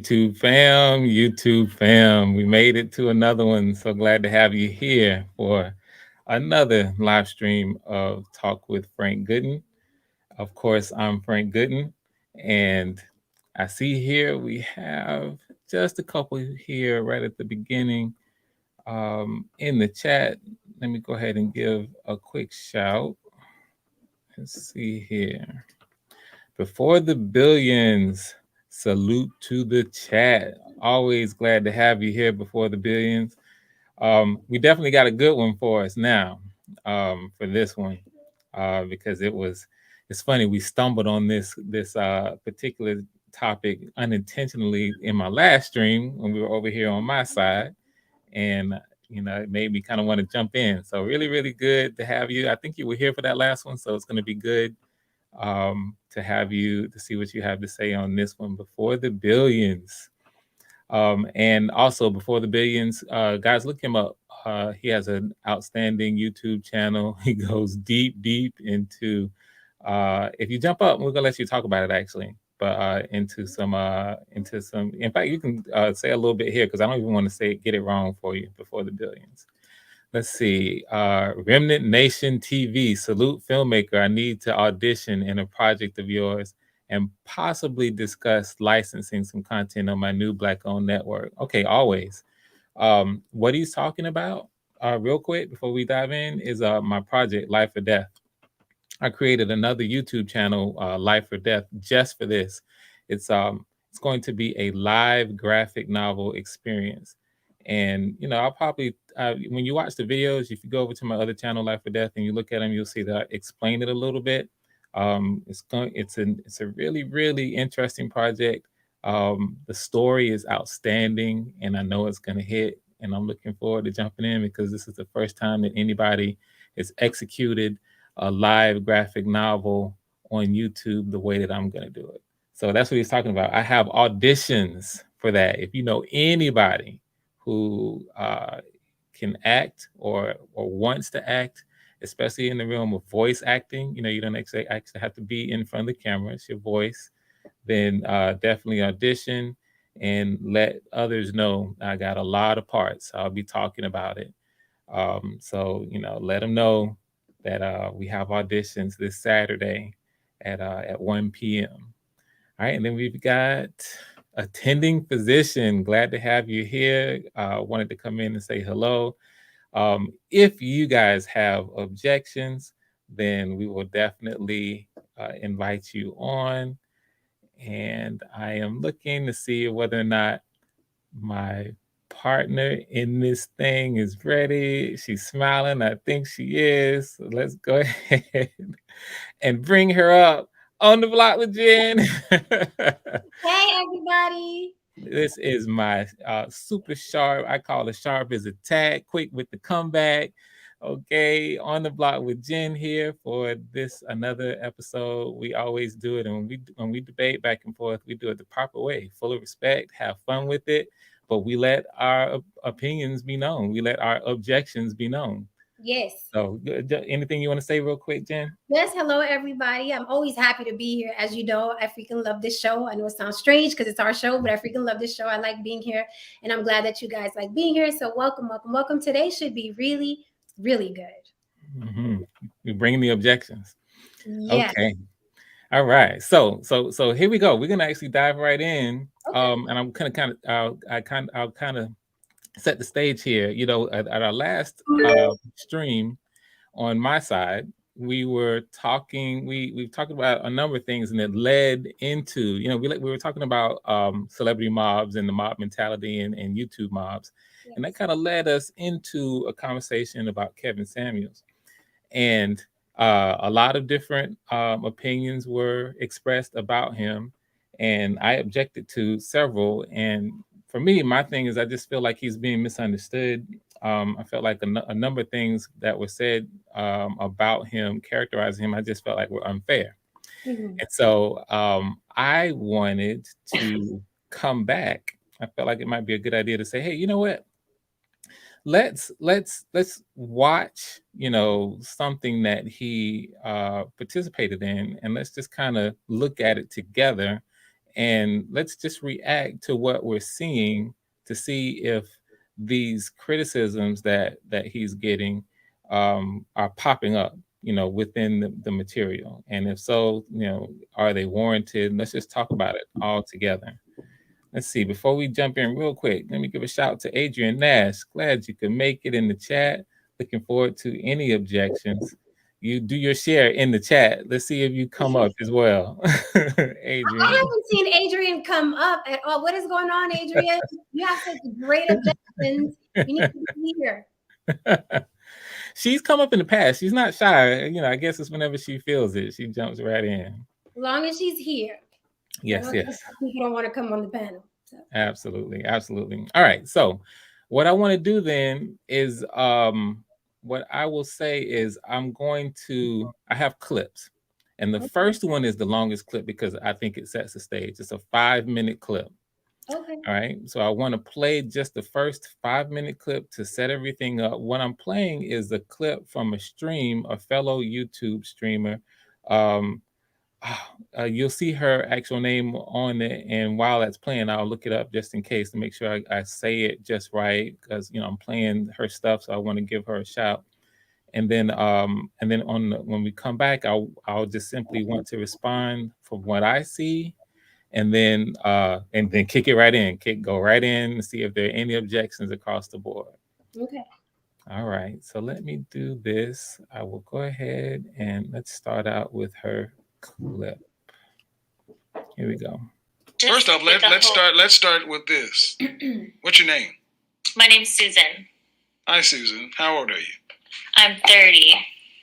YouTube fam, we made it to another one. So glad to have you here for another live stream of Talk with Frank Gooden. Of course, I'm Frank Gooden, and I see here we have just a couple here right at the beginning in the chat. Let me go ahead and give a quick shout. Let's see here. Before the billions, salute to the chat. Always glad to have you here before the billions. We definitely got a good one for us now for this one because it's funny, we stumbled on this particular topic unintentionally in my last stream when we were over here on my side, and it made me kind of want to jump in. So really, really good to have you. I think you were here for that last one, so it's going to be good to have you to see what you have to say on this one, Before the Billions. And also Before the Billions, guys, look him up. He has an outstanding YouTube channel. He goes deep into if you jump up, we're gonna let you talk about it actually, but into some in fact, you can say a little bit here because I don't even want to get it wrong for you. Before the Billions. Let's see. Remnant Nation TV, salute filmmaker. I need to audition in a project of yours and possibly discuss licensing some content on my new Black-owned network. Okay, always. What he's talking about, real quick, before we dive in, is my project, Life or Death. I created another YouTube channel, Life or Death, just for this. It's going to be a live graphic novel experience. And, I'll probably, when you watch the videos, if you go over to my other channel, Life or Death, and you look at them, you'll see that I explain it a little bit. It's a really, really interesting project. The story is outstanding, and I know it's going to hit. And I'm looking forward to jumping in because this is the first time that anybody has executed a live graphic novel on YouTube the way that I'm going to do it. So that's what he's talking about. I have auditions for that. If you know anybody who can act or wants to act, especially in the realm of voice acting, you don't actually have to be in front of the camera, it's your voice, then definitely audition and let others know. I got a lot of parts. I'll be talking about it. So, let them know that we have auditions this Saturday at 1 p.m. All right, and then we've got attending physician. Glad to have you here. Wanted to come in and say hello. If you guys have objections, then we will definitely invite you on. And I am looking to see whether or not my partner in this thing is ready. She's smiling. I think she is. So let's go ahead and bring her up on the block with Jen. Hey, everybody. This is my super sharp. I call it sharp as a tack, quick with the comeback. Okay, on the block with Jen here for this another episode. We always do it, and when we debate back and forth, we do it the proper way, full of respect, have fun with it, but we let our opinions be known. We let our objections be known. Yes. So, anything you want to say real quick, Jen? Yes, hello everybody. I'm always happy to be here. As you know, I freaking love this show. I know it sounds strange because it's our show, but I freaking love this show. I like being here, and I'm glad that you guys like being here. So welcome, welcome, welcome. Today should be really, really good. We're bringing the objections. Yeah. Okay. All right. So here we go. We're gonna actually dive right in. Okay. And I'm I'll kind of set the stage here. You know, at our last stream on my side, we were talking. We've talked about a number of things, and it led into we were talking about celebrity mobs and the mob mentality and YouTube mobs, Yes. and that kind of led us into a conversation about Kevin Samuels. And a lot of different opinions were expressed about him, and I objected to several. And for me, my thing is I just feel like he's being misunderstood. I felt like a number of things that were said about him, characterizing him, I just felt like were unfair. Mhm. And so I wanted to come back. I felt like it might be a good idea to say, hey, you know what? Let's watch something that he participated in, and let's just kind of look at it together, and let's just react to what we're seeing to see if these criticisms that he's getting are popping up within the material, and if so, are they warranted? Let's just talk about it all together. Let's see. Before we jump in real quick, let me give a shout out to Adrian Nash. Glad you could make it in the chat. Looking forward to any objections. You do your share in the chat. Let's see if you come up as well. I Adrian. haven't seen Adrian come up at all. What is going on, Adrian? You have such great objections. You need to be here. She's come up in the past. She's not shy. I guess it's whenever she feels it, she jumps right in. As long as she's here. Yes, yes. People don't want to come on the panel. So. Absolutely, absolutely. All right. So what I want to do then is what I will say is I have clips. And the first one is the longest clip because I think it sets the stage. It's a 5-minute clip. Okay. All right. So I want to play just the first 5-minute clip to set everything up. What I'm playing is a clip from a fellow YouTube streamer. You'll see her actual name on it, and while that's playing, I'll look it up just in case to make sure I say it just right, because I'm playing her stuff, so I want to give her a shout. And then when we come back, I'll just simply want to respond from what I see, and then kick it right in, go right in and see if there are any objections across the board. Okay. All right, so let me do this. I will go ahead and let's start out with her clip. Here we go. First off, let's start with this. What's your name? My name's Susan. Hi, Susan. How old are you? I'm 30.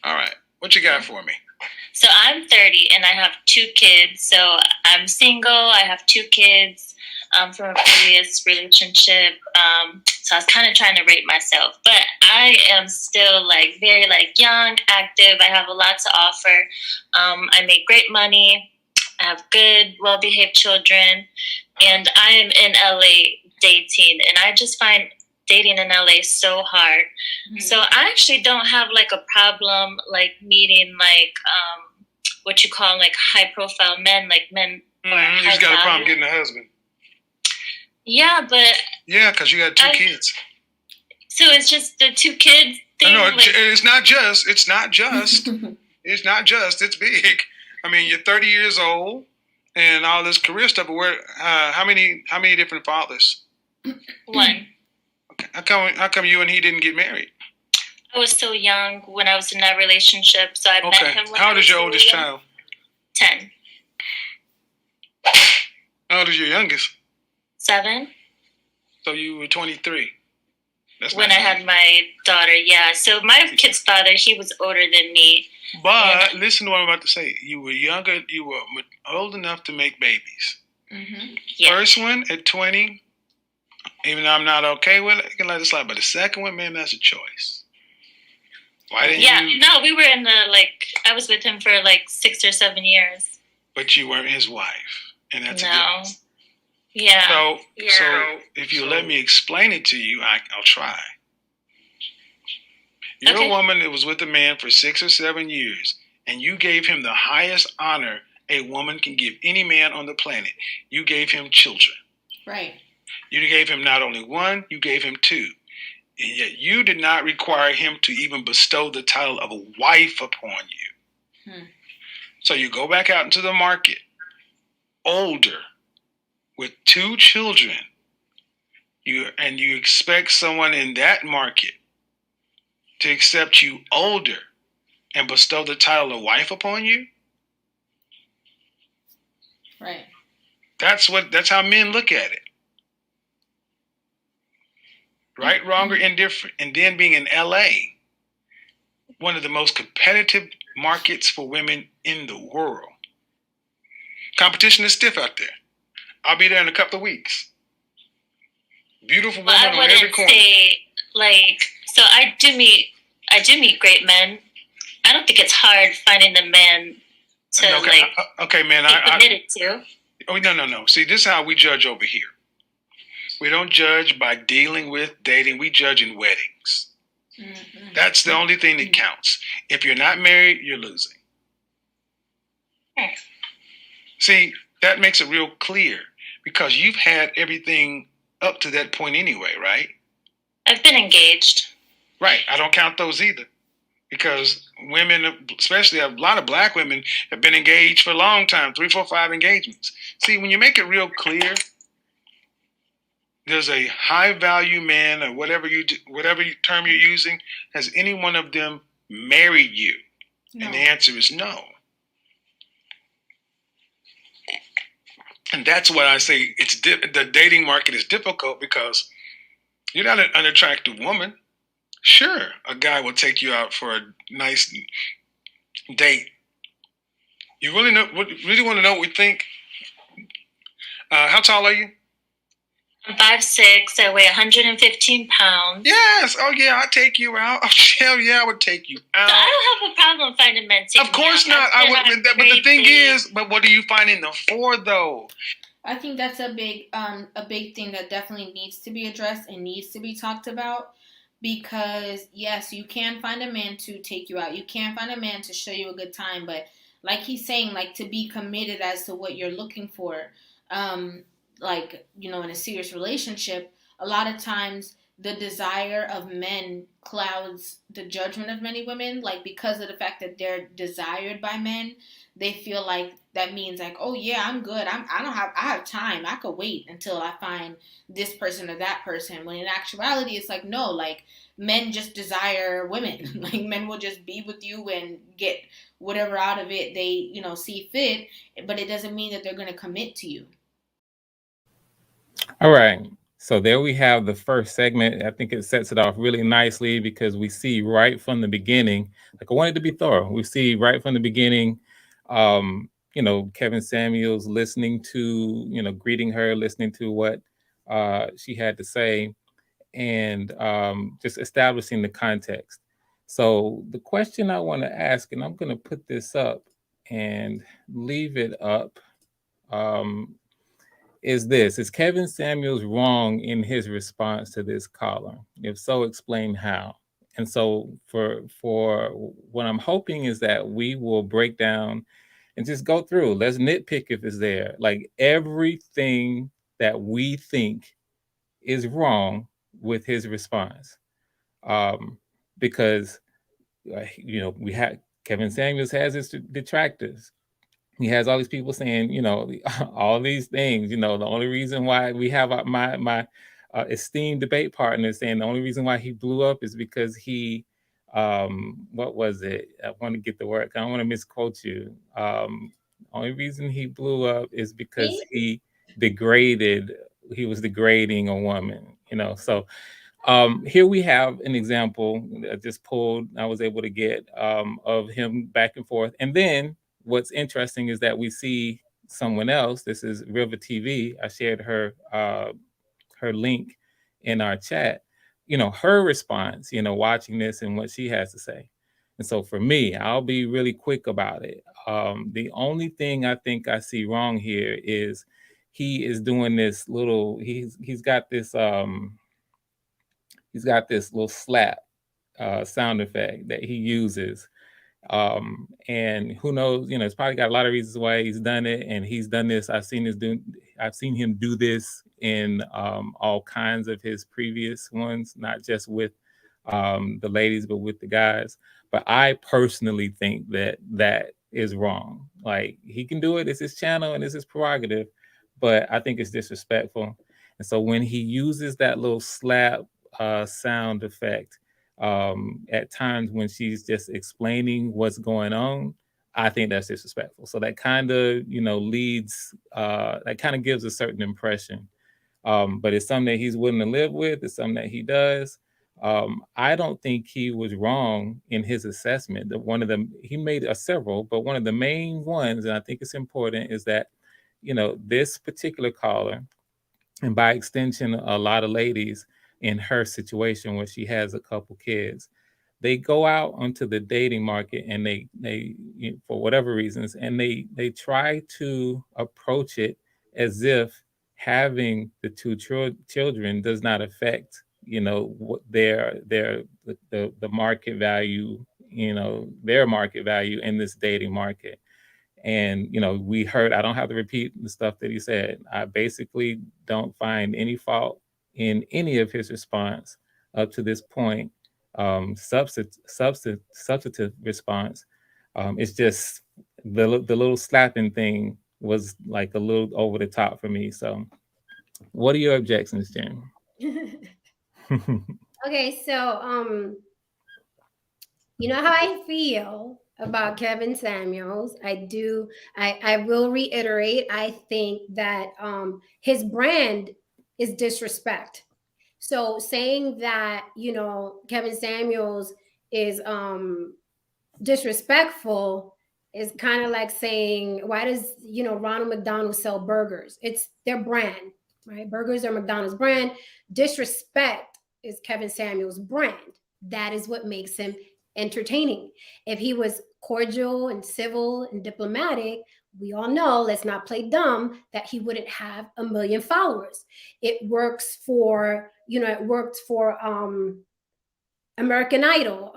All right. What you got for me? So I'm 30 and I have 2 kids. So I'm single. I have 2 kids from a previous relationship. So I was kind of trying to rate myself, but I am still very young, active. I have a lot to offer. I make great money. I have good, well-behaved children, and I am in LA dating, and I just find dating in LA so hard. Mm-hmm. So I actually don't have a problem meeting what you call high-profile men, men. Mm-hmm. You just got a problem getting a husband. Yeah, but because you got 2 kids. So it's just the 2 kids thing. No, it's not just. It's not just. It's big. I mean, you're 30 years old and all this career stuff. But how many different fathers? 1. Okay. How come you and he didn't get married? I was so young when I was in that relationship, so I met him when How old is your oldest child? 10. How old is your youngest? 7. So you were 23. That's when I had my daughter, yeah. So my kid's father, he was older than me. But listen to what I'm about to say. You were younger. You were old enough to make babies. Mm-hmm. Yeah. First one at 20, even though I'm not okay with it, I can let it slide. But the second one, man, that's a choice. Why didn't Yeah, you? no, we were in the I was with him for 6 or 7 years. But you weren't his wife, and that's a No. difference. Yeah. So if you let me explain it to you, I'll try. You're Okay. a woman that was with a man for 6 or 7 years, and you gave him the highest honor a woman can give any man on the planet. You gave him children. Right. You gave him not only one, you gave him two. And yet you did not require him to even bestow the title of a wife upon you. So you go back out into the market, older, with 2 children, you expect someone in that market to accept you older and bestow the title of wife upon you? Right. That's how men look at it. Right, wrong, or indifferent. And then being in LA, one of the most competitive markets for women in the world. Competition is stiff out there. I'll be there in a couple of weeks. Beautiful woman I on every wouldn't corner. say so I do meet great men. I don't think it's hard finding the man to Okay, man. be committed to. Oh, no. See, this is how we judge over here. We don't judge by dealing with, dating. We judge in weddings. Mm-hmm. That's the only thing that counts. If you're not married, you're losing. See, that makes it real clear because you've had everything up to that point anyway, right? I've been engaged. Right. I don't count those either because women, especially a lot of black women, have been engaged for a long time, 3, 4, 5 engagements. See, when you make it real clear, there's a high value man or whatever term you're using. Has any one of them married you? No. And the answer is no. And that's why I say the dating market is difficult because you're not an unattractive woman. Sure, a guy will take you out for a nice date. You really want to know what we think? How tall are you? I'm 5'6". I weigh 115 pounds. Yes. Oh yeah, I'll take you out. Oh hell yeah, I would take you out. So I don't have a problem finding men taking Of course me out. not. I would. But the thing is, what are you finding them for though? I think that's a big thing that definitely needs to be addressed and needs to be talked about. Because yes, you can find a man to take you out. You can find a man to show you a good time, but like he's saying, to be committed as to what you're looking for, in a serious relationship, a lot of times the desire of men clouds the judgment of many women. Because of the fact that they're desired by men, they feel like that means oh yeah, I'm good. I have time. I could wait until I find this person or that person. When in actuality, it's no, men just desire women. Men will just be with you and get whatever out of it they, see fit, but it doesn't mean that they're going to commit to you. All right. So there we have the first segment. I think it sets it off really nicely because we see right from the beginning, I wanted to be thorough. We see right from the beginning, Kevin Samuels listening to, greeting her, listening to what she had to say, and just establishing the context. So the question I want to ask, and I'm going to put this up and leave it up, is this: is Kevin Samuels wrong in his response to this caller? If so, explain how. And so for what I'm hoping is that we will break down and just go through. Let's nitpick if it's there. Everything that we think is wrong with his response. Because we have Kevin Samuels has his detractors. He has all these people saying, all these things. The only reason why we have my esteemed debate partner saying the only reason why he blew up is because he, what was it? I want to get the word. I don't want to misquote you. Only reason he blew up is because he was degrading a woman. So here we have an example I just pulled. I was able to get of him back and forth, and then. What's interesting is that we see someone else. This is River TV. I shared her link in our chat. Her response, watching this and what she has to say. And so for me, I'll be really quick about it. The only thing I think I see wrong here is he is doing this little, he's got this little slap sound effect that he uses. And who knows, it's probably got a lot of reasons why he's done it. And he's done this. I've seen him do this in all kinds of his previous ones, not just with the ladies, but with the guys. But I personally think that is wrong. Like, he can do it, it's his channel and it's his prerogative, but I think it's disrespectful. And so when he uses that little slap sound effect, at times when she's just explaining what's going on, I think that's disrespectful. So that kind of, leads, that kind of gives a certain impression. But it's something that he's willing to live with. It's something that he does. I don't think he was wrong in his assessment. He made several, but one of the main ones, and I think it's important, is that, this particular caller, and by extension, a lot of ladies in her situation where she has a couple kids, they go out onto the dating market and they for whatever reasons, and they try to approach it as if having the two children does not affect, what the market value, their market value in this dating market. And, we heard, I don't have to repeat the stuff that he said. I basically don't find any fault in any of his response up to this point. Substantive response. It's just the little slapping thing was like a little over the top for me. So what are your objections, Jen? Okay, so you know how I feel about Kevin Samuels. I will reiterate, I think that his brand is disrespect. So saying that, Kevin Samuels is disrespectful is kind of like saying, why does, Ronald McDonald sell burgers? It's their brand, right? Burgers are McDonald's brand. Disrespect is Kevin Samuels' brand. That is what makes him entertaining. If he was cordial and civil and diplomatic, we all know, let's not play dumb, that he wouldn't have 1 million followers. It works for, it worked for American Idol.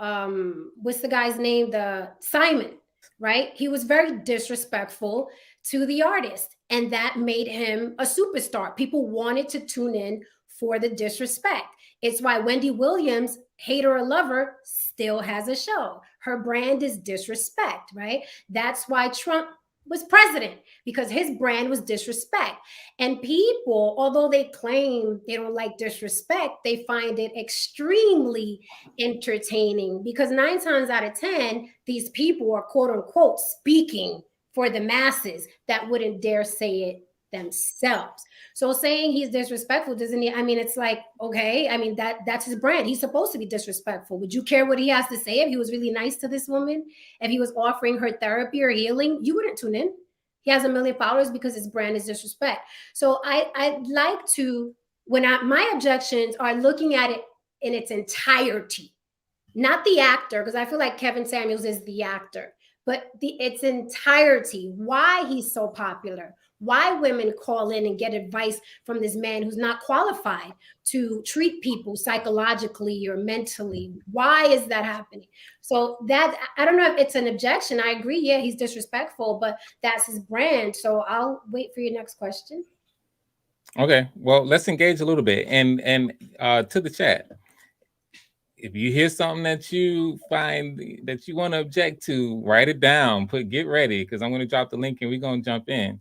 What's the guy's name? Simon, right? He was very disrespectful to the artist, and that made him a superstar. People wanted to tune in for the disrespect. It's why Wendy Williams, hater or lover, still has a show. Her brand is disrespect, right? That's why Trump was president, because his brand was disrespect. And people, although they claim they don't like disrespect, they find it extremely entertaining, because 9 times out of 10, these people are quote unquote speaking for the masses that wouldn't dare say it themselves. So saying he's disrespectful doesn't, it's like, okay, that's his brand. He's supposed to be disrespectful. Would you care what he has to say if he was really nice to this woman? If he was offering her therapy or healing, you wouldn't tune in. He has 1 million followers because his brand is disrespect. So I'd like to, my objections are looking at it in its entirety, not the actor, because I feel like Kevin Samuels is the actor, but its entirety, why he's so popular, why women call in and get advice from this man who's not qualified to treat people psychologically or mentally. Why is that happening? So that, I don't know if it's an objection. I agree. Yeah, he's disrespectful, but that's his brand. So I'll wait for your next question. Okay, well, let's engage a little bit. And to the chat, if you hear something that you find that you want to object to, write it down, get ready, because I'm going to drop the link and we're going to jump in.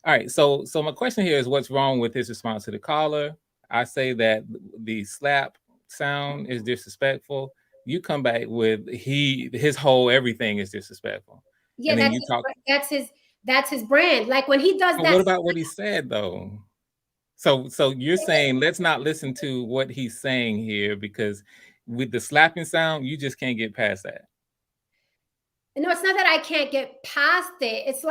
All right, so my question here is, what's wrong with his response to the caller? I say that the slap sound is disrespectful. You come back with his whole everything is disrespectful. Yeah, that's his brand. Like when he does that. What about what he said though? So you're saying let's not listen to what he's saying here, because with the slapping sound, you just can't get past that. No, it's not that I can't get past it. It's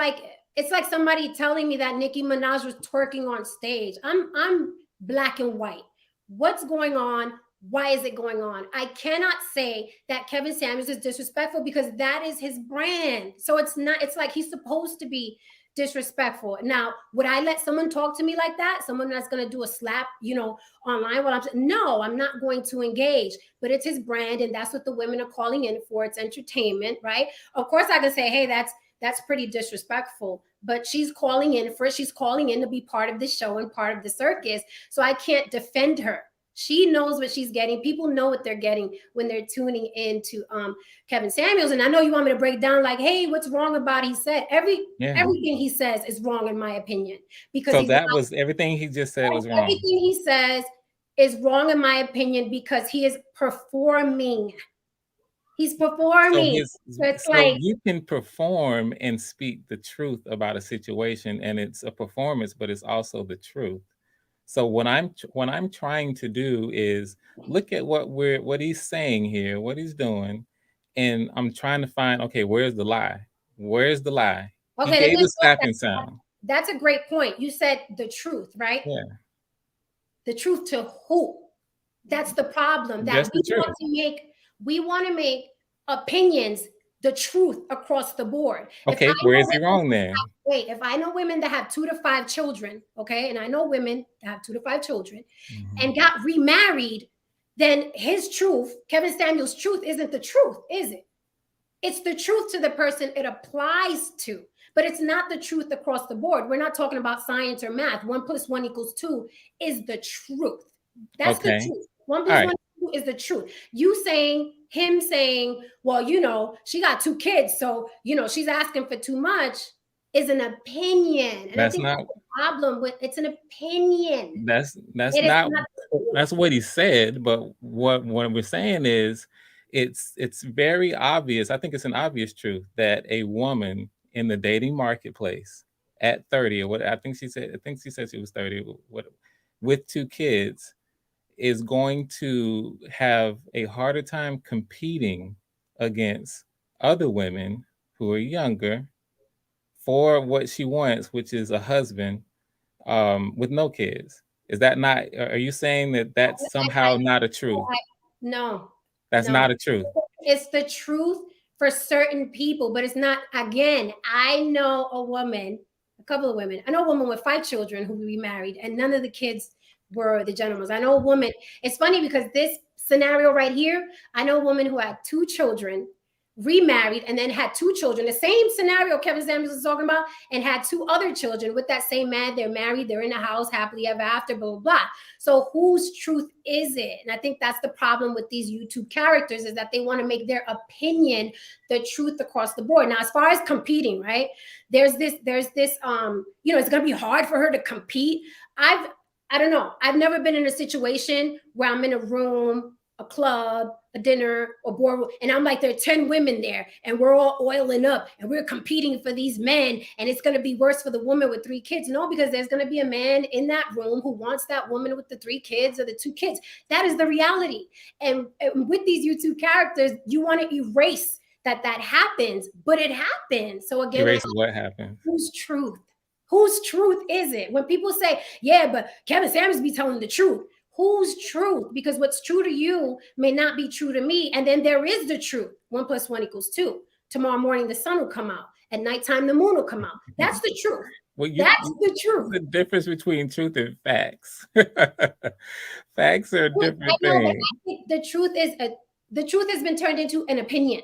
like somebody telling me that Nicki Minaj was twerking on stage. I'm black and white. What's going on? why is it going on? I cannot say that Kevin Samuels is disrespectful because that is his brand. So it's not, it's like he's supposed to be disrespectful. Now, would I let someone talk to me like that? Someone that's going to do a slap, online while no, I'm not going to engage, but it's his brand. And that's what the women are calling in for. It's entertainment, right? Of course I can say, hey, that's pretty disrespectful, but she's calling in to be part of the show and part of the circus. So I can't defend her. She knows what she's getting. People know what they're getting when they're tuning in to Kevin Samuels. And I know you want me to break down like, hey, what's wrong about he said? Everything he says is wrong in my opinion. Because so that was everything he just said was wrong. Everything he says is wrong in my opinion because he is performing. He's performing. So you can perform and speak the truth about a situation, and it's a performance, but it's also the truth. So what I'm trying to do is look at what he's saying here, what he's doing, and I'm trying to find, okay, where's the lie? Where's the lie? Okay, he gave the slapping sound. That's a great point. You said the truth, right? Yeah. The truth to who? That's the problem. That we want to make opinions the truth across the board. Okay, where is he wrong then? Wait, if I know women that have 2 to 5 children, okay, and I know women that have 2 to 5 children and got remarried, then his truth, Kevin Samuels' truth, isn't the truth, is it? It's the truth to the person it applies to, but it's not the truth across the board. We're not talking about science or math. 1 + 1 = 2 is the truth. That's the truth. 1 + 1 = 2 is the truth. Him saying, well, she got 2 kids, so, she's asking for too much is an opinion. And that's I think not that's the problem with it's an opinion. That's what he said, but what we're saying is it's very obvious. I think it's an obvious truth that a woman in the dating marketplace at 30, or what I think she said she was 30, with 2 kids, is going to have a harder time competing against other women who are younger for what she wants, which is a husband with no kids. Is that not, are you saying that that's somehow not a truth? No. That's not a truth. It's the truth for certain people, but it's not. Again, I know a couple of women. I know a woman with 5 children who remarried, and none of the kids were the gentlemen's. I know a woman. It's funny because this scenario right here, I know a woman who had 2 children, remarried, and then had 2 children. The same scenario Kevin Samuels is talking about, and had 2 other children with that same man. They're married, they're in a house, happily ever after, blah, blah, blah. So whose truth is it? And I think that's the problem with these YouTube characters, is that they want to make their opinion the truth across the board. Now, as far as competing, right? There's this, it's going to be hard for her to compete. I don't know. I've never been in a situation where I'm in a room, a club, a dinner, a boardroom, and I'm like, there are 10 women there, and we're all oiling up, and we're competing for these men, and it's going to be worse for the woman with 3 kids. No, because there's going to be a man in that room who wants that woman with the 3 kids or the 2 kids. That is the reality. And with these YouTube characters, you want to erase that happens, but it happens. So again, erase what happened. Whose truth? Whose truth is it? When people say, yeah, but Kevin Samuels be telling the truth. Whose truth? Because what's true to you may not be true to me. And then there is the truth. 1 + 1 = 2. Tomorrow morning, the sun will come out. At nighttime, the moon will come out. That's the truth. That's the truth. The difference between truth and facts. Facts are different things. The truth has been turned into an opinion,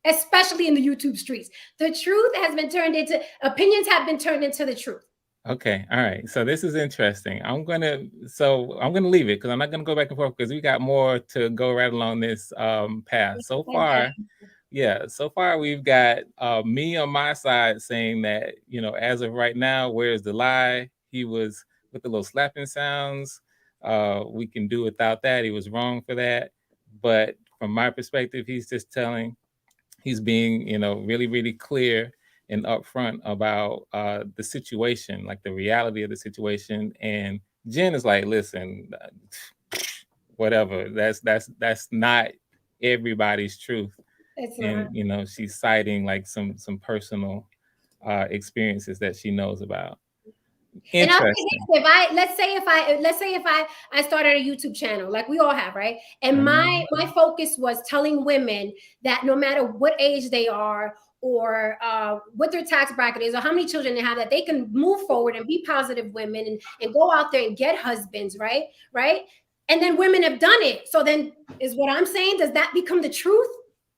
especially in the YouTube streets. The truth has been turned into, opinions have been turned into the truth. Okay. All right. So this is interesting. I'm gonna leave it because I'm not gonna go back and forth because we got more to go right along this path. So far we've got me on my side saying that, as of right now, where's the lie? He was with the little slapping sounds. We can do without that. He was wrong for that. But from my perspective, he's being, really, really clear and upfront about the situation, like the reality of the situation. And Jen is like, listen, whatever. That's not everybody's truth. And she's citing like some personal experiences that she knows about. And I'll say Interesting. this, let's say if I started a YouTube channel like we all have, right? And my focus was telling women that no matter what age they are or what their tax bracket is or how many children they have, that they can move forward and be positive women and go out there and get husbands, right? Right. And then women have done it. So then is what I'm saying, does that become the truth?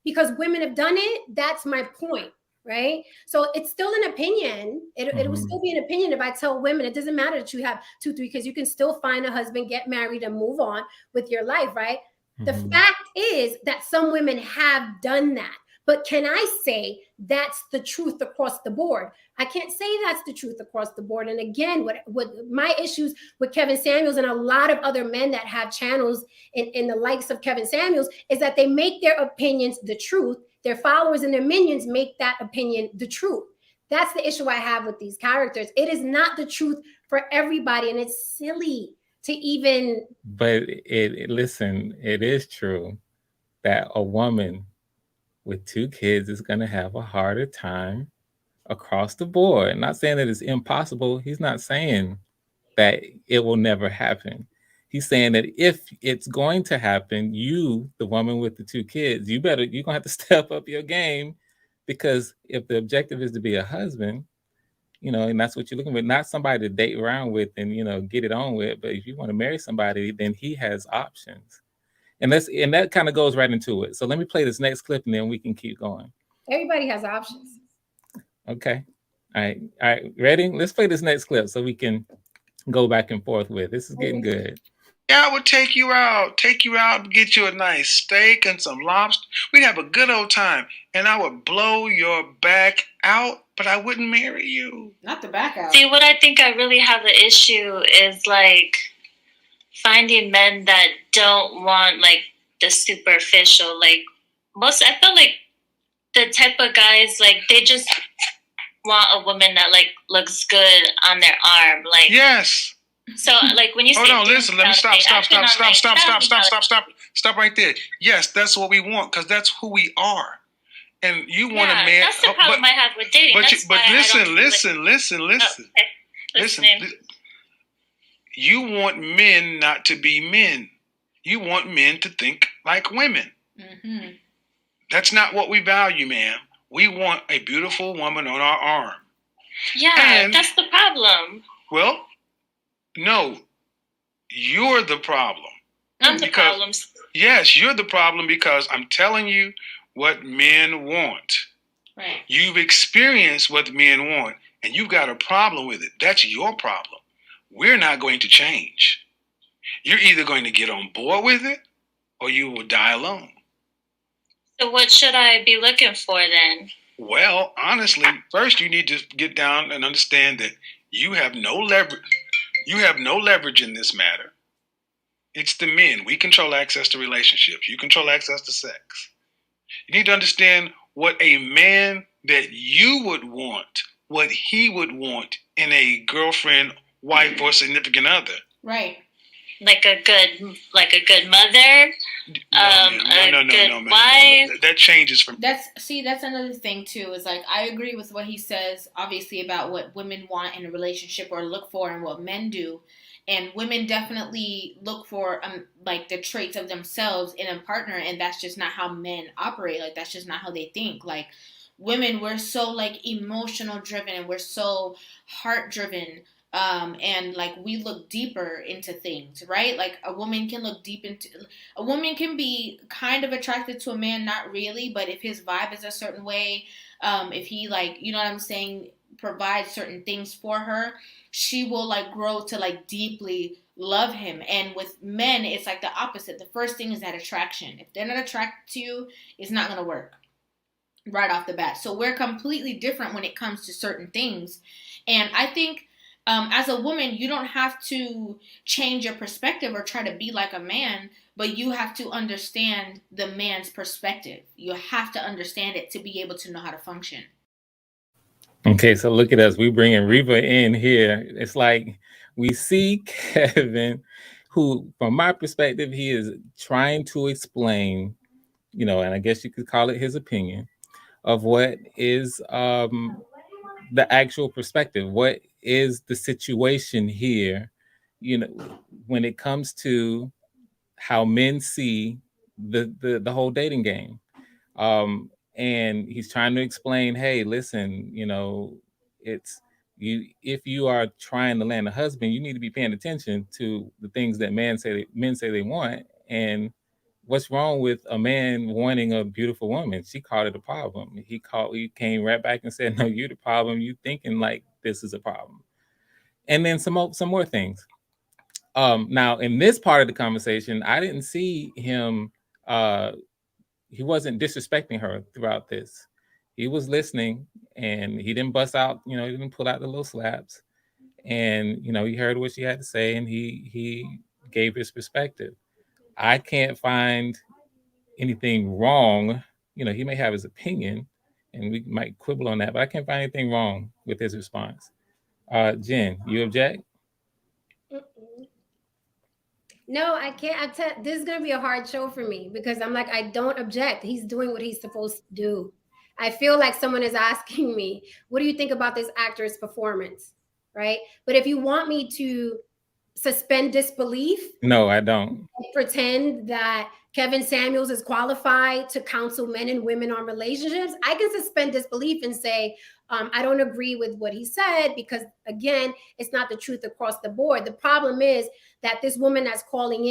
Because women have done it? That's my point. Right. So it's still an opinion. It will still be an opinion if I tell women it doesn't matter that you have 2, 3 kids. You can still find a husband, get married, and move on with your life. Right. The fact is that some women have done that. But can I say that's the truth across the board? I can't say that's the truth across the board. And again, what my issues with Kevin Samuels and a lot of other men that have channels in the likes of Kevin Samuels is that they make their opinions the truth. Their followers and their minions make that opinion the truth. That's the issue I have with these characters. It is not the truth for everybody, and it's silly to even. But listen, it is true that a woman with 2 kids is going to have a harder time across the board. I'm not saying that it's impossible. He's not saying that it will never happen. He's saying that if it's going to happen, you, the woman with the 2 kids, you're going to have to step up your game, because if the objective is to be a husband, and that's what you're looking for, not somebody to date around with and, get it on with. But if you want to marry somebody, then he has options. And that kind of goes right into it. So let me play this next clip and then we can keep going. Everybody has options. Okay. All right. Ready? Let's play this next clip so we can go back and forth with. This is getting good. Yeah, I would take you out, get you a nice steak and some lobster. We'd have a good old time, and I would blow your back out, but I wouldn't marry you. Not the back out. See, what I think I really have an issue is like finding men that don't want like the superficial. Like I feel like the type of guys, like they just want a woman that like looks good on their arm. Like yes. So, like, when you say... Hold on, listen, let me stop right there. Yes, that's what we want, because that's who we are. And you want a man... that's the problem I have with dating. But listen. Listen. You want men not to be men. You want men to think like women. Mm-hmm. That's not what we value, ma'am. We want a beautiful woman on our arm. Yeah, that's the problem. Well... No, you're the problem. I'm the problem. Yes, you're the problem, because I'm telling you what men want. Right. You've experienced what men want, and you've got a problem with it. That's your problem. We're not going to change. You're either going to get on board with it, or you will die alone. So what should I be looking for then? Well, honestly, first you need to get down and understand that you have no leverage. You have no leverage in this matter. It's the men. We control access to relationships. You control access to sex. You need to understand what a man that you would want, what he would want in a girlfriend, wife, or significant other. Right. Like a good mother. No, wife. That changes from. That's another thing too. Is like I agree with what he says. Obviously about what women want in a relationship or look for, and what men do. And women definitely look for like the traits of themselves in a partner, and that's just not how men operate. Like that's just not how they think. Like women, we're so like emotional driven, and we're so heart driven. And like we look deeper into things, right? Like a woman can be kind of attracted to a man, not really, but if his vibe is a certain way, if he like, you know what I'm saying, provides certain things for her, she will like grow to like deeply love him. And with men, it's like the opposite. The first thing is that attraction. If they're not attracted to you, it's not going to work right off the bat. So we're completely different when it comes to certain things. And I think as a woman, you don't have to change your perspective or try to be like a man, but you have to understand the man's perspective. You have to understand it to be able to know how to function. Okay, so look at us. We bringing Reba in here. It's like we see Kevin, who, from my perspective, he is trying to explain, and I guess you could call it his opinion of what is the actual perspective, what is the situation here, when it comes to how men see the whole dating game. And he's trying to explain, hey, listen, it's if you are trying to land a husband, you need to be paying attention to the things that men say they want. And what's wrong with a man wanting a beautiful woman? She called it a problem. He came right back and said, no, you're the problem. You thinking like this is a problem. And then some more things. Now in this part of the conversation, I didn't see him, he wasn't disrespecting her throughout this. He was listening, and he didn't bust out, he didn't pull out the little slaps. And, he heard what she had to say, and he gave his perspective. I can't find anything wrong. He may have his opinion, and we might quibble on that, but I can't find anything wrong with his response. Jen, you object? No, I can't. This is going to be a hard show for me because I'm like, I don't object. He's doing what he's supposed to do. I feel like someone is asking me, what do you think about this actor's performance? Right. But if you want me to suspend disbelief. No, I don't. Pretend that Kevin Samuels is qualified to counsel men and women on relationships. I can suspend disbelief and say, I don't agree with what he said because, again, it's not the truth across the board. The problem is that this woman that's calling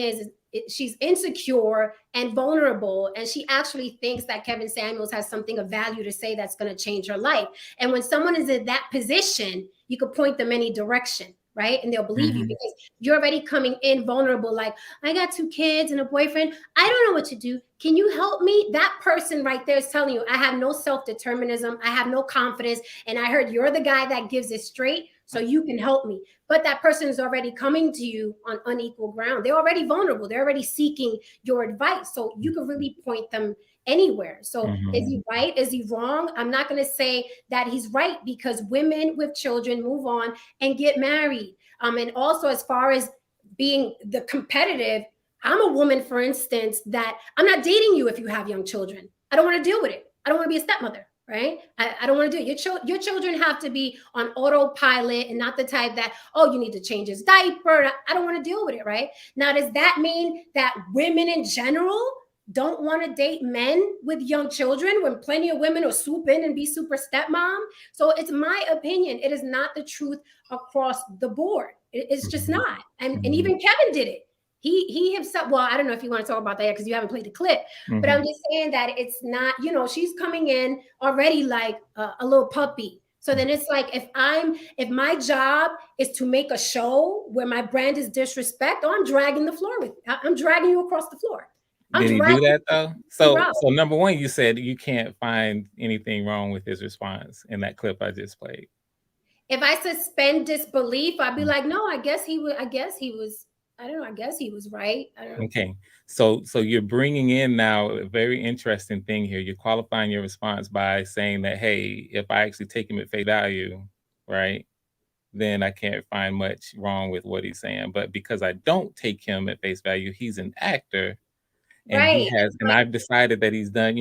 she's insecure and vulnerable, and she actually thinks that Kevin Samuels has something of value to say that's going to change her life. And when someone is in that position, you could point them any direction, right? And they'll believe you because you're already coming in vulnerable. Like, I got 2 kids and a boyfriend. I don't know what to do. Can you help me? That person right there is telling you, I have no self-determinism. I have no confidence. And I heard you're the guy that gives it straight, so you can help me. But that person is already coming to you on unequal ground. They're already vulnerable. They're already seeking your advice. So you can really point them anywhere. So is he right? Is he wrong? I'm not going to say that he's right because women with children move on and get married. And also, as far as being the competitive, I'm a woman, for instance, that I'm not dating you if you have young children. I don't want to deal with it. I don't want to be a stepmother, right? I don't want to do it. Your children have to be on autopilot and not the type that, oh, you need to change his diaper. I don't want to deal with it, right? Now, does that mean that women in general don't want to date men with young children when plenty of women will swoop in and be super stepmom? So it's my opinion. It is not the truth across the board. It's just not. And even Kevin did it. He himself, well, I don't know if you want to talk about that because you haven't played the clip, but I'm just saying that it's not, she's coming in already like a little puppy. So then it's like, if my job is to make a show where my brand is disrespect, I'm dragging the floor I'm dragging you across the floor. Did he do that though? So number one, you said you can't find anything wrong with his response in that clip I just played. If I suspend disbelief, I'd be like, no, I guess he was right. I don't know. Okay. So you're bringing in now a very interesting thing here. You're qualifying your response by saying that, hey, if I actually take him at face value, right, then I can't find much wrong with what he's saying. But because I don't take him at face value, he's an actor. And right. And I've decided that he's done,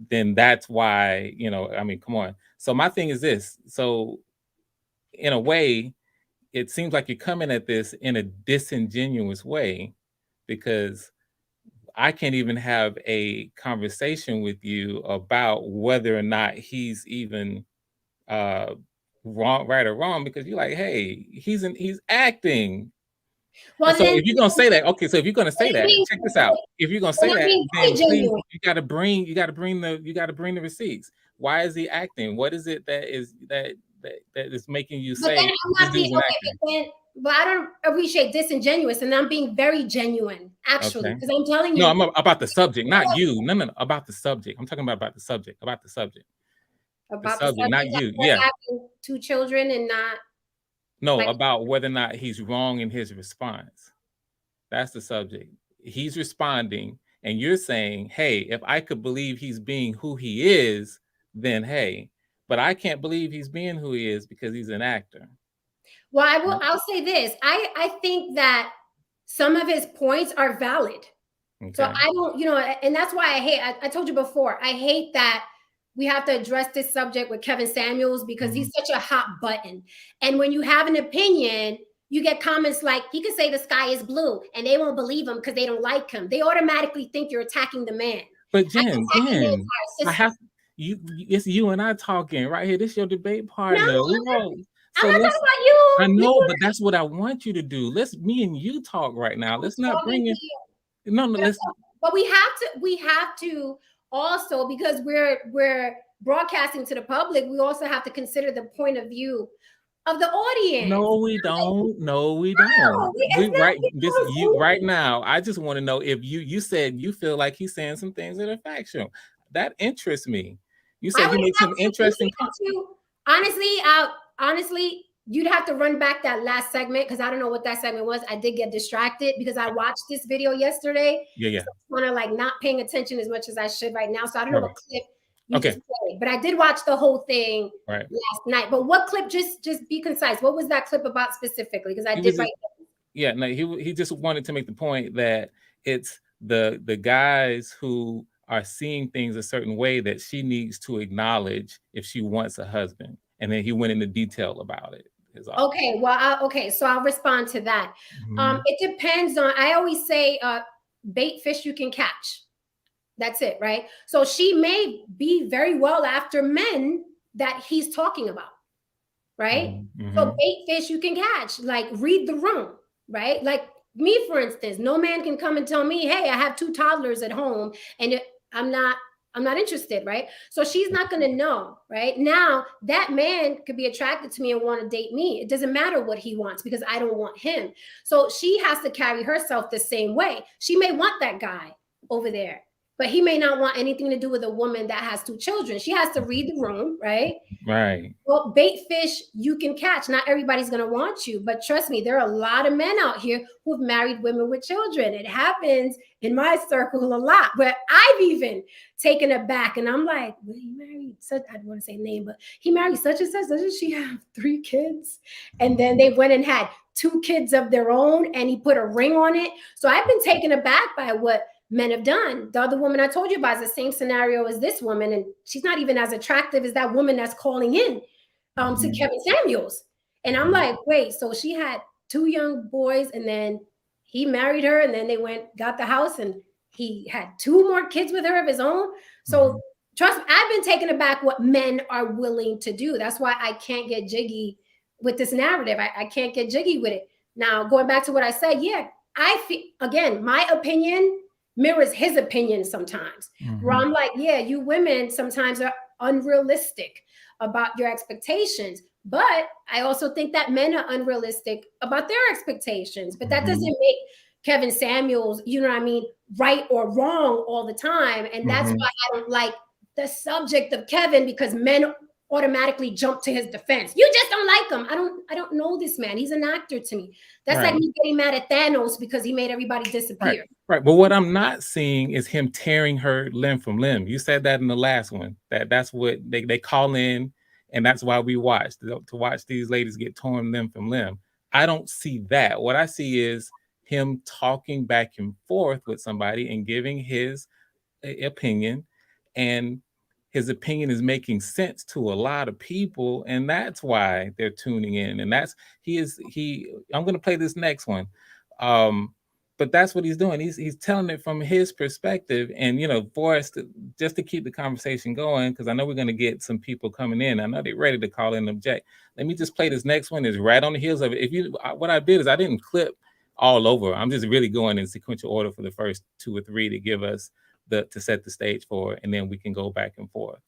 then that's why, I mean, come on. So my thing is this. So in a way, it seems like you're coming at this in a disingenuous way because I can't even have a conversation with you about whether or not he's even wrong, right or wrong, because you're like, hey, he's acting. Well, so if you're gonna say that, okay. So if you're gonna say that, check this out. If you're gonna say that, then please, you gotta bring the receipts. Why is he acting? What is it that is making you say? But I don't appreciate disingenuous, and I'm being very genuine, actually, because I'm telling you. No, I'm about the subject, not you. No, about the subject. I'm talking about the subject. About the subject. About the subject, not you. Yeah. Having 2 children and not. No, about whether or not he's wrong in his response. That's the subject. He's responding, and you're saying, hey, if I could believe he's being who he is, then hey, but I can't believe he's being who he is because he's an actor. Well, I'll say this. I think that some of his points are valid. Okay. So I don't, and that's why I told you before, I hate that we have to address this subject with Kevin Samuels because he's such a hot button. And when you have an opinion, you get comments like, he could say the sky is blue and they won't believe him because they don't like him. They automatically think you're attacking the man. But Jen, I have it's you and I talking right here. This is your debate partner. No, so I'm not talking about you. I know, but that's what I want you to do. Me and you talk right now. Let's not bring it. No, let's. But we have to also, because we're broadcasting to the public, we also have to consider the point of view of the audience. No, we don't. Right now. I just want to know if you said you feel like he's saying some things that are factual. That interests me. You said he makes some interesting comments. Honestly, you'd have to run back that last segment because I don't know what that segment was. I did get distracted because I watched this video yesterday. Yeah. So I'm kind of like not paying attention as much as I should right now. So I don't know what clip you just played, but I did watch the whole thing last night. But what clip? Just be concise. What was that clip about specifically? Because I did write. Yeah, no, he just wanted to make the point that it's the guys who are seeing things a certain way that she needs to acknowledge if she wants a husband. And then he went into detail about it. Okay, well, so I'll respond to that. It depends on, I always say, bait fish you can catch. That's it, right? So she may be very well after men that he's talking about, right? So bait fish you can catch, like read the room, right? Like me, for instance, no man can come and tell me, hey, I have 2 toddlers at home and I'm not interested, right? So she's not going to know, right? Now that man could be attracted to me and want to date me. It doesn't matter what he wants because I don't want him. So she has to carry herself the same way. She may want that guy over there, but he may not want anything to do with a woman that has 2 children. She has to read the room, right? Right. Well, bait fish you can catch. Not everybody's going to want you, but trust me, there are a lot of men out here who've married women with children. It happens in my circle a lot, where I've even taken it back and I'm like, well, he married such, I don't want to say name, but he married such and such. Doesn't she have 3 kids? And then they went and had 2 kids of their own and he put a ring on it. So I've been taken aback by what men have done. The other woman I told you about is the same scenario as this woman, and she's not even as attractive as that woman that's calling in to Kevin Samuels. And I'm like, wait, so she had 2 young boys, and then he married her, and then they got the house, and he had 2 more kids with her of his own. So trust me, I've been taken aback what men are willing to do. That's why I can't get jiggy with this narrative. I can't get jiggy with it. Now, going back to what I said, I feel, again, my opinion mirrors his opinion sometimes, where I'm like, you women sometimes are unrealistic about your expectations, but I also think that men are unrealistic about their expectations. But that doesn't make Kevin Samuels, you know what I mean, right or wrong all the time. And that's why I don't like the subject of Kevin, because men automatically jump to his defense. You just don't like him. I don't know this man. He's an actor to me. That's like me getting mad at Thanos because he made everybody disappear. Right. But what I'm not seeing is him tearing her limb from limb. You said that in the last one, that's what they call in, and that's why we watch, to watch these ladies get torn limb from limb. I don't see that. What I see is him talking back and forth with somebody and giving his opinion, and his opinion is making sense to a lot of people, and that's why they're tuning in. And that's I'm going to play this next one, but that's what he's doing. He's telling it from his perspective, and for us just to keep the conversation going, because I know we're going to get some people coming in. I know they're ready to call in and object. Let me just play this next one. It's right on the heels of it. What I did is I didn't clip all over. I'm just really going in sequential order for the first 2 or 3 to give us to set the stage for it, and then we can go back and forth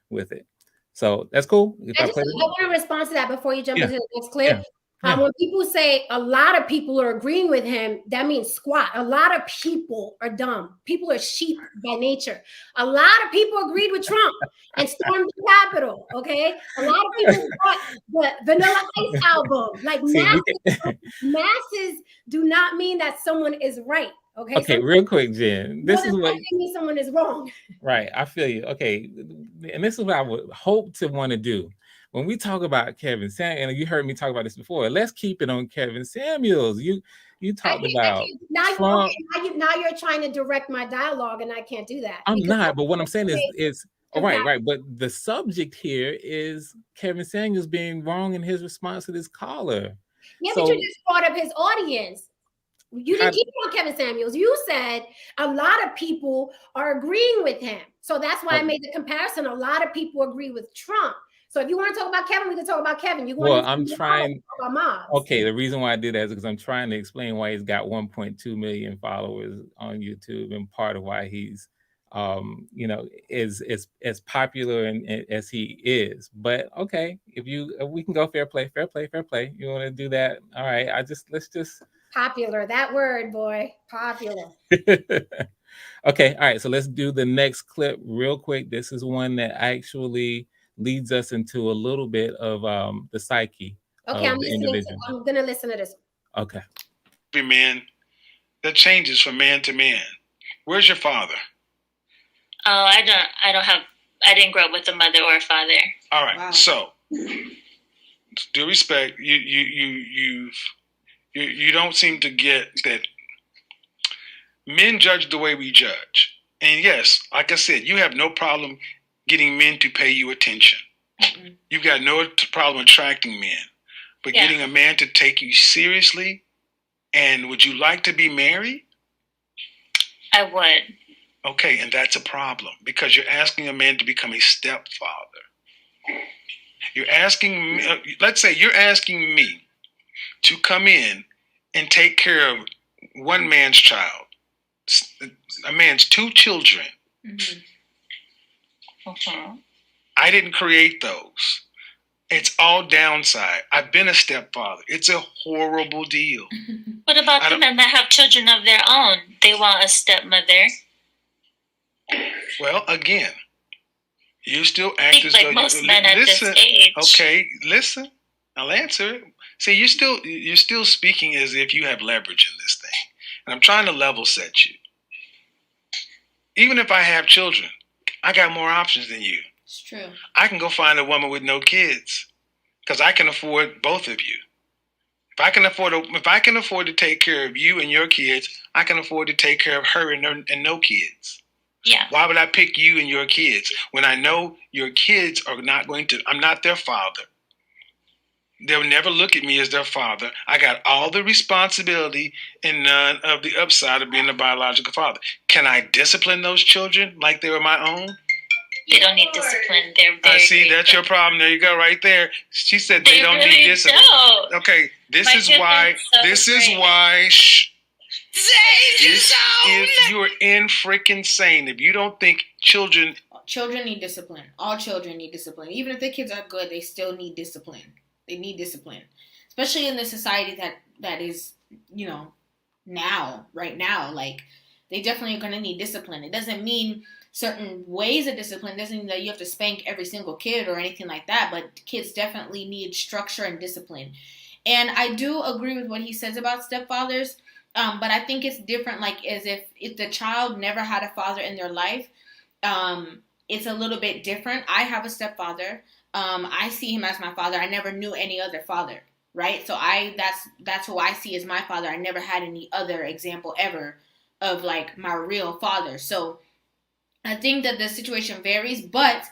with it. So that's cool. I want to respond to that before you jump into the next clip. When people say a lot of people are agreeing with him, that means squat. A lot of people are dumb. People are sheep by nature. A lot of people agreed with Trump and stormed the Capitol. Okay, a lot of people bought the Vanilla Ice album. Like masses do not mean that someone is right. Okay, real quick, Jen. This is what means someone is wrong. Right, I feel you. Okay, and this is what I would hope to want to do. When we talk about Kevin Samuels, and you heard me talk about this before, let's keep it on Kevin Samuels. You talked about now you're trying to direct my dialogue, and I can't do that. I'm not, but what I'm saying is Right. But the subject here is Kevin Samuels being wrong in his response to this caller. Yeah, but you just brought up his audience. You didn't keep on Kevin Samuels. You said a lot of people are agreeing with him. So that's why I made the comparison. A lot of people agree with Trump. So if you want to talk about Kevin, we can talk about Kevin. I'm trying. Okay, the reason why I did that is because I'm trying to explain why he's got 1.2 million followers on YouTube, and part of why he's, is as popular as he is. But okay, if we can go fair play. You want to do that? All right. Let's just popular. That word, boy, popular. Okay, all right. So let's do the next clip real quick. This is one that actually leads us into a little bit of the psyche. Okay, I'm gonna listen to this one. Okay. Every man, that changes from man to man. Where's your father? Oh, I didn't grow up with a mother or a father. All right. Wow. So, due respect, you don't seem to get that men judge the way we judge. And yes, like I said, you have no problem getting men to pay you attention. Mm-hmm. You've got no problem attracting men. But getting a man to take you seriously, and would you like to be married? I would. Okay, and that's a problem because you're asking a man to become a stepfather. You're asking, let's say you're asking me to come in and take care of one man's child, a man's two children. Mm-hmm. Uh-huh. I didn't create those. It's all downside. I've been a stepfather. It's a horrible deal. What about the men that have children of their own? They want a stepmother. Well, again, you still act as like though most men at this age. Okay, listen. I'll answer it. See, you're still speaking as if you have leverage in this thing, and I'm trying to level set you. Even if I have children, I got more options than you. It's true. I can go find a woman with no kids because I can afford both of you. If I can afford to take care of you and your kids, I can afford to take care of her and no kids. Yeah. Why would I pick you and your kids when I know your kids are not going to? I'm not their father. They'll never look at me as their father. I got all the responsibility and none of the upside of being a biological father. Can I discipline those children like they were my own? They don't need discipline. They're very I see. That's your problem. There you go, right there. She said they don't really need discipline. Don't. Okay, this is why. If you are in freaking sane, if you don't think children need discipline. All children need discipline. Even if the kids are good, they still need discipline. They need discipline, especially in the society that is, right now. Like, they definitely are going to need discipline. It doesn't mean certain ways of discipline. It doesn't mean that you have to spank every single kid or anything like that, but kids definitely need structure and discipline. And I do agree with what he says about stepfathers, but I think it's different, like, as if the child never had a father in their life, it's a little bit different. I have a stepfather. I see him as my father. I never knew any other father, right? So that's who I see as my father. I never had any other example ever of, like, my real father. So I think that the situation varies, but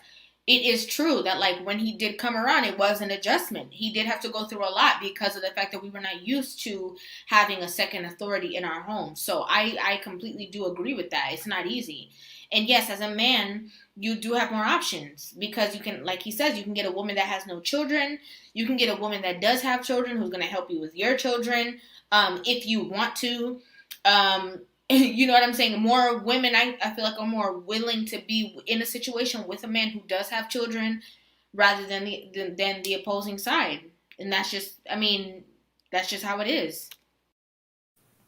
it is true that, like, when he did come around, it was an adjustment. He did have to go through a lot because of the fact that we were not used to having a second authority in our home. So I completely do agree with that. It's not easy. And yes, as a man, you do have more options because you can, like he says, you can get a woman that has no children. You can get a woman that does have children who's going to help you with your children if you want to. You know what I'm saying? More women, I feel like, are more willing to be in a situation with a man who does have children rather than the opposing side. And that's just how it is.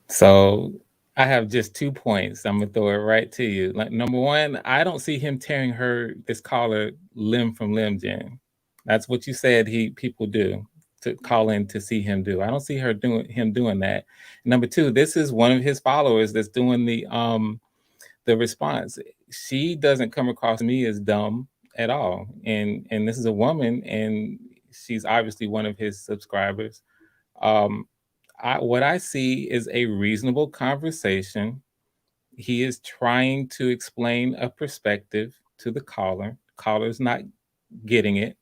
So I have just 2 points. I'm going to throw it right to you. Like, number one, I don't see him tearing this caller limb from limb, Jen. That's what you said people do. To call in to see him do. I don't see him doing that. Number two, this is one of his followers that's doing the response. She doesn't come across me as dumb at all. And this is a woman, and she's obviously one of his subscribers. What I see is a reasonable conversation. He is trying to explain a perspective. to the caller. Caller's not getting it.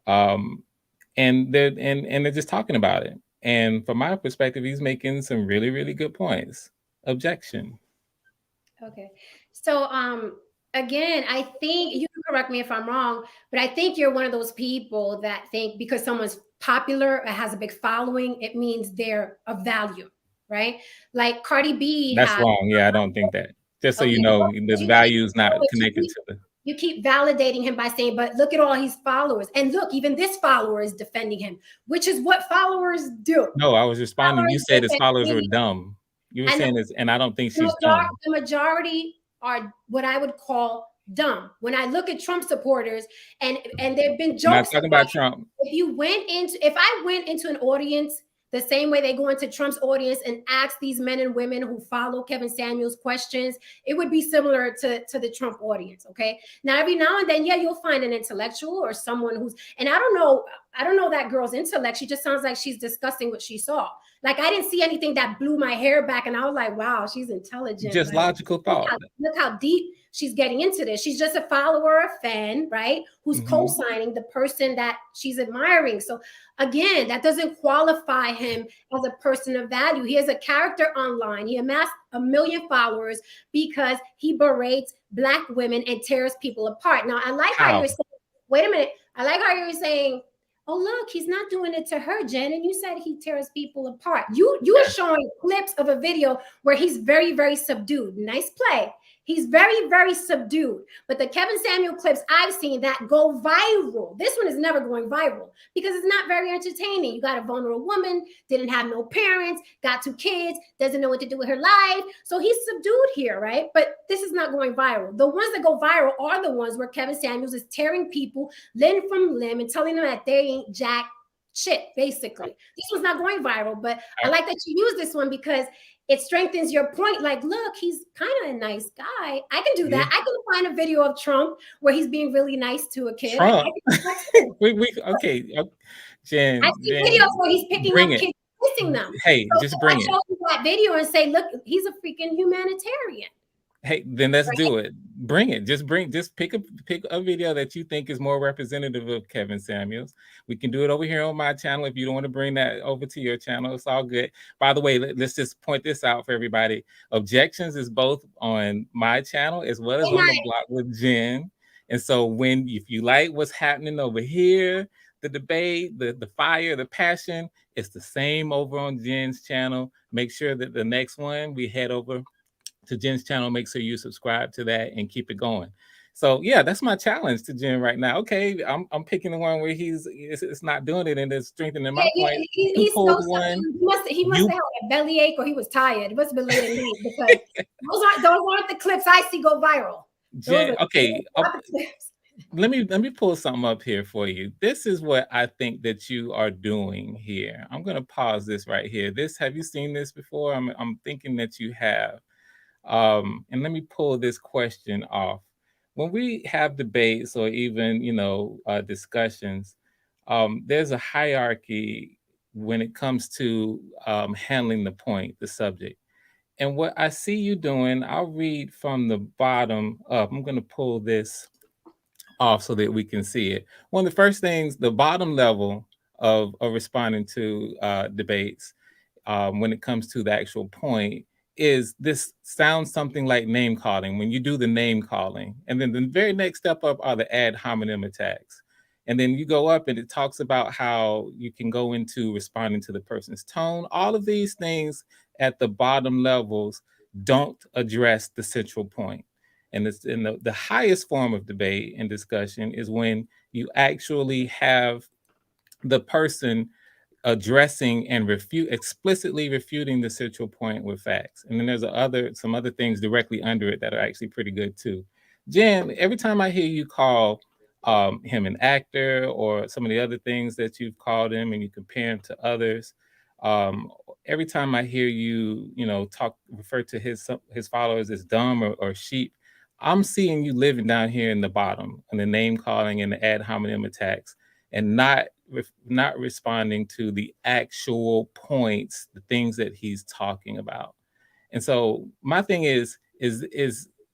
And they're just talking about it. And from my perspective, he's making some really, really good points. Objection. Okay. So again, I think you can correct me if I'm wrong, but I think you're one of those people that think because someone's popular or has a big following, it means they're of value, right? Like Cardi B That's has. wrong. Yeah, I don't think that. Just so Okay, you know, the you value keep, is not connected to the. you keep validating him by saying, but look at all his followers. And look, even this follower is defending him, which is what followers do. No, I was responding. You said his followers were defend dumb. You were And saying this, and I don't think she's the dumb. majority are what I would call dumb. When I look at Trump supporters, and there've been I'm not jokes talking about Trump. if I went into an audience the same way they go into Trump's audience and ask these men and women who follow Kevin Samuels questions, it would be similar to the Trump audience. Okay. Now, every now and then, yeah, you'll find an intellectual or someone who's, and I don't know that girl's intellect. She just sounds like she's discussing what she saw. Like, I didn't see anything that blew my hair back, and I was like, wow, she's intelligent. Just like, logical thought. Look how deep she's getting into this. She's just a follower, a fan, right? Who's co-signing the person that she's admiring. So again, that doesn't qualify him as a person of value. He has a character online. He amassed 1 million followers because he berates Black women and tears people apart. Now, I like how you're saying, wait a minute. I like how you're saying, oh, look, he's not doing it to her, Jen. And you said he tears people apart. You are showing clips of a video where he's very, very subdued. Nice play. He's very, very subdued. But the Kevin Samuel clips I've seen that go viral, this one is never going viral because it's not very entertaining. You got a vulnerable woman, didn't have no parents, got 2 kids, doesn't know what to do with her life. So he's subdued here, right? But this is not going viral. The ones that go viral are the ones where Kevin Samuels is tearing people limb from limb and telling them that they ain't jack shit, basically. This one's not going viral, but I like that you use this one because it strengthens your point. Like, look, he's kind of a nice guy. I can do that. I can find a video of Trump where he's being really nice to a kid. Trump. Okay, Jen. I see videos where he's picking up kids, kissing them. Hey, so just bring it. Show you that video and say, look, he's a freaking humanitarian. Hey, then let's do it. Bring it. Just pick a video that you think is more representative of Kevin Samuels. We can do it over here on my channel. If you don't want to bring that over to your channel, it's all good. By the way, let's just point this out for everybody. Objections is both on my channel as well as on the block with Jen. And so if you like what's happening over here, the debate, the fire, the passion, it's the same over on Jen's channel. Make sure that the next one we head over to Jen's channel. Make sure you subscribe to that and keep it going. So yeah, that's my challenge to Jen right now. Okay, I'm picking the one where it's not doing it and it's strengthening my point. He must have had a bellyache or he was tired. It must have been late at night because those aren't the clips I see go viral. Jen, okay. Let me pull something up here for you. This is what I think that you are doing here. I'm gonna pause this right here. Have you seen this before? I'm thinking that you have. And let me pull this question off. When we have debates or even, discussions, there's a hierarchy when it comes to handling the point, the subject. And what I see you doing, I'll read from the bottom up. I'm going to pull this off so that we can see it. One of the first things, the bottom level of responding to debates when it comes to the actual point, is this sounds something like name calling when you do the name calling. And then the very next step up are the ad hominem attacks. And then you go up and it talks about how you can go into responding to the person's tone. All of these things at the bottom levels don't address the central point. And it's in the highest form of debate and discussion is when you actually have the person addressing and explicitly refuting the central point with facts. And then there's some other things directly under it that are actually pretty good too. Jen, every time I hear you call him an actor or some of the other things that you've called him and you compare him to others, every time I hear you, refer to his followers as dumb or sheep, I'm seeing you living down here in the bottom and the name calling and the ad hominem attacks and not responding to the actual points, the things that he's talking about. And so my thing is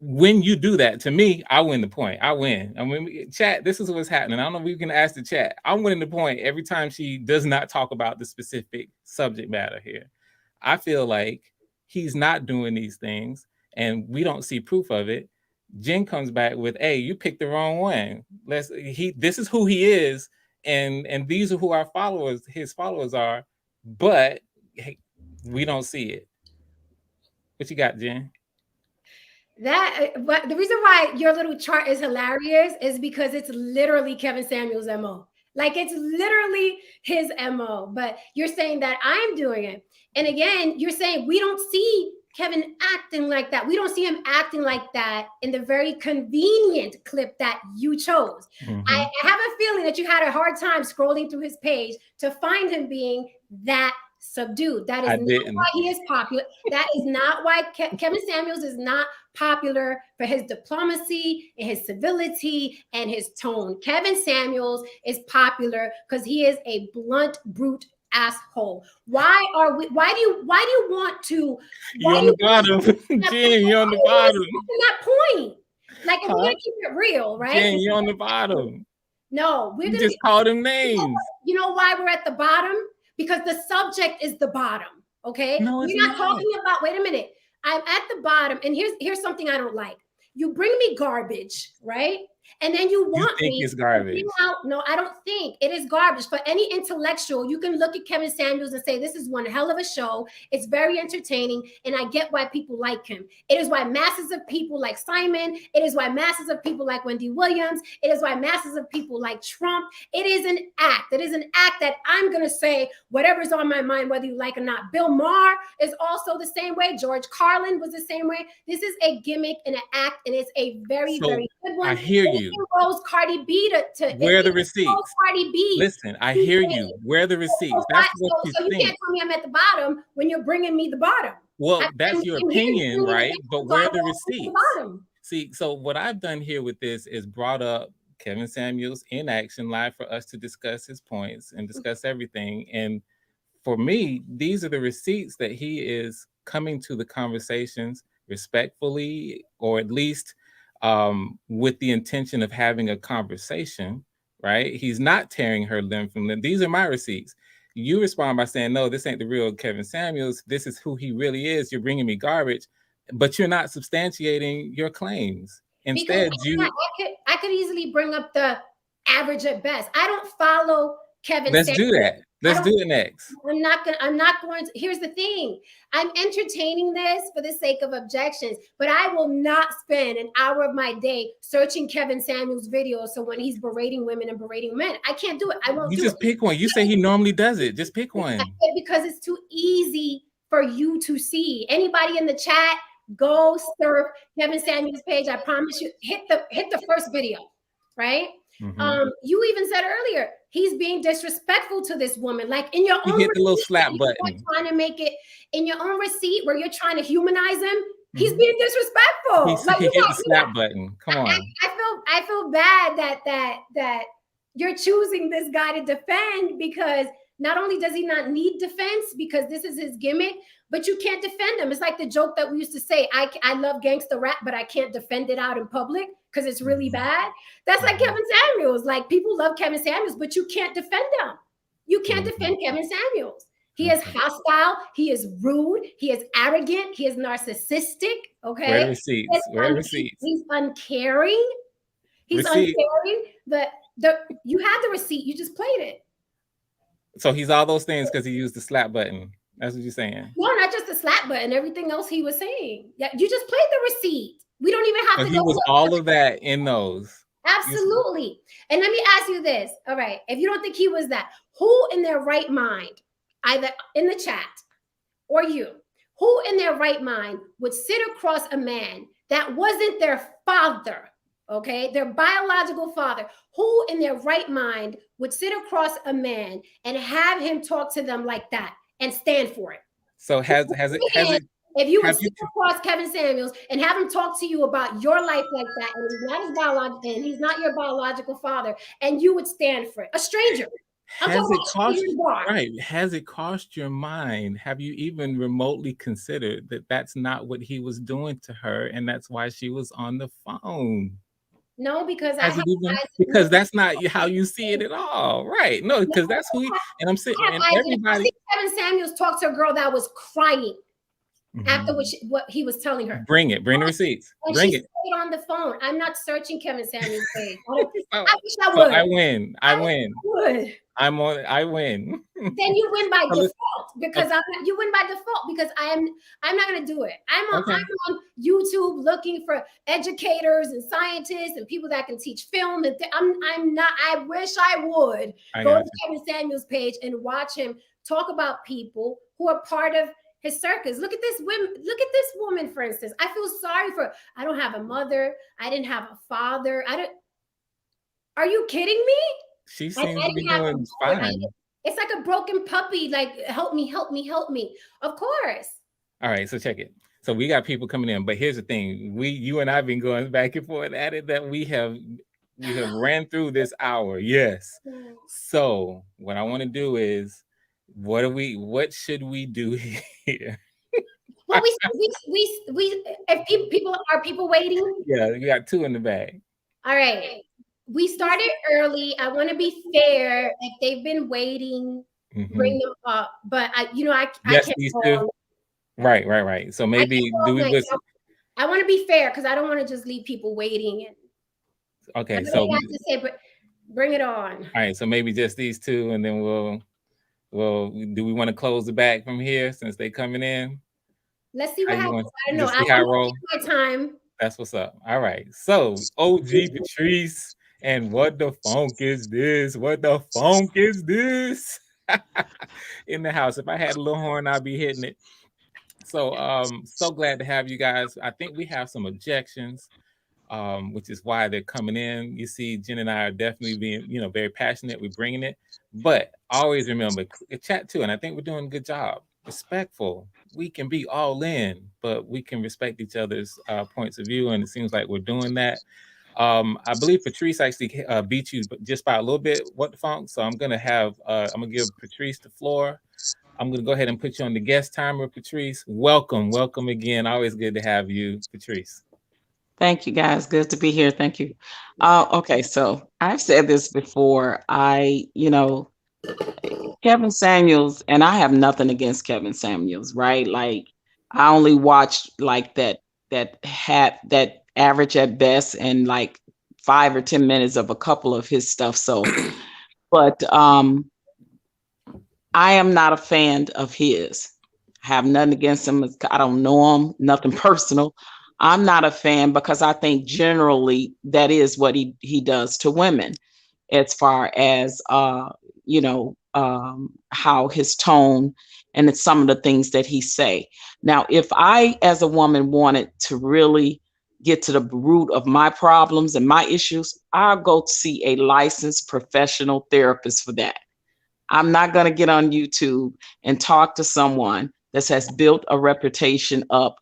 when you do that, to me, I win the point. I win. I mean, chat, this is what's happening. I don't know if we can ask the chat. I'm winning the point every time she does not talk about the specific subject matter here. I feel like he's not doing these things and we don't see proof of it. Jen comes back with, hey, you picked the wrong one. This is who he is, and these are who our followers, his followers are, but hey, we don't see it. What you got, Jen? But the reason why your little chart is hilarious is because it's literally Kevin Samuels' MO. Like, it's literally his MO, but you're saying that I'm doing it. And again, you're saying we don't see Kevin acting like that. We don't see him acting like that in the very convenient clip that you chose. Mhm. I have a feeling that you had a hard time scrolling through his page to find him being that subdued. That is not why he is popular. That is not why Kevin Samuels is not popular, for his diplomacy and his civility and his tone. Kevin Samuels is popular because he is a blunt, brute asshole. Why do you want to? You're on the bottom, Jen. You're on the bottom. That point, like, if we're gonna keep it real, right? Jen, you're on the bottom. No, we're you gonna just called him names. You know why we're at the bottom? Because the subject is the bottom. Okay, no, we're not talking about. Wait a minute. I'm at the bottom, and here's something I don't like. You bring me garbage, right? And then you want me it's garbage. No, I don't think it is garbage. For any intellectual, you can look at Kevin Samuels and say, this is one hell of a show. It's very entertaining, and I get why people like him. It is why masses of people like Simon. It is why masses of people like Wendy Williams. It is why masses of people like Trump. It is an act. It is an act that I'm going to say whatever's on my mind, whether you like or not. Bill Maher is also the same way. George Carlin was the same way. This is a gimmick and an act, and it's a very, very good one. I hear you. Rose Cardi B to where are the receipts? Cardi B. Listen, I hear you. Where are the receipts? That's what you think. You can't tell me I'm at the bottom when you're bringing me the bottom. Well, that's your opinion, right? But where are the receipts? See, so what I've done here with this is brought up Kevin Samuels in action live for us to discuss his points and discuss everything. And for me, these are the receipts that he is coming to the conversations respectfully, or at least with the intention of having a conversation, right? He's not tearing her limb from limb. These are my receipts. You respond by saying, no, this ain't the real Kevin Samuels. This is who he really is. You're bringing me garbage, but you're not substantiating your claims. Instead, I could easily bring up the average at best. I don't follow Kevin Let's Samuels. do that. Let's do it next. I'm not going to. Here's the thing. I'm entertaining this for the sake of objections, but I will not spend an hour of my day searching Kevin Samuels' videos. So when he's berating women and berating men, I can't do it. I won't do it. You just pick one. You say he normally does it. Just pick one. Because it's too easy for you to see. Anybody in the chat, go surf Kevin Samuels' page. I promise you, hit the first video, right? Mm-hmm. You even said earlier, he's being disrespectful to this woman. Like, in your own hit the little slap button. Trying to make it in your own receipt where you're trying to humanize him. He's being disrespectful. He hit the slap button. Come on. I feel bad that you're choosing this guy to defend, because not only does he not need defense because this is his gimmick, but you can't defend him. It's like the joke that we used to say, I love gangster rap, but I can't defend it out in public because it's really bad. That's like Kevin Samuels. Like, people love Kevin Samuels, but you can't defend him. You can't defend Kevin Samuels. He is hostile. He is rude. He is arrogant. He is narcissistic. Okay. Where are receipts? Where are receipts? He's uncaring. He's uncaring. You had the receipt. You just played it. So he's all those things because he used the slap button. That's what you're saying. No, not just the slap button. Everything else he was saying. Yeah, you just played the receipt. We don't even have to. He was all of that in those. Absolutely. And let me ask you this. All right. If you don't think he was that, who in their right mind, either in the chat or you, who in their right mind would sit across a man that wasn't their father, okay, their biological father? Who in their right mind would sit across a man and have him talk to them like that and stand for it? So has it? If you would sit across Kevin Samuels and have him talk to you about your life like that, and he's not his biological, and he's not your biological father, and you would stand for it, a stranger. Has it cost Has it cost your mind? Have you even remotely considered that that's not what he was doing to her, and that's why she was on the phone? No, because because that's not how you see it at all, right? No, because that's who. And I'm saying, and everybody. Kevin Samuels talked to a girl that was crying after what he was telling her. Bring the receipts. And Bring she it. stayed on the phone. I'm not searching Kevin Samuels' page. I wish I So would. I win. I win. Would. I win. Then you win by default because you win by default because I'm not gonna do it. I'm on YouTube looking for educators and scientists and people that can teach film. And I'm not. I wish I would go to Kevin Samuels' page and watch him talk about people who are part of his circus. Look at this woman, for instance. I feel sorry for. I don't have a mother. I didn't have a father. Are you kidding me? She seems to be doing fine. It's like a broken puppy. Like, help me, help me, help me. Of course. All right, so check it. So we got people coming in, but here's the thing: you and I've been going back and forth at it. That we have ran through this hour. Yes. So what I want to do is, what should we do here? Well, if people waiting? Yeah, we got 2 in the bag. All right. We started early. I want to be fair. If they've been waiting, bring them up. But I can't. These 2. Right. So maybe do we listen? I want to be fair because I don't want to just leave people waiting. Okay, so I have to say, but bring it on. All right, so maybe just these 2, and then we'll. Do we want to close the bag from here since they coming in? Let's see what happens. I don't know. I roll. My time. That's what's up. All right. So OG Patrice. And what the funk is this? What the funk is this? In the house. If I had a little horn, I'd be hitting it. So so glad to have you guys. I think we have some objections, which is why they're coming in. You see, Jen and I are definitely being, very passionate. We're bringing it. But always remember, chat too. And I think we're doing a good job. Respectful. We can be all in, but we can respect each other's points of view. And it seems like we're doing that. I believe Patrice actually beat you just by a little bit. What the funk? So I'm gonna give Patrice the floor. I'm gonna go ahead and put you on the guest timer, Patrice. Welcome again. Always good to have you, Patrice. Thank you, guys. Good to be here. Thank you. Okay, so I've said this before. Kevin Samuels, and I have nothing against Kevin Samuels, right? Like, I only watched like that average at best and like 5 or 10 minutes of a couple of his stuff. So, but I am not a fan of his. I have nothing against him. I don't know him, nothing personal. I'm not a fan because I think generally that is what he does to women as far as, how his tone and it's some of the things that he say. Now, if I, as a woman, wanted to really get to the root of my problems and my issues, I'll go see a licensed professional therapist for that. I'm not going to get on YouTube and talk to someone that has built a reputation up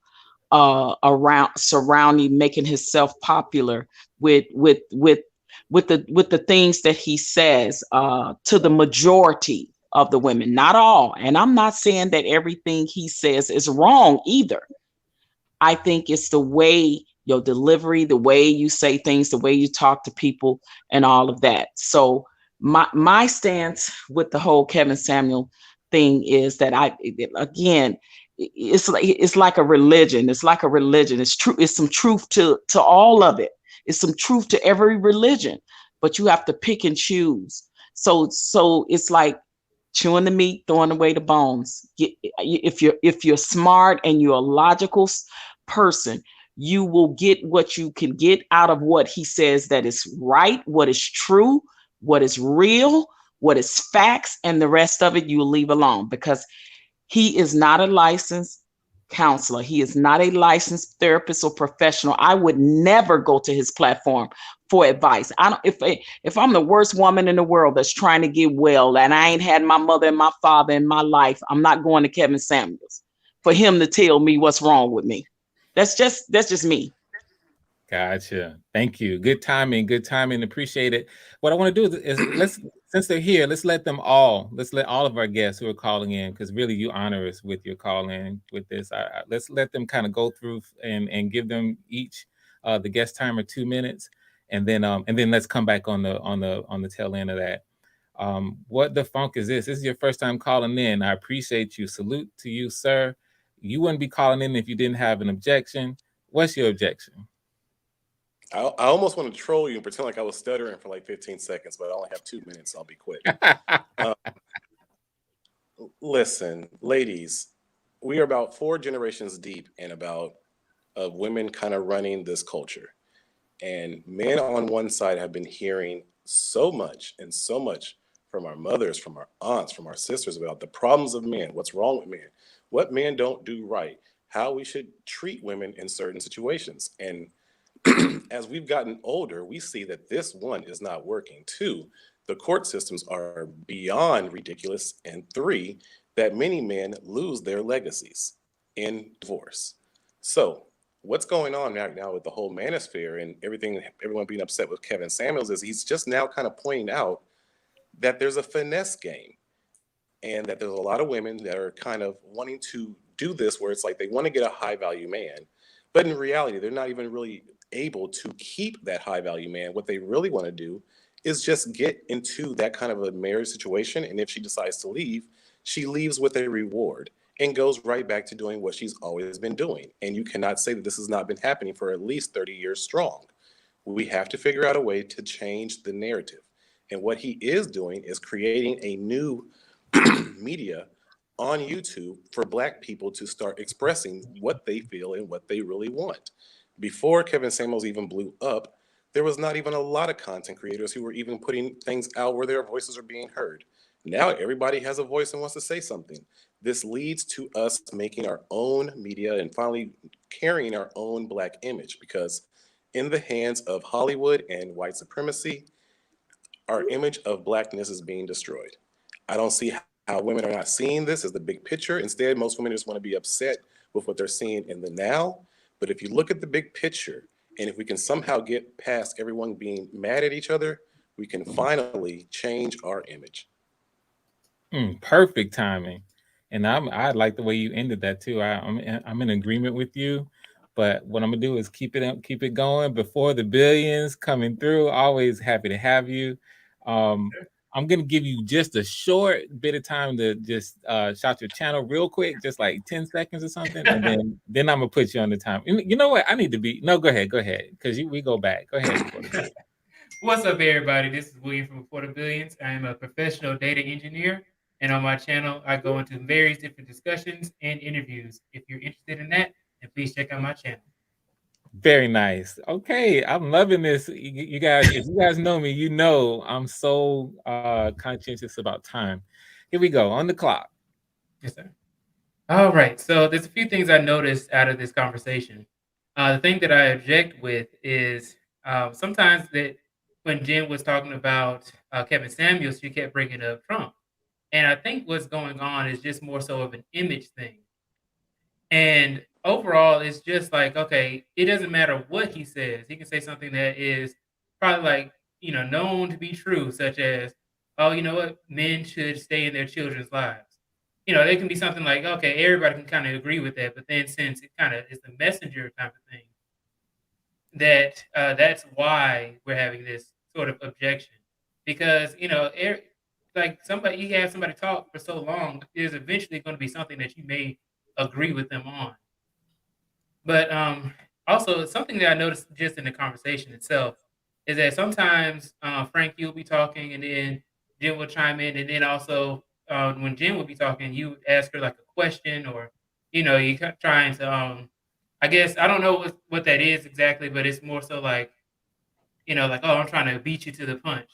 surrounding making himself popular with the things that he says to the majority of the women, not all. And I'm not saying that everything he says is wrong either. I think it's the way your delivery, the way you say things, the way you talk to people and all of that. So my stance with the whole Kevin Samuel thing is that it's like a religion. It's like a religion. It's true. It's some truth to all of it. It's some truth to every religion, but you have to pick and choose. So it's like chewing the meat, throwing away the bones. If you're smart and you're a logical person, you will get what you can get out of what he says that is right, what is true, what is real, what is facts, and the rest of it you will leave alone because he is not a licensed counselor. He is not a licensed therapist or professional. I would never go to his platform for advice. If I'm the worst woman in the world that's trying to get well and I ain't had my mother and my father in my life, I'm not going to Kevin Samuels for him to tell me what's wrong with me. That's just me. Gotcha. Thank you. Good timing. Appreciate it. What I want to do is let's since they're here, let's let all of our guests who are calling in, because really you honor us with your call in with this. Let's let them kind of go through and give them each the guest timer 2 minutes, and then let's come back on the tail end of that. What the funk is this? This is your first time calling in. I appreciate you. Salute to you, sir. You wouldn't be calling in if you didn't have an objection. What's your objection? I almost want to troll you and pretend like I was stuttering for like 15 seconds, but I only have 2 minutes. So I'll be quick. Listen, ladies, we are about 4 generations deep in about women kind of running this culture. And men on one side have been hearing so much from our mothers, from our aunts, from our sisters about the problems of men, what's wrong with men, what men don't do right, how we should treat women in certain situations. And as we've gotten older, we see that this, one, is not working. 2, the court systems are beyond ridiculous. And 3, that many men lose their legacies in divorce. So what's going on now with the whole manosphere and everyone being upset with Kevin Samuels is he's just now kind of pointing out that there's a finesse game and that there's a lot of women that are kind of wanting to do this where it's like they want to get a high value man, but in reality, they're not even really able to keep that high value man. What they really want to do is just get into that kind of a marriage situation. And if she decides to leave, she leaves with a reward and goes right back to doing what she's always been doing. And you cannot say that this has not been happening for at least 30 years strong. We have to figure out a way to change the narrative. And what he is doing is creating a new media on YouTube for Black people to start expressing what they feel and what they really want. Before Kevin Samuels even blew up, there was not even a lot of content creators who were even putting things out where their voices are being heard. Now everybody has a voice and wants to say something. This leads to us making our own media and finally carrying our own Black image, because in the hands of Hollywood and white supremacy, our image of Blackness is being destroyed. I don't see how women are not seeing this as the big picture. Instead, most women just want to be upset with what they're seeing in the now. But if you look at the big picture, and if we can somehow get past everyone being mad at each other, we can finally change our image. Perfect timing. And I like the way you ended that too. I'm in agreement with you. But what I'm gonna do is keep it going before the billions coming through. Always happy to have you. I'm gonna give you just a short bit of time to just shout your channel real quick, just like 10 seconds or something, and then I'm gonna put you on the time. You know what? I need to be go ahead, because we go back. Go ahead. What's up, everybody? This is William from Before the Billions. I am a professional data engineer, and on my channel, I go into various different discussions and interviews. If you're interested in that, then please check out my channel. Very nice. Okay, I'm loving this. You guys, if you guys know me, you know I'm so conscientious about time. Here we go, on the clock. Yes, sir. All right, so there's a few things I noticed out of this conversation. The thing that I object with is sometimes that when Jen was talking about Kevin Samuels, she kept bringing up Trump. And I think what's going on is just more so of an image thing. And overall, it's just like, okay, it doesn't matter what he says. He can say something that is probably like, known to be true, such as, oh, you know what, men should stay in their children's lives. They can be something like, okay, everybody can kind of agree with that. But then since it kind of is the messenger type of thing, that's why we're having this sort of objection. Because, like you have somebody talk for so long, there's eventually going to be something that you may agree with them on. But also something that I noticed just in the conversation itself is that sometimes Frank, you'll be talking and then Jen will chime in, and then also when Jen will be talking, you ask her like a question, or you trying to I guess I don't know what that is exactly, but it's more so like like, oh, I'm trying to beat you to the punch.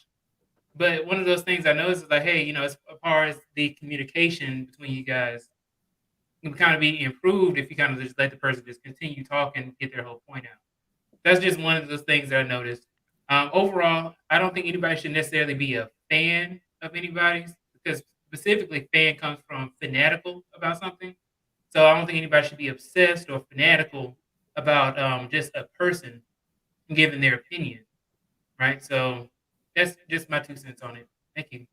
But one of those things I noticed is like, hey, as far as the communication between you guys, it can kind of be improved if you kind of just let the person just continue talking and get their whole point out. That's just one of those things that I noticed. Overall, I don't think anybody should necessarily be a fan of anybody's, because specifically fan comes from fanatical about something. So I don't think anybody should be obsessed or fanatical about just a person giving their opinion, right? So that's just my 2 cents on it. Thank you.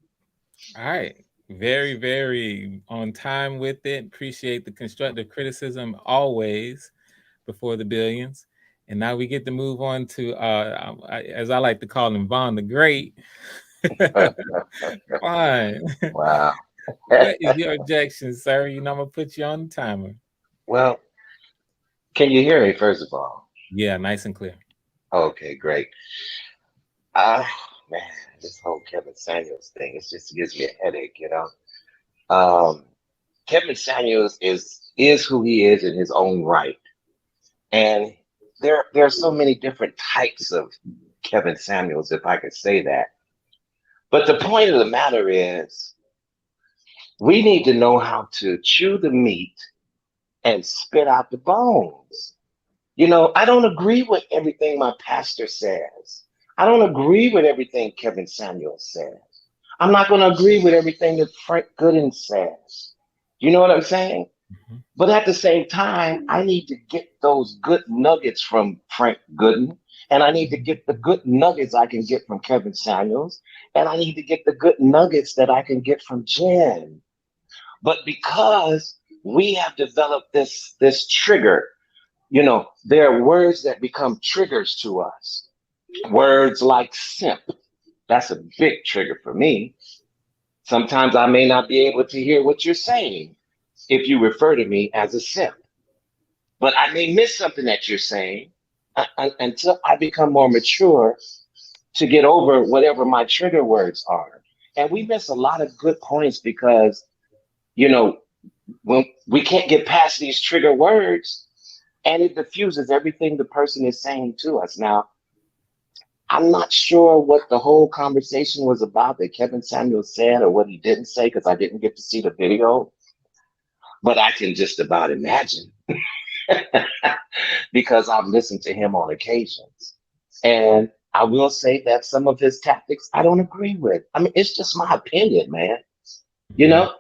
All right. Very, very on time with it. Appreciate the constructive criticism always before the billions. And now we get to move on to, as I like to call him, Vaughn the Great. Fine. Wow. What is your objection, sir? You know, I'm going to put you on the timer. Well, can you hear me, first of all? Yeah, nice and clear. Okay, great. Man, this whole Kevin Samuels thing, it just gives me a headache, you know. Kevin Samuels is who he is in his own right. And there are so many different types of Kevin Samuels, if I could say that. But the point of the matter is, we need to know how to chew the meat and spit out the bones. You know, I don't agree with everything my pastor says. I don't agree with everything Kevin Samuels says. I'm not going to agree with everything that Frank Gooden says. You know what I'm saying? Mm-hmm. But at the same time, I need to get those good nuggets from Frank Gooden, and I need to get the good nuggets I can get from Kevin Samuels, and I need to get the good nuggets that I can get from Jen. But because we have developed this trigger, you know, there are words that become triggers to us. Words like simp. That's a big trigger for me. Sometimes I may not be able to hear what you're saying if you refer to me as a simp. But I may miss something that you're saying until I become more mature to get over whatever my trigger words are. And we miss a lot of good points because, you know, when we can't get past these trigger words, and it diffuses everything the person is saying to us. Now, I'm not sure what the whole conversation was about that Kevin Samuels said or what he didn't say, because I didn't get to see the video, but I can just about imagine because I've listened to him on occasions. And I will say that some of his tactics I don't agree with. I mean, it's just my opinion, man. You know,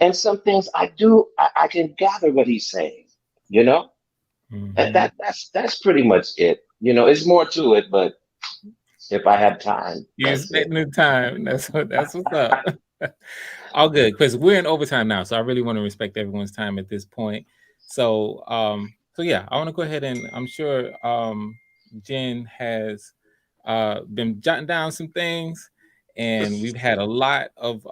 and some things I can gather what he's saying, you know. Mm-hmm. That's pretty much it. You know, it's more to it, but if I have time, you're spending the time. That's what's up. All good, because we're in overtime now, so I really want to respect everyone's time at this point. So, yeah, I want to go ahead and I'm sure Jen has been jotting down some things, and we've had a lot of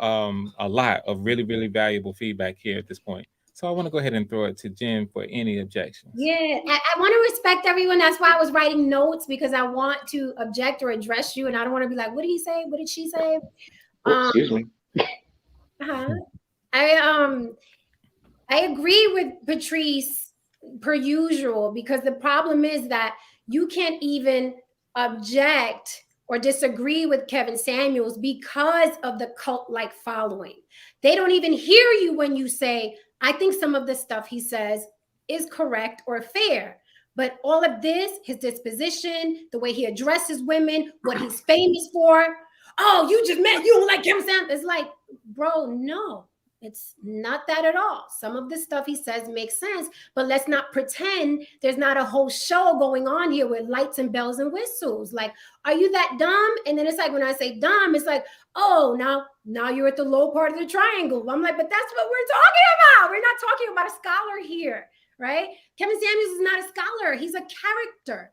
really, really valuable feedback here at this point. So I want to go ahead and throw it to Jen for any objections. Yeah, I want to respect everyone. That's why I was writing notes, because I want to object or address you, and I don't want to be like, what did he say? What did she say? Excuse me. I agree with Patrice per usual, because the problem is that you can't even object or disagree with Kevin Samuels because of the cult-like following. They don't even hear you when you say, I think some of the stuff he says is correct or fair. But all of this, his disposition, the way he addresses women, what he's famous for, oh, you don't like Kevin Samuels. It's like, bro, no, it's not that at all. Some of the stuff he says makes sense, but let's not pretend there's not a whole show going on here with lights and bells and whistles. Like, are you that dumb? And then it's like, when I say dumb, it's like, oh, now you're at the low part of the triangle. I'm like, but that's what we're talking about. We're not talking about a scholar here, right? Kevin Samuels is not a scholar. He's a character.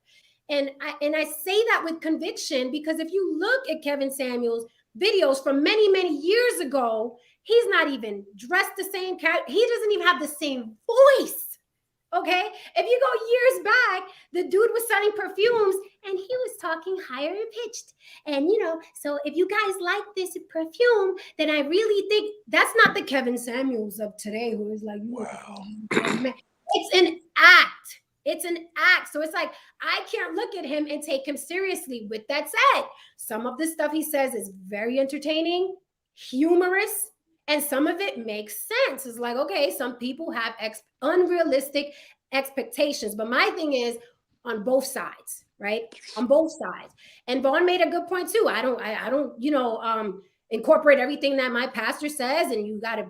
And I say that with conviction, because if you look at Kevin Samuels' videos from many, many years ago, he's not even dressed the same. He doesn't even have the same voice. Okay. If you go years back, the dude was selling perfumes and he was talking higher and pitched. And, you know, so if you guys like this perfume, then I really think that's not the Kevin Samuels of today, who is like, wow. It's an act. It's an act. So it's like, I can't look at him and take him seriously. With that said, some of the stuff he says is very entertaining, humorous, and some of it makes sense. It's like, okay, some people have unrealistic expectations. But my thing is on both sides, right? On both sides. And Vaughn made a good point too. I don't, incorporate everything that my pastor says, and you got to,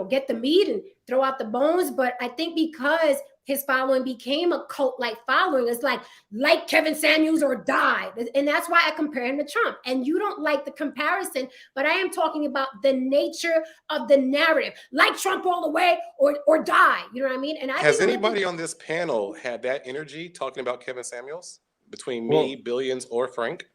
get the meat and throw out the bones. But I think because his following became a cult-like following. It's like Kevin Samuels or die. And that's why I compare him to Trump. And you don't like the comparison, but I am talking about the nature of the narrative. Like Trump all the way or die. You know what I mean? And Has anybody on this panel had that energy talking about Kevin Samuels between me, Billions, or Frank?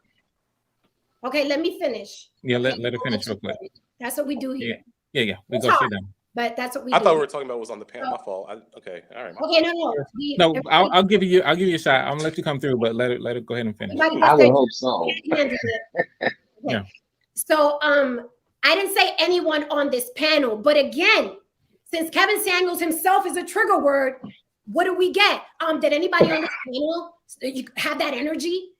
Okay, let me finish. Yeah, let her finish real quick. That's what we do here. Yeah. We go straight down. But that's what we do. I thought we were talking about what was on the panel. My fault. Okay, all right. Okay, no. I'll give you a shot. I'm gonna let you come through, but let her go ahead and finish. I would hope so. Yeah. So I didn't say anyone on this panel, but again, since Kevin Samuels himself is a trigger word, what do we get? Did anybody on this panel have that energy?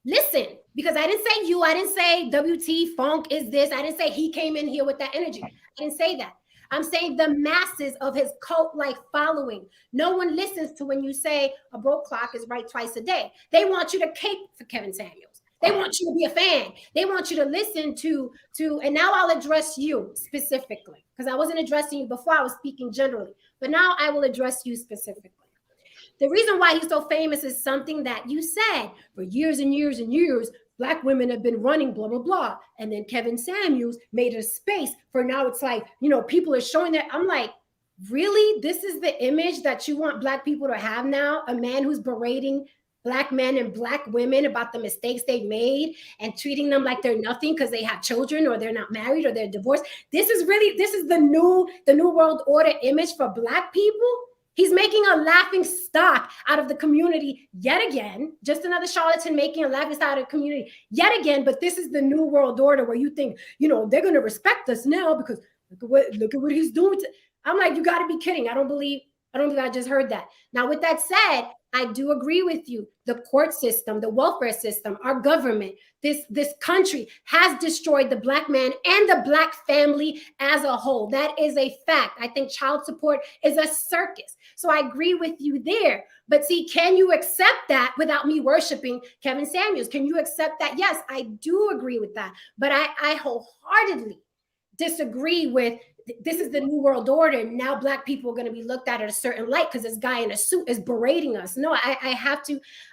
Listen, because I didn't say you, I didn't say WT Funk is this, I didn't say he came in here with that energy. I didn't say that. I'm saying the masses of his cult-like following. No one listens to when you say a broke clock is right twice a day. They want you to cape for Kevin Samuels. They want you to be a fan. They want you to listen to, and now I'll address you specifically, because I wasn't addressing you before, I was speaking generally, but now I will address you specifically. The reason why he's so famous is something that you said for years and years and years. Black women have been running, blah, blah, blah. And then Kevin Samuels made a space for now it's like, people are showing that. I'm like, really? This is the image that you want Black people to have now? A man who's berating Black men and Black women about the mistakes they've made and treating them like they're nothing because they have children or they're not married or they're divorced. This is the new world order image for Black people. He's making a laughing stock out of the community yet again. Just another charlatan making a laughing stock out of the community yet again. But this is the new world order where you think, they're going to respect us now because look at what he's doing. I'm like, you got to be kidding. I don't believe I just heard that. Now, with that said, I do agree with you. The court system, the welfare system, our government, this country has destroyed the Black man and the Black family as a whole. That is a fact. I think child support is a circus. So I agree with you there. But see, can you accept that without me worshiping Kevin Samuels? Can you accept that? Yes, I do agree with that. But I wholeheartedly disagree with this is the new world order. And now Black people are going to be looked at a certain light because this guy in a suit is berating us. No, I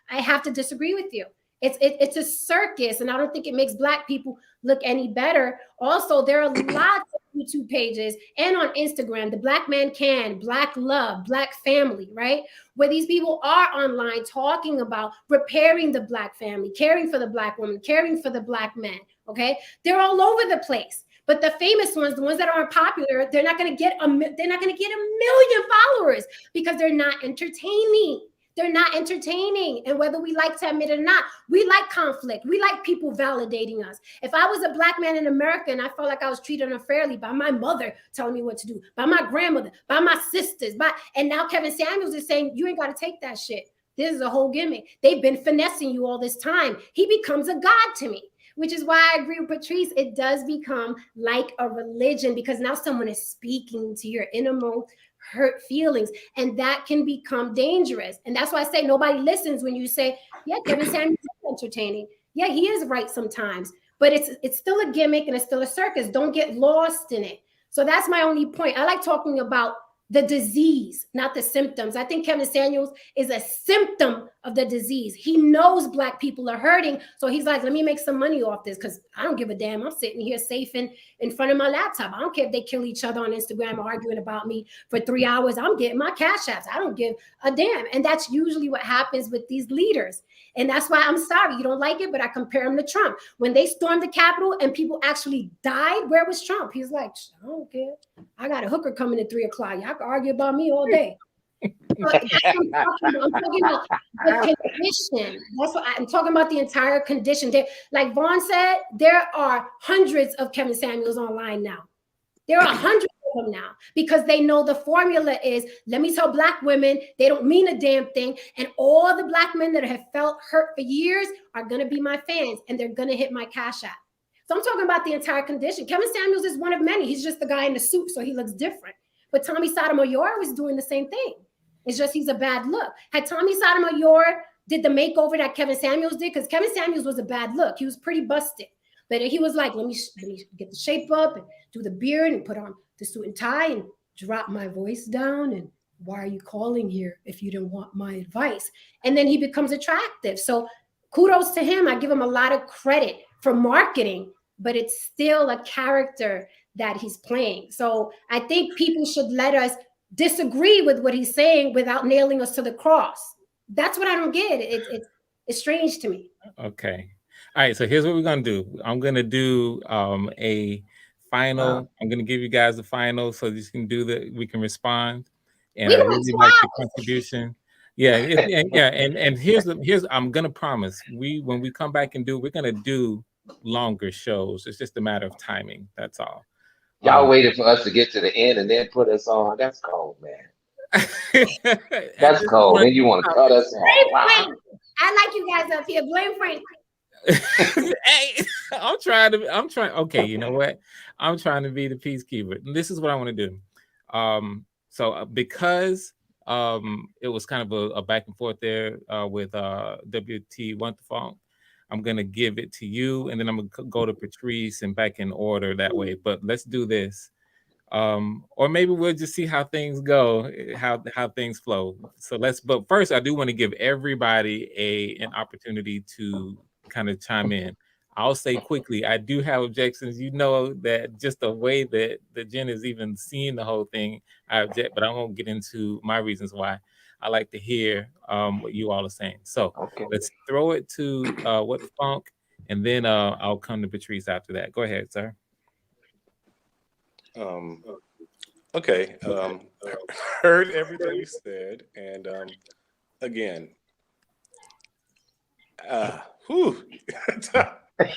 have to disagree with you. It's a circus, and I don't think it makes Black people look any better. Also, there are lots of YouTube pages and on Instagram, the Black Man Can, Black Love, Black Family, right? Where these people are online talking about repairing the Black family, caring for the Black woman, caring for the Black man, okay? They're all over the place. But the famous ones, the ones that aren't popular, they're not going to get a million followers because they're not entertaining. They're not entertaining. And whether we like to admit it or not, we like conflict. We like people validating us. If I was a Black man in America and I felt like I was treated unfairly by my mother telling me what to do, by my grandmother, by my sisters, and now Kevin Samuels is saying, you ain't got to take that shit. This is a whole gimmick. They've been finessing you all this time. He becomes a god to me. Which is why I agree with Patrice. It does become like a religion because now someone is speaking to your innermost hurt feelings, and that can become dangerous. And that's why I say nobody listens when you say, yeah, Kevin Samuels is entertaining. Yeah, he is right sometimes, but it's still a gimmick and it's still a circus. Don't get lost in it. So that's my only point. I like talking about the disease, not the symptoms. I think Kevin Samuels is a symptom of the disease. He knows Black people are hurting. So he's like, let me make some money off this because I don't give a damn. I'm sitting here safe in front of my laptop. I don't care if they kill each other on Instagram arguing about me for 3 hours. I'm getting my cash apps. I don't give a damn. And that's usually what happens with these leaders. And that's why I'm sorry. You don't like it, but I compare him to Trump. When they stormed the Capitol and people actually died, where was Trump? He's like, I don't care. I got a hooker coming at 3 o'clock. Y'all can argue about me all day. I'm talking about the condition. That's what I'm talking about, the entire condition. Like Vaughn said, there are hundreds of Kevin Samuels online now. There are hundreds of them now because they know the formula is, let me tell Black women they don't mean a damn thing. And all the Black men that have felt hurt for years are going to be my fans and they're going to hit my cash app. So I'm talking about the entire condition. Kevin Samuels is one of many. He's just the guy in the suit, so he looks different. But Tommy Sotomayor was doing the same thing. It's just he's a bad look. Had Tommy Sotomayor did the makeover that Kevin Samuels did, because Kevin Samuels was a bad look. He was pretty busted. But he was like, let me get the shape up and do the beard and put on the suit and tie and drop my voice down and why are you calling here if you didn't want my advice? And then he becomes attractive. So kudos to him. I give him a lot of credit for marketing, but it's still a character that he's playing. So I think people should let us disagree with what he's saying without nailing us to the cross. That's what I don't get. It's strange to me. Okay. All right. So here's what we're gonna do. I'm gonna do a final. I'm gonna give you guys the final so you can do the. We can respond. And We I went really 2 like the hours. contribution. Yeah, and here's I'm gonna promise when we come back and we're gonna do longer shows. It's just a matter of timing. That's all. Y'all waited for us to get to the end and then put us on. That's cold, man. That's cold. Then you want to cut us off. Wow. I like you guys up here. Blame Frank. Hey, I'm trying. Okay, you know what? I'm trying to be the peacekeeper. And this is what I want to do. So because it was kind of a back and forth there with WT Want the Funk, I'm gonna give it to you, and then I'm gonna go to Patrice and back in order that way. But let's do this. Or maybe we'll just see how things go, how things flow. So but first I do want to give everybody an opportunity to kind of chime in. I'll say quickly, I do have objections. You know that just the way that Jen is even seeing the whole thing, I object, but I won't get into my reasons why. I like to hear what you all are saying. So let's throw it to What the Funk, and then I'll come to Patrice after that. Go ahead, sir. Okay. Heard everything you said, and again, whew. A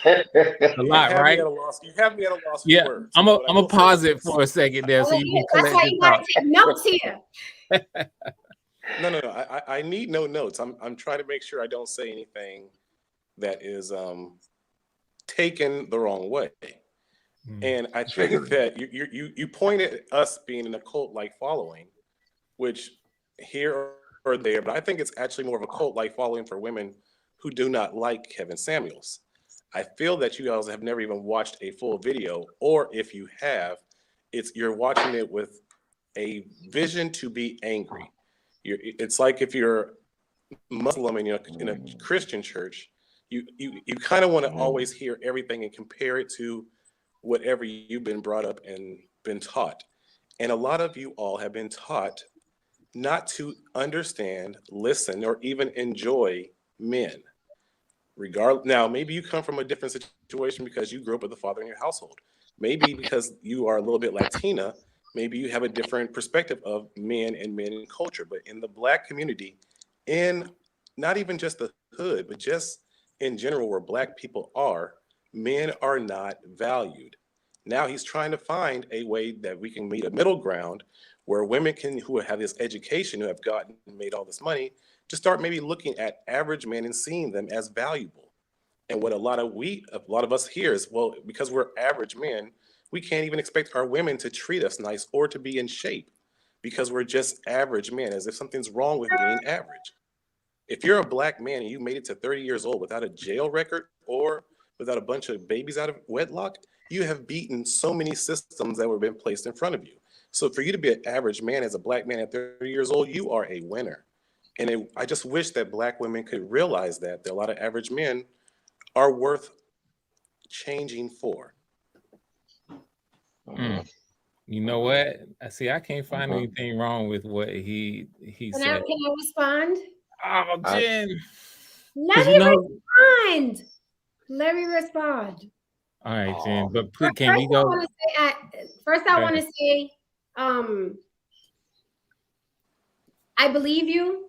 lot, right? You have me at a loss for Yeah, words. I'm gonna pause it for a second there, so you can That's collect why your you gotta thoughts. take notes here. No. I need no notes. I'm trying to make sure I don't say anything that is taken the wrong way. And I think that you pointed at us being in a cult-like following, which here or there, but I think it's actually more of a cult-like following for women who do not like Kevin Samuels. I feel that you guys have never even watched a full video, or if you have, you're watching it with a vision to be angry. It's like if you're Muslim and you're in a Christian church, you kind of want to always hear everything and compare it to whatever you've been brought up and been taught. And a lot of you all have been taught not to understand, listen, or even enjoy men. Now, maybe you come from a different situation because you grew up with a father in your household. Maybe because you are a little bit Latina, maybe you have a different perspective of men and men in culture. But in the Black community, in not even just the hood, but just in general where Black people are, men are not valued. Now he's trying to find a way that we can meet a middle ground where women who have this education, who have gotten made all this money, to start maybe looking at average men and seeing them as valuable. And what a lot of us here is, well, because we're average men, we can't even expect our women to treat us nice or to be in shape because we're just average men, as if something's wrong with being average. If you're a Black man and you made it to 30 years old without a jail record or without a bunch of babies out of wedlock, you have beaten so many systems that were been placed in front of you. So for you to be an average man as a Black man at 30 years old, you are a winner. And I just wish that Black women could realize that a lot of average men are worth changing for. You know what? See, I can't find anything wrong with what he said. Can I respond? Oh, Jen. Let me respond. All right, Jen. But please, can you go? I want to say, I believe you.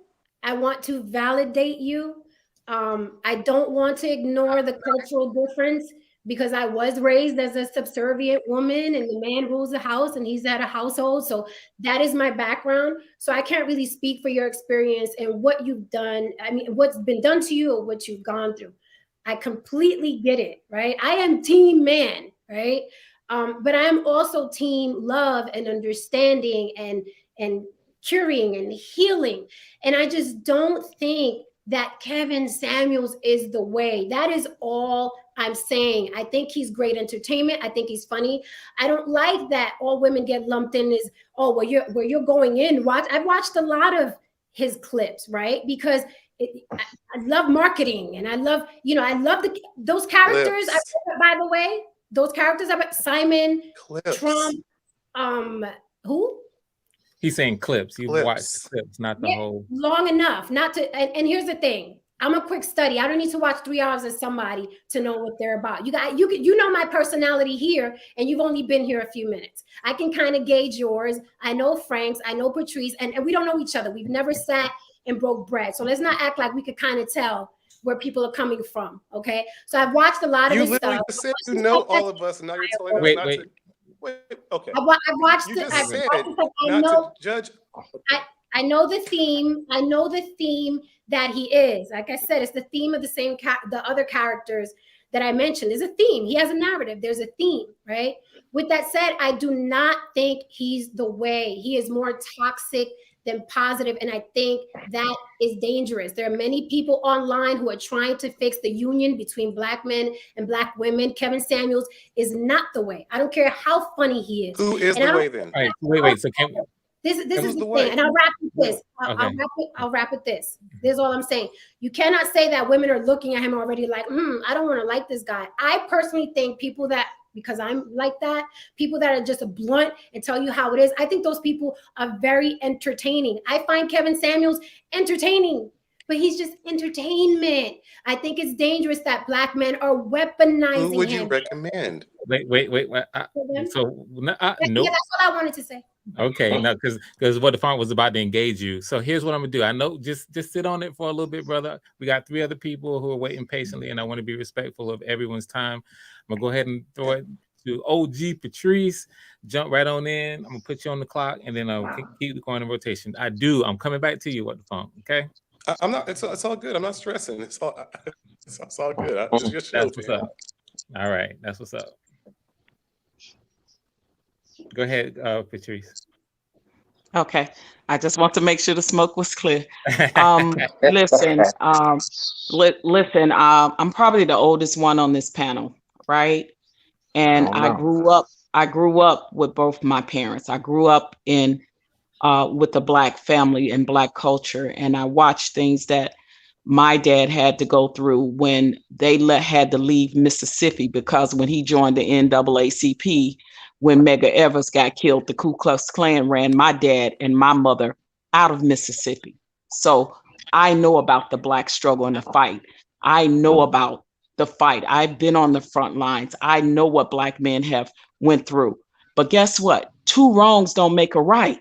I want to validate you. I don't want to ignore the cultural difference because I was raised as a subservient woman and the man rules the house and he's at a household. So that is my background. So I can't really speak for your experience and what you've done. I mean, what's been done to you or what you've gone through. I completely get it, right? I am team man, right? But I am also team love and understanding and curing and healing. And I just don't think that Kevin Samuels is the way. That is all I'm saying. I think he's great entertainment. I think he's funny. I don't like that all women get lumped in as, oh, where you're going in. I've watched a lot of his clips, right? Because I love marketing, and I love, I love those characters. By the way, those characters are Simon, Trump, who? He's saying clips. You've watched clips, not the whole. Long enough, not to. And here's the thing: I'm a quick study. I don't need to watch 3 hours of somebody to know what they're about. You know my personality here, and you've only been here a few minutes. I can kind of gauge yours. I know Frank's. I know Patrice, and we don't know each other. We've never sat and broke bread. So let's not act like we could kind of tell where people are coming from. Okay. So I've watched a lot of this stuff. You said you know all of us, and now you're telling us not to. Wait. Okay. I watched it. I know. Judge. I know the theme. I know the theme that he is. Like I said, it's the theme of the other characters that I mentioned. There's a theme. He has a narrative. There's a theme, right? With that said, I do not think he's the way. He is more toxic than positive, and I think that is dangerous. There are many people online who are trying to fix the union between Black men and Black women. Kevin Samuels is not the way. I don't care how funny he is. Who is the way then? All right, wait. So this is the thing, and I'll wrap with this. I'll wrap with this. This is all I'm saying. You cannot say that women are looking at him already like, I don't want to like this guy. I personally think people that, because I'm like that, people that are just blunt and tell you how it is, I think those people are very entertaining. I find Kevin Samuels entertaining, but he's just entertainment. I think it's dangerous that Black men are weaponizing him. Who would you recommend? Wait. Yeah, that's what I wanted to say. Okay, no, because what the font was about to engage you. So here's what I'm gonna do. I know, just sit on it for a little bit, brother. We got 3 other people who are waiting patiently, and I want to be respectful of everyone's time. I'm gonna go ahead and throw it to OG Patrice. Jump right on in. I'm gonna put you on the clock, and then I'll keep going in rotation. I'm coming back to you. What the font? Okay. I'm not. It's all good. I'm not stressing. It's all good. It's your show. That's what's up. All right, that's what's up. Go ahead, Patrice. Okay. I just want to make sure the smoke was clear. Listen, I'm probably the oldest one on this panel, right? And I grew up with both my parents. I grew up with the Black family and Black culture, and I watched things that my dad had to go through when they had to leave Mississippi, because when he joined the NAACP, when Medgar Evers got killed, the Ku Klux Klan ran my dad and my mother out of Mississippi. So I know about the Black struggle and the fight. I know about the fight. I've been on the front lines. I know what Black men have went through. But guess what? 2 wrongs don't make a right.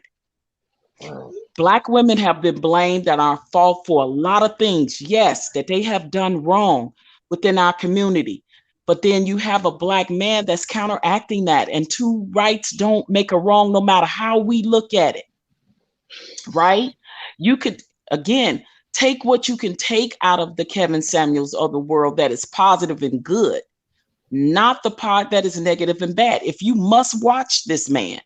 Black women have been blamed and are fault for a lot of things, yes, that they have done wrong within our community. But then you have a Black man that's counteracting that, and 2 rights don't make a wrong, no matter how we look at it, right? You could, again, take what you can take out of the Kevin Samuels of the world that is positive and good, not the part that is negative and bad. If you must watch this man,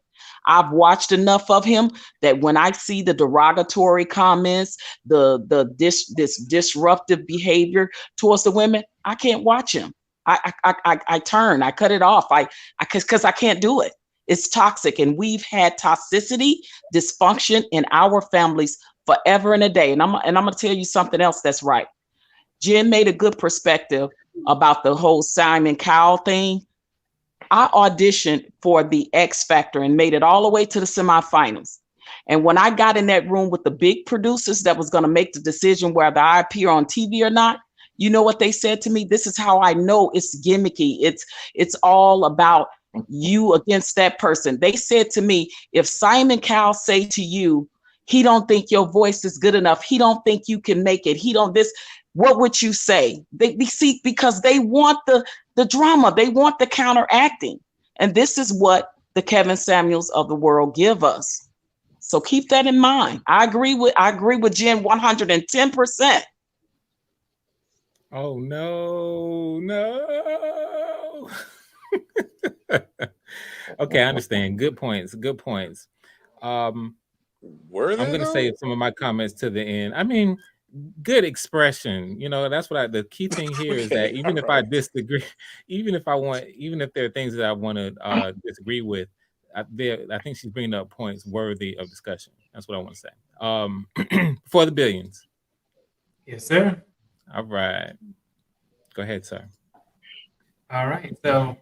I've watched enough of him that when I see the derogatory comments, this disruptive behavior towards the women, I can't watch him. I turn, I cut it off. Because I can't do it. It's toxic, and we've had toxicity, dysfunction in our families forever and a day. And I'm gonna tell you something else that's right. Jen made a good perspective about the whole Simon Cowell thing. I auditioned for the X Factor and made it all the way to the semifinals. And when I got in that room with the big producers that was gonna make the decision whether I appear on TV or not, you know what they said to me? This is how I know it's gimmicky. It's all about you against that person. They said to me, if Simon Cowell say to you, he don't think your voice is good enough, he don't think you can make it, he don't this, what would you say? See, because they want the drama, they want the counteracting. And this is what the Kevin Samuels of the world give us. So keep that in mind. I agree with Jen 110%. Oh no. Okay, I understand. Good points. Were I'm gonna save some of my comments to the end. I mean, good expression. You know, that's what the key thing here is that even if I disagree, even if there are things that I want to disagree with, I think she's bringing up points worthy of discussion. That's what I want to say. For the billions. Yes, sir. All right. Go ahead, sir. All right. So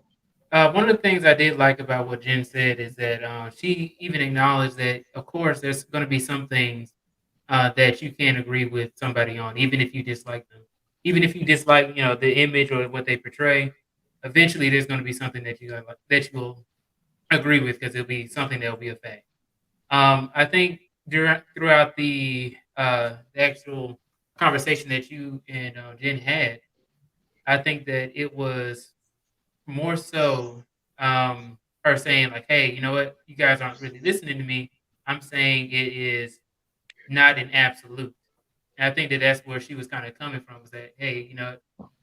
one of the things I did like about what Jen said is that she even acknowledged that, of course, there's going to be some things that you can't agree with somebody on, even if you dislike them. Even if you dislike, the image or what they portray, eventually there's going to be something that you will agree with because it'll be something that will be a fact. I think throughout the actual conversation that you and Jen had, I think that it was more so her saying like, "Hey, you know what? You guys aren't really listening to me. I'm saying it is not an absolute." And I think that that's where she was kind of coming from, was that, hey,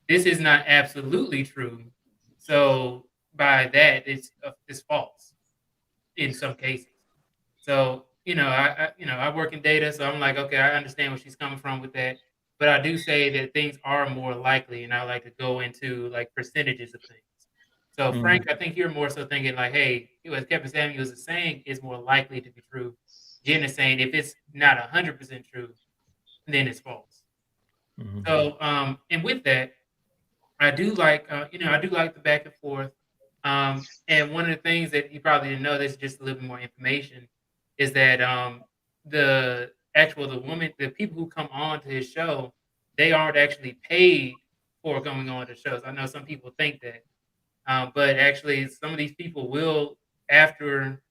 this is not absolutely true. So by that, it's false in some cases. So I work in data, so I'm like, okay, I understand where she's coming from with that. But I do say that things are more likely, and I like to go into like percentages of things. So Frank, I think you're more so thinking like, hey, what Kevin Samuels is saying is more likely to be true. Jen is saying if it's not 100% true, then it's false. So, and with that, I do like, the back and forth. And one of the things that you probably didn't know, this is just a little bit more information, is that the people who come on to his show, they aren't actually paid for coming on to shows. I know some people think that, but actually some of these people will, after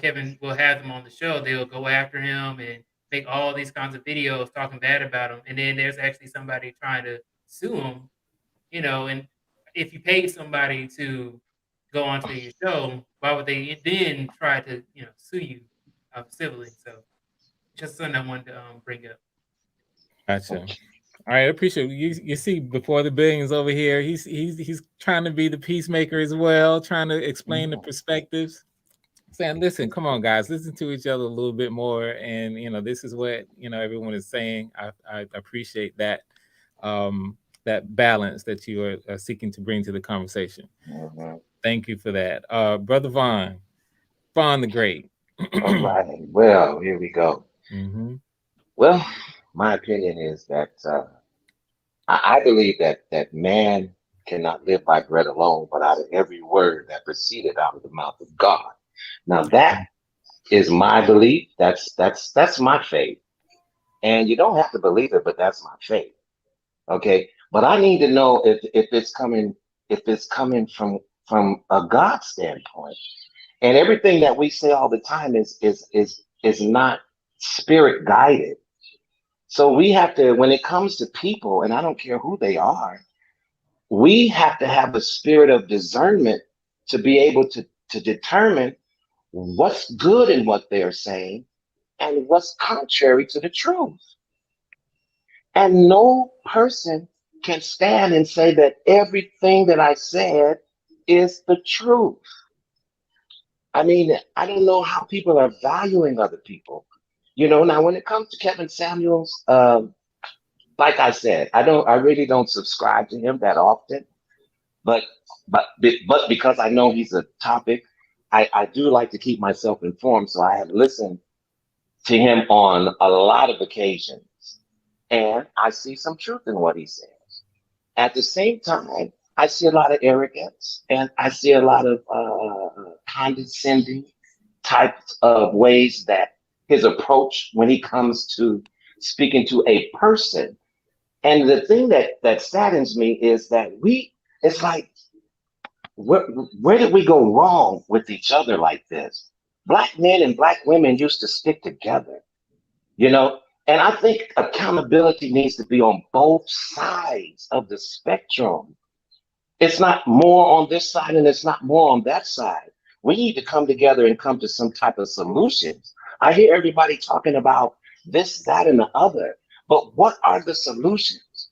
Kevin will have them on the show, they'll go after him and make all these kinds of videos talking bad about him. And then there's actually somebody trying to sue him, and if you paid somebody to go onto your show, why would they then try to, sue you civilly? So just something I wanted to bring up. Gotcha. All right, I appreciate it. You see, before the billions over here, he's trying to be the peacemaker as well, trying to explain the perspectives. Saying, listen, come on, guys, listen to each other a little bit more, and this is what everyone is saying. I appreciate that that balance that you are seeking to bring to the conversation. Thank you for that, Brother Vaughn the Great. All right. Well, here we go. Well, my opinion is that I believe that man cannot live by bread alone, but out of every word that proceeded out of the mouth of God. Now that is my belief. That's my faith. And you don't have to believe it, but that's my faith. Okay. But I need to know if it's coming from a God standpoint. And everything that we say all the time is not spirit guided. So we have to, when it comes to people, and I don't care who they are, we have to have a spirit of discernment to be able to determine what's good in what they're saying and what's contrary to the truth. And no person can stand and say that everything that I said is the truth. I mean, I don't know how people are valuing other people. Now when it comes to Kevin Samuels, like I said, I really don't subscribe to him that often, but because I know he's a topic, I do like to keep myself informed. So I have listened to him on a lot of occasions, and I see some truth in what he says. At the same time, I see a lot of arrogance, and I see a lot of condescending types of ways that his approach when he comes to speaking to a person. And the thing that saddens me is that it's like, where did we go wrong with each other like this? Black men and black women used to stick together, and I think accountability needs to be on both sides of the spectrum. It's not more on this side and it's not more on that side. We need to come together and come to some type of solutions. I hear everybody talking about this, that, and the other, but what are the solutions?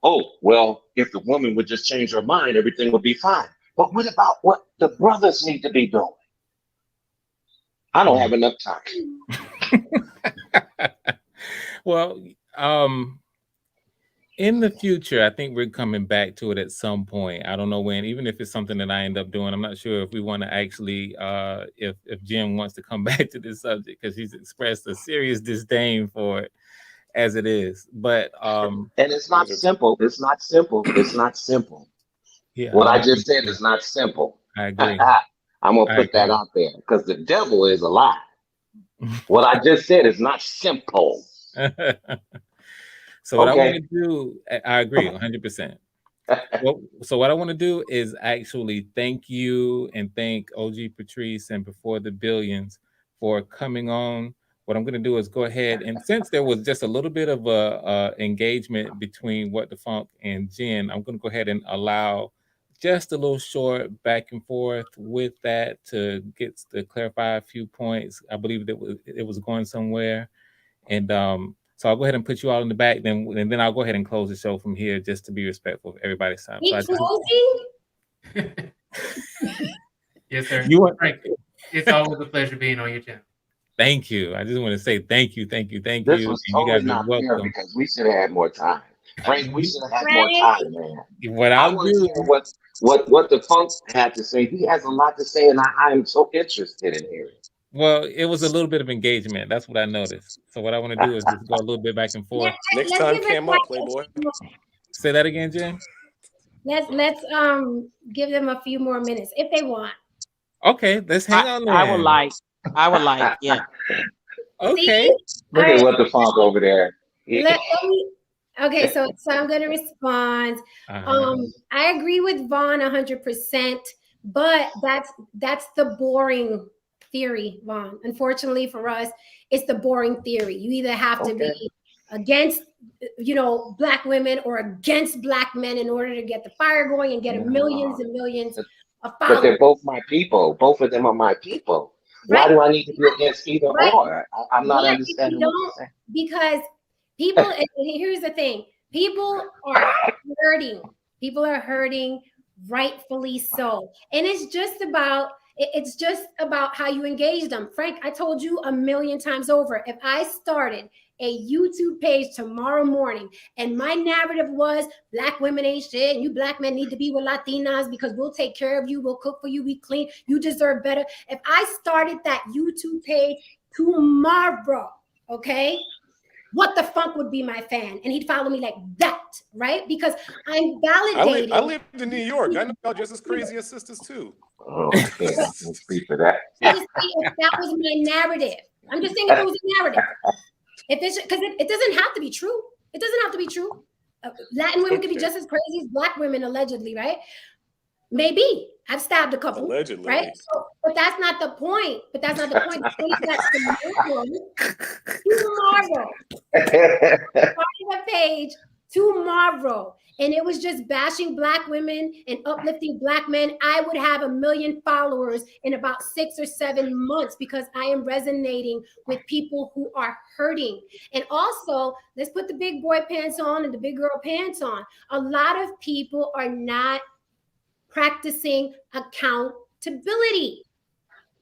Oh, well, if the woman would just change her mind, everything would be fine. But what about what the brothers need to be doing? I don't have enough time. Well, In the future, I think we're coming back to it at some point. I don't know when, even if it's something that I end up doing. I'm not sure if we want to actually, if Jim wants to come back to this subject, because he's expressed a serious disdain for it as it is. But And it's not simple. It's not simple. It's not simple. yeah, What I agree just said too. is not simple. I agree. I'm gonna I put that agree. out there because the devil is a lie. What I just said is not simple. So what I want Okay. to do, I agree 100%. So what I want to do is actually thank you and thank OG Patrice and Before the Billions for coming on. What I'm going to do is go ahead, and since there was just a little bit of a engagement between What the Funk and Jen, I'm going to go ahead and allow just a little short back and forth with that to clarify a few points. I believe that it was going somewhere, and so I'll go ahead and put you all in the back, and then I'll go ahead and close the show from here, just to be respectful of everybody's time. So We I just, closing? Yes, sir. you want, Frank, it's always a pleasure being on your channel. thank you. I just want to say thank you, thank you, thank This you, was and you totally guys are not fair welcome. because we should have had more time. Frank, we should have had more Right? time, man. What I I'll want to do, hear what the funk had to say. He has a lot to say, and I am so interested in hearing. well, it was a little bit of engagement. That's what I noticed. So what I want to do is just go a little bit back and forth. Next Let's time, give it cam up, Playboy. Say that again, Jen. let's give them a few more minutes if they want. Okay, let's hang on I would then. like, yeah. Okay. Look All at right. what the funk over there. Let me. Okay, so I'm gonna respond. I agree with Vaughn 100%, but that's the boring theory, Vaughn. Unfortunately for us, it's the boring theory. You either have to Okay. be against, Black women or against Black men in order to get the fire going and get millions and millions of But followers. they're both my people. Both of them are my people. Why Right? do I need to be against either Right. or? I'm not Yeah, understanding what you're saying. because people, and here's the thing, people are hurting. People are hurting, rightfully so. And it's just about how you engage them. Frank, I told you a million times over, if I started a YouTube page tomorrow morning and my narrative was Black women ain't shit and you Black men need to be with Latinas because we'll take care of you, we'll cook for you, we clean, you deserve better. If I started that YouTube page tomorrow, okay, What the Funk would be my fan, and he'd follow me like that, right? Because I'm validating. I lived in New York. I know y'all just as crazy as sisters too. Oh, I can't speak for that. I just say if that was my narrative. I'm just saying if it was a narrative. If it's because it doesn't have to be true. It doesn't have to be true. Latin women can be just as crazy as Black women, allegedly, right? Maybe. I've stabbed a couple. Allegedly. Right? So, but that's not the point. The point is that tomorrow. Starting a page tomorrow. And it was just bashing Black women and uplifting Black men. I would have 1 million followers in about 6 or 7 months because I am resonating with people who are hurting. And also, let's put the big boy pants on and the big girl pants on. A lot of people are not practicing accountability.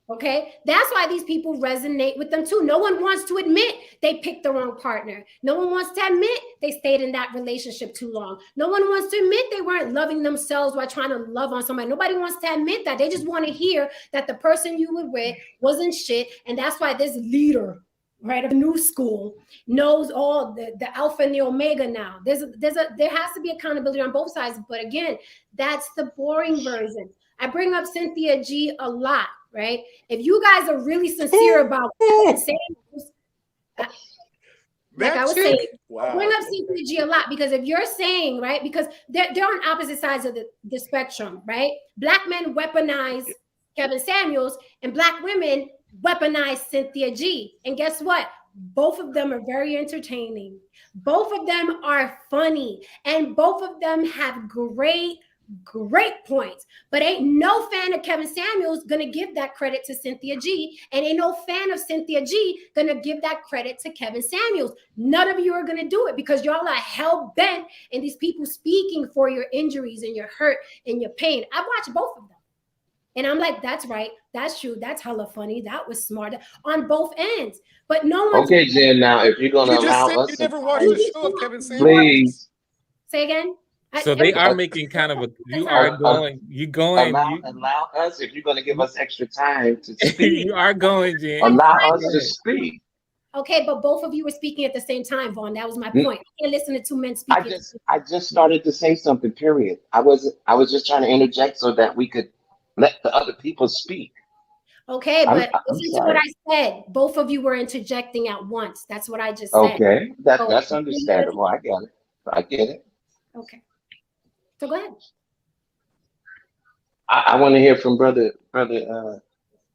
Okay, that's why these people resonate with them too. No one wants to admit they picked the wrong partner. No one wants to admit they stayed in that relationship too long. No one wants to admit they weren't loving themselves while trying to love on somebody. Nobody wants to admit that. They just want to hear that the person you were with wasn't shit. And that's why this leader, right, of new school knows all the alpha and the omega now. There has to be accountability on both sides. But again, that's the boring version. I bring up Cynthia G a lot, right? If you guys are really sincere about saying, like I was saying, I bring up Cynthia G a lot because if you're saying, right, because they're on opposite sides of the spectrum, right? Black men weaponize Kevin Samuels and Black women weaponize Cynthia G. And guess what? Both of them are very entertaining. Both of them are funny. And both of them have great points, but ain't no fan of Kevin Samuels gonna give that credit to Cynthia G, and ain't no fan of Cynthia G gonna give that credit to Kevin Samuels. None of you are gonna do it because y'all are hell bent in these people speaking for your injuries and your hurt and your pain. I've watched both of them, and I'm like, that's right, that's true, that's hella funny, that was smart on both ends. But no one. Okay, Jen. Now, if you're gonna You just allow said us, you never watched the show of Kevin Samuels. please. Say again. So they are making kind of a. You are going. You going. Allow us, if you're going to give us extra time to speak. You are going, Jen. Allow us to speak. Okay, but both of you were speaking at the same time, Vaughn. That was my point. I can't listen to two men speaking. I just started to say something. Period. I was just trying to interject so that we could let the other people speak. Okay, but listen to what I said. Both of you were interjecting at once. That's what I just said. Okay, that's understandable. I get it. I get it. Okay. So go ahead. I want to hear from brother.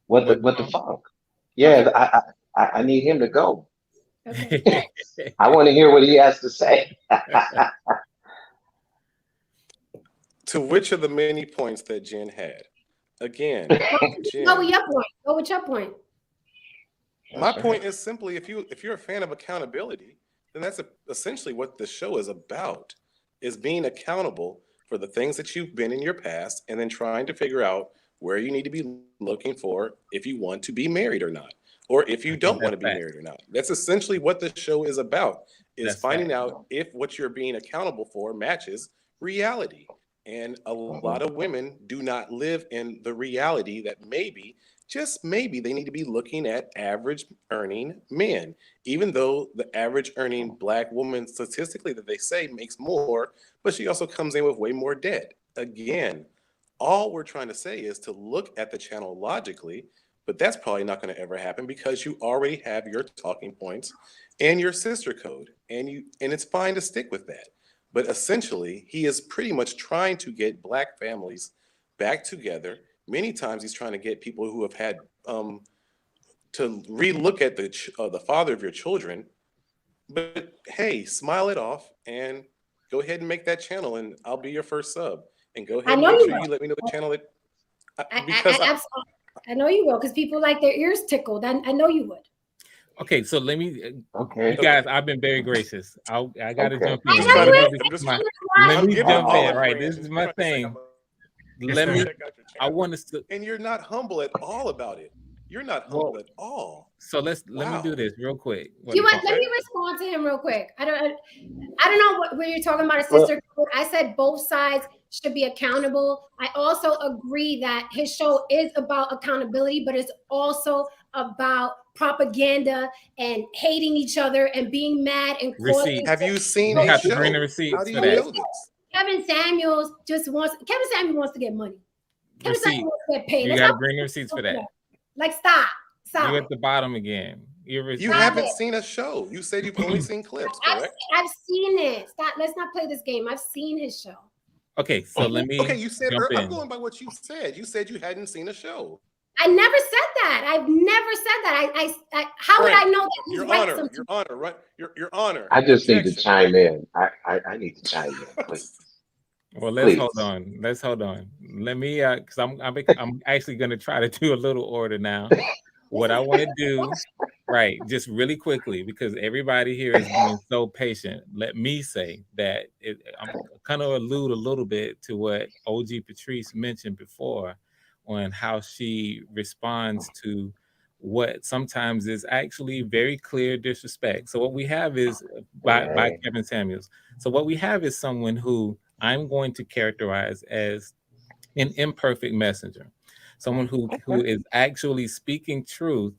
What the fuck? Yeah, I need him to go. Okay. I want to hear what he has to say. To which of the many points that Jen had? Again, Jen, Go with your point. Go with your point. my point is simply, if you're a fan of accountability, then that's essentially what the show is about, is being accountable for the things that you've been in your past and then trying to figure out where you need to be looking for if you want to be married or not, or if you don't want to be married or not. That's essentially what the show is about, is finding out if what you're being accountable for matches reality. And a lot of women do not live in the reality that maybe, just maybe, they need to be looking at average earning men, even though the average earning Black woman statistically that they say makes more, but she also comes in with way more debt. Again, all we're trying to say is to look at the channel logically, but that's probably not going to ever happen because you already have your talking points and your sister code, and it's fine to stick with that. But essentially, he is pretty much trying to get Black families back together. Many times he's trying to get people who have had to relook at the father of your children. But hey, smile it off and go ahead and make that channel, and I'll be your first sub. And go ahead and make sure you let me know the channel that I know you will, because people like their ears tickled. I know you would. Okay, so let me. Okay, you guys, I've been very gracious. I got to jump in. Let me jump in. Right, this is my thing. Let me. I want to. And you're not humble at all about it. You're not humble at all. So let me do this real quick. Let me respond to him real quick. I don't know where you're talking about a sister code. I said both sides should be accountable. I also agree that his show is about accountability, but it's also about propaganda and hating each other and being mad and receipts. Have you seen you have to bring the receipts? How do you know this? Kevin Samuels wants to get money. Kevin Samuels wants to get paid. You got to bring the receipts for that. Like, stop. You at the bottom again. You haven't seen a show. You said you've only seen clips, correct? I've seen it. Stop. Let's not play this game. I've seen his show. Okay, so let me. Okay, you said I'm going by what you said. You said you hadn't seen a show. I never said that. I've never said that. I how would I know that he's right? Your honor, right? Your honor. I just need to chime in. I need to chime in, please. Well, let's hold on. Let's hold on. Let me, because I'm actually going to try to do a little order now. What I want to do, right, just really quickly, because everybody here is being so patient. Let me say that I'm kind of allude a little bit to what OG Patrice mentioned before on how she responds to what sometimes is actually very clear disrespect. So what we have is by Kevin Samuels. So what we have is someone who I'm going to characterize as an imperfect messenger, someone who is actually speaking truth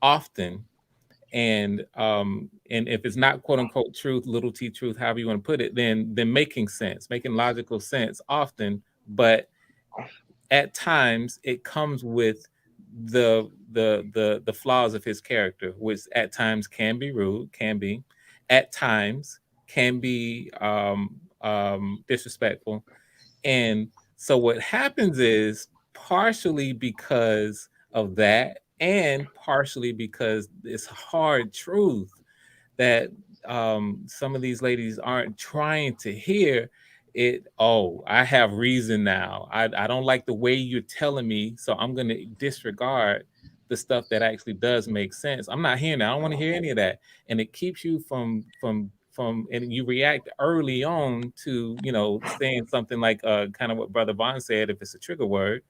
often, and if it's not quote unquote truth, little t truth, however you want to put it, then making sense, making logical sense often, but at times it comes with the flaws of his character, which at times can be rude, at times can be disrespectful. And so what happens is, partially because of that and partially because it's hard truth that some of these ladies aren't trying to hear it. Oh, I have reason now. I don't like the way you're telling me, so I'm going to disregard the stuff that actually does make sense. I'm not hearing that. I don't want to hear any of that. And it keeps you from and you react early on to, saying something like kind of what Brother Vaughn said. If it's a trigger word,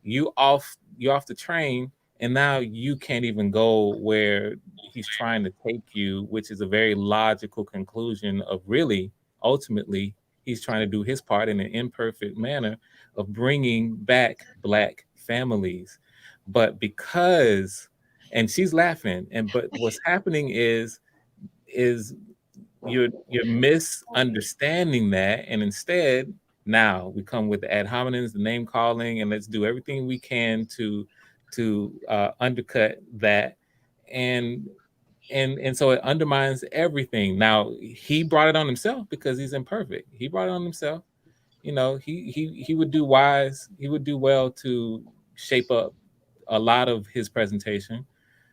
you're off the train, and now you can't even go where he's trying to take you, which is a very logical conclusion of really ultimately he's trying to do his part in an imperfect manner of bringing back Black families. But because, and she's laughing, but what's happening is you're misunderstanding that, and instead now we come with the ad hominems, the name calling, and let's do everything we can to undercut that, and so it undermines everything. Now he brought it on himself because he's imperfect. He brought it on himself. He would do well to shape up a lot of his presentation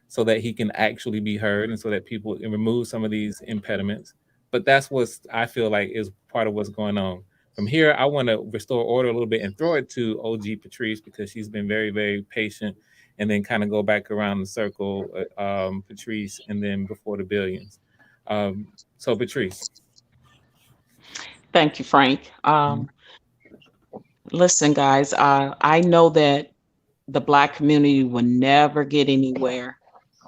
so that he can actually be heard and so that people can remove some of these impediments. But that's what I feel like is part of what's going on. From here, I want to restore order a little bit and throw it to OG Patrice because she's been very, very patient, and then kind of go back around the circle, Patrice, and then before the billions. So Patrice. Thank you, Frank. Listen, guys, I know that the Black community will never get anywhere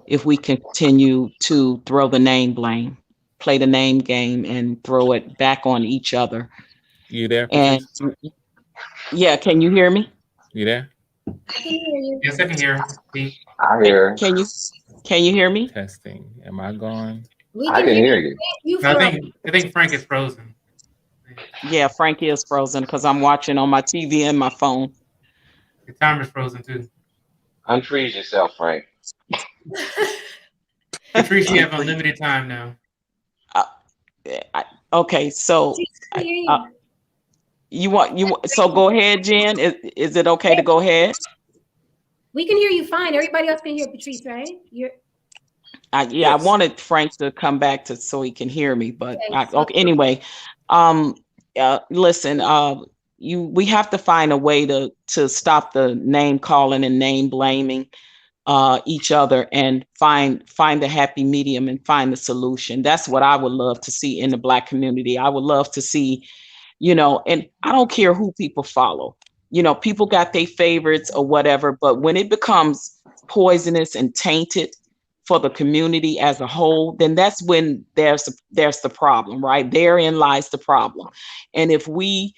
if we continue to throw the name blame, play the name game, and throw it back on each other. You there, Patrice? And yeah, can you hear me? You there? I can hear you. Yes, I can hear. I hear. Can you hear me? Testing. Am I going? I can hear you. I think Frank is frozen. Yeah, Frank is frozen because I'm watching on my TV and my phone. The timer's frozen too. Unfreeze yourself, Frank. Patrice, you have unlimited time now. Okay, so you want so go ahead, Jen. Is it okay to go ahead? We can hear you fine. Everybody else can hear Patrice, right? Yes. I wanted Frank to come back so he can hear me, but okay. Anyway, listen, we have to find a way to stop the name calling and name blaming each other and find the happy medium and find the solution. That's what I would love to see in the Black community. I would love to see, and I don't care who people follow. People got their favorites or whatever, but when it becomes poisonous and tainted for the community as a whole, then that's when there's the problem, right? Therein lies the problem. And if we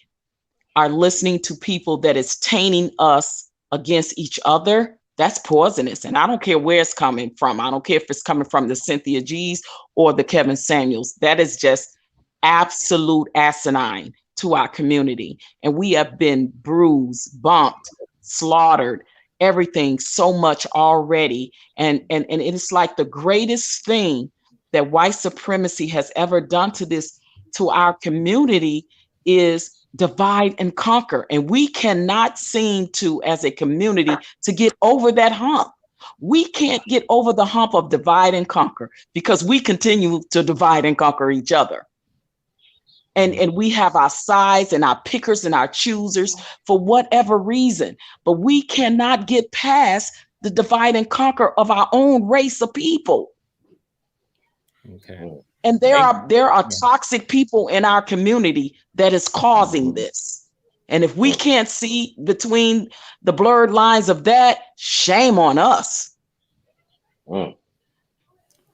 are listening to people that is tainting us against each other, that's poisonous. And I don't care where it's coming from. I don't care if it's coming from the Cynthia G's or the Kevin Samuels. That is just absolute asinine to our community. And we have been bruised, bumped, slaughtered, everything so much already. And it's like the greatest thing that white supremacy has ever done to our community is divide and conquer. And we cannot seem to, as a community, to get over that hump. We can't get over the hump of divide and conquer because we continue to divide and conquer each other. And we have our sides and our pickers and our choosers for whatever reason, but we cannot get past the divide and conquer of our own race of people. Okay. And there are toxic people in our community that is causing this. And if we can't see between the blurred lines of that, shame on us.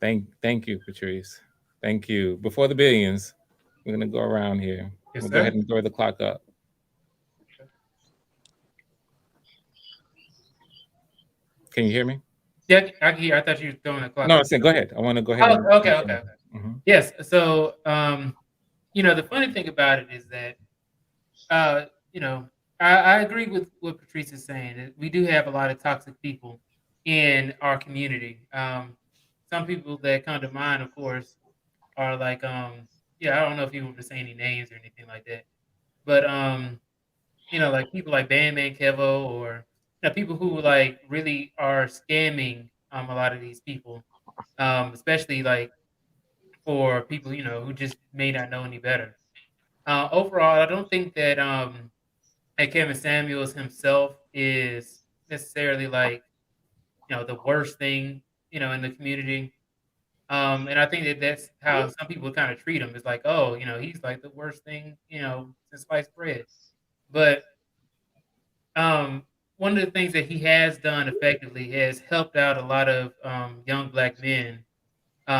Thank you, Patrice. Thank you. Before the billions, we're going to go around here. We'll go ahead and throw the clock up. Can you hear me? Yeah, I can hear. I thought you were throwing the clock. No, I said go ahead. I want to go ahead. Okay. Mm-hmm. Yes. So, the funny thing about it is that, I agree with what Patrice is saying. We do have a lot of toxic people in our community. Some people that come to mind, of course, are like, I don't know if you want to say any names or anything like that, but like people like Bandman Kevo, or people who like really are scamming a lot of these people, especially like for people who just may not know any better. Overall, I don't think that Kevin Samuels himself is necessarily like the worst thing in the community. And I think that's how some people kind of treat him. It's like, oh, he's like the worst thing, since sliced bread. But one of the things that he has done effectively has helped out a lot of young Black men,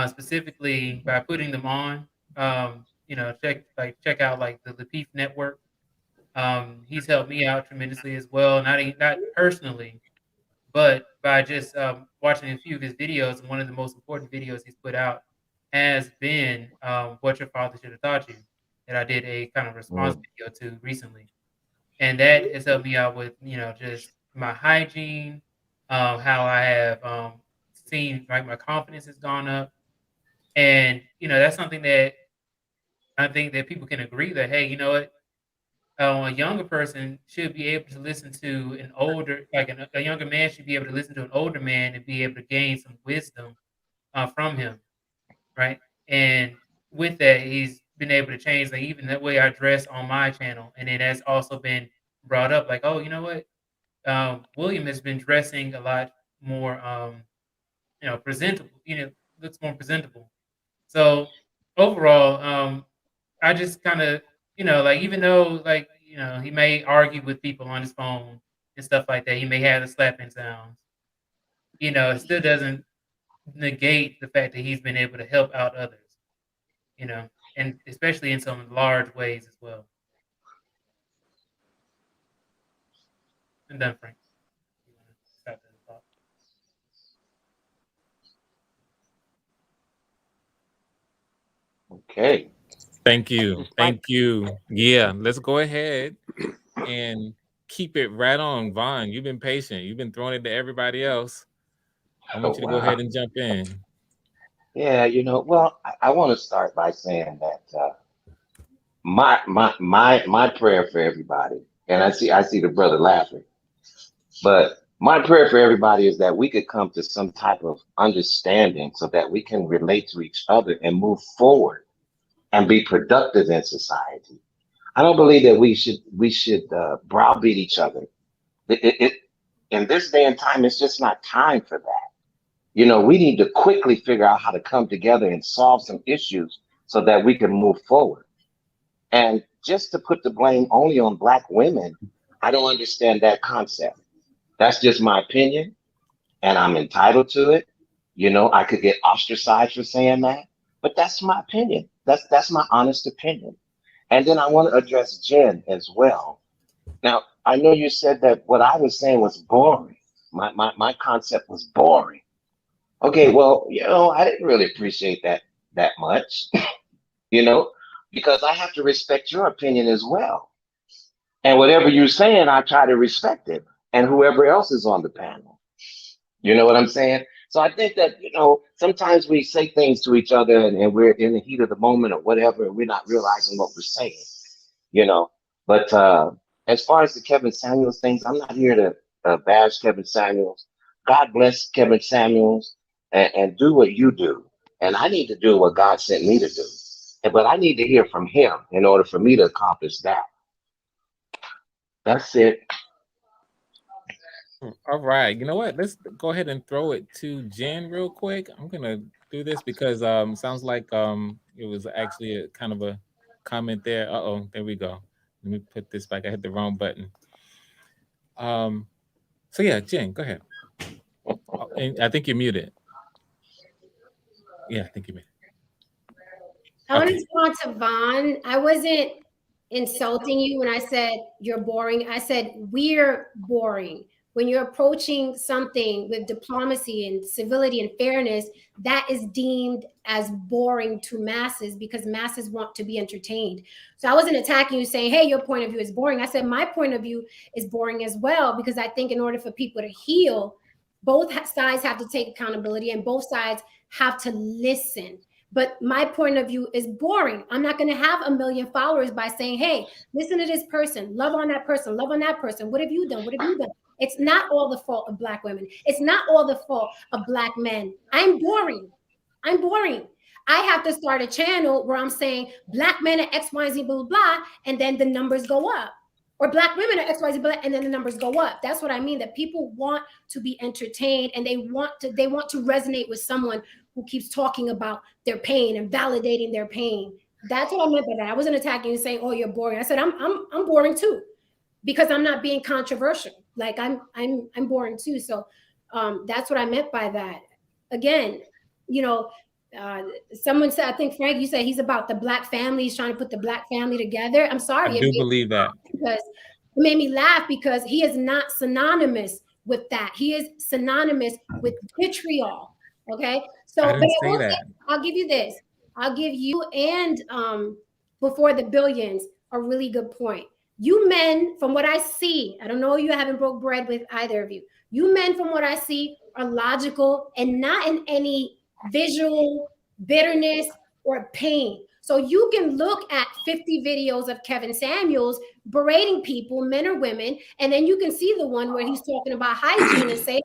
specifically by putting them on check out like the Lapeef Network. He's helped me out tremendously as well, not personally, but by just watching a few of his videos. And one of the most important videos he's put out has been "What Your Father Should Have Taught You," that I did a kind of response video to recently, and that has helped me out with just my hygiene, how I have seen like my confidence has gone up, and that's something that I think that people can agree that, hey, you know what, a younger person should be able to listen to an older, like a younger man should be able to listen to an older man and be able to gain some wisdom from him, right? And with that, he's been able to change, like even the way I dress on my channel, and it has also been brought up, like, oh, you know what, William has been dressing a lot more, presentable. Looks more presentable. So overall, I just kind of, like even though like he may argue with people on his phone and stuff like that, he may have the slapping sounds. It still doesn't negate the fact that he's been able to help out others. And especially in some large ways as well. I'm done, Frank. Okay. Thank you. Thank you. Yeah, let's go ahead and keep it right on. Vaughn, you've been patient. You've been throwing it to everybody else. I want you to go ahead and jump in. Yeah, well, I want to start by saying that my prayer for everybody, and I see the brother laughing, but my prayer for everybody is that we could come to some type of understanding so that we can relate to each other and move forward and be productive in society. I don't believe that we should browbeat each other. In this day and time, it's just not time for that. We need to quickly figure out how to come together and solve some issues so that we can move forward. And just to put the blame only on Black women, I don't understand that concept. That's just my opinion, and I'm entitled to it. I could get ostracized for saying that, but that's my opinion. That's my honest opinion. And then I want to address Jen as well. Now, I know you said that what I was saying was boring. My concept was boring. Okay, well, I didn't really appreciate that much, because I have to respect your opinion as well. And whatever you're saying, I try to respect it. And whoever else is on the panel. You know what I'm saying? So I think that, sometimes we say things to each other and we're in the heat of the moment or whatever, and we're not realizing what we're saying, But as far as the Kevin Samuels things, I'm not here to bash Kevin Samuels. God bless Kevin Samuels and do what you do. And I need to do what God sent me to do. But I need to hear from him in order for me to accomplish that. That's it. All right. You know what? Let's go ahead and throw it to Jen real quick. I'm gonna do this because sounds like it was actually a kind of a comment there. There we go. Let me put this back. I hit the wrong button. So yeah, Jen, go ahead. And I think you're muted. Yeah, I think you're muted. I want to respond to Vaughn. I wasn't insulting you when I said you're boring. I said we're boring. When you're approaching something with diplomacy and civility and fairness, that is deemed as boring to masses because masses want to be entertained. So I wasn't attacking you saying, hey, your point of view is boring. I said my point of view is boring as well, because I think in order for people to heal, both sides have to take accountability and both sides have to listen. But my point of view is boring. I'm not going to have 1 million followers by saying, hey, listen to this person, love on that person, love on that person. What have you done? What have you done? It's not all the fault of Black women. It's not all the fault of Black men. I'm boring. I'm boring. I have to start a channel where I'm saying Black men are X, Y, Z, blah, blah, blah, and then the numbers go up. Or Black women are X, Y, Z, blah, and then the numbers go up. That's what I mean, that people want to be entertained and they want to resonate with someone who keeps talking about their pain and validating their pain. That's what I meant by that. I wasn't attacking you saying, oh, you're boring. I said, I'm boring too, because I'm not being controversial. Like I'm boring too. So that's what I meant by that. Again, Someone said, I think Frank, you said he's about the black family. He's trying to put the black family together. I'm I sorry, do believe that. because it made me laugh because he is not synonymous with that. He is synonymous with vitriol. Okay, so I but didn't I say will that. say, I'll give you this. I'll give you and before the billions a really good point. You men, from what I see, I don't know, you haven't broke bread with either of you. You men, from what I see, are logical and not in any visual bitterness or pain. So you can look at 50 videos of Kevin Samuels berating people, men or women, and then you can see the one where he's talking about hygiene and say,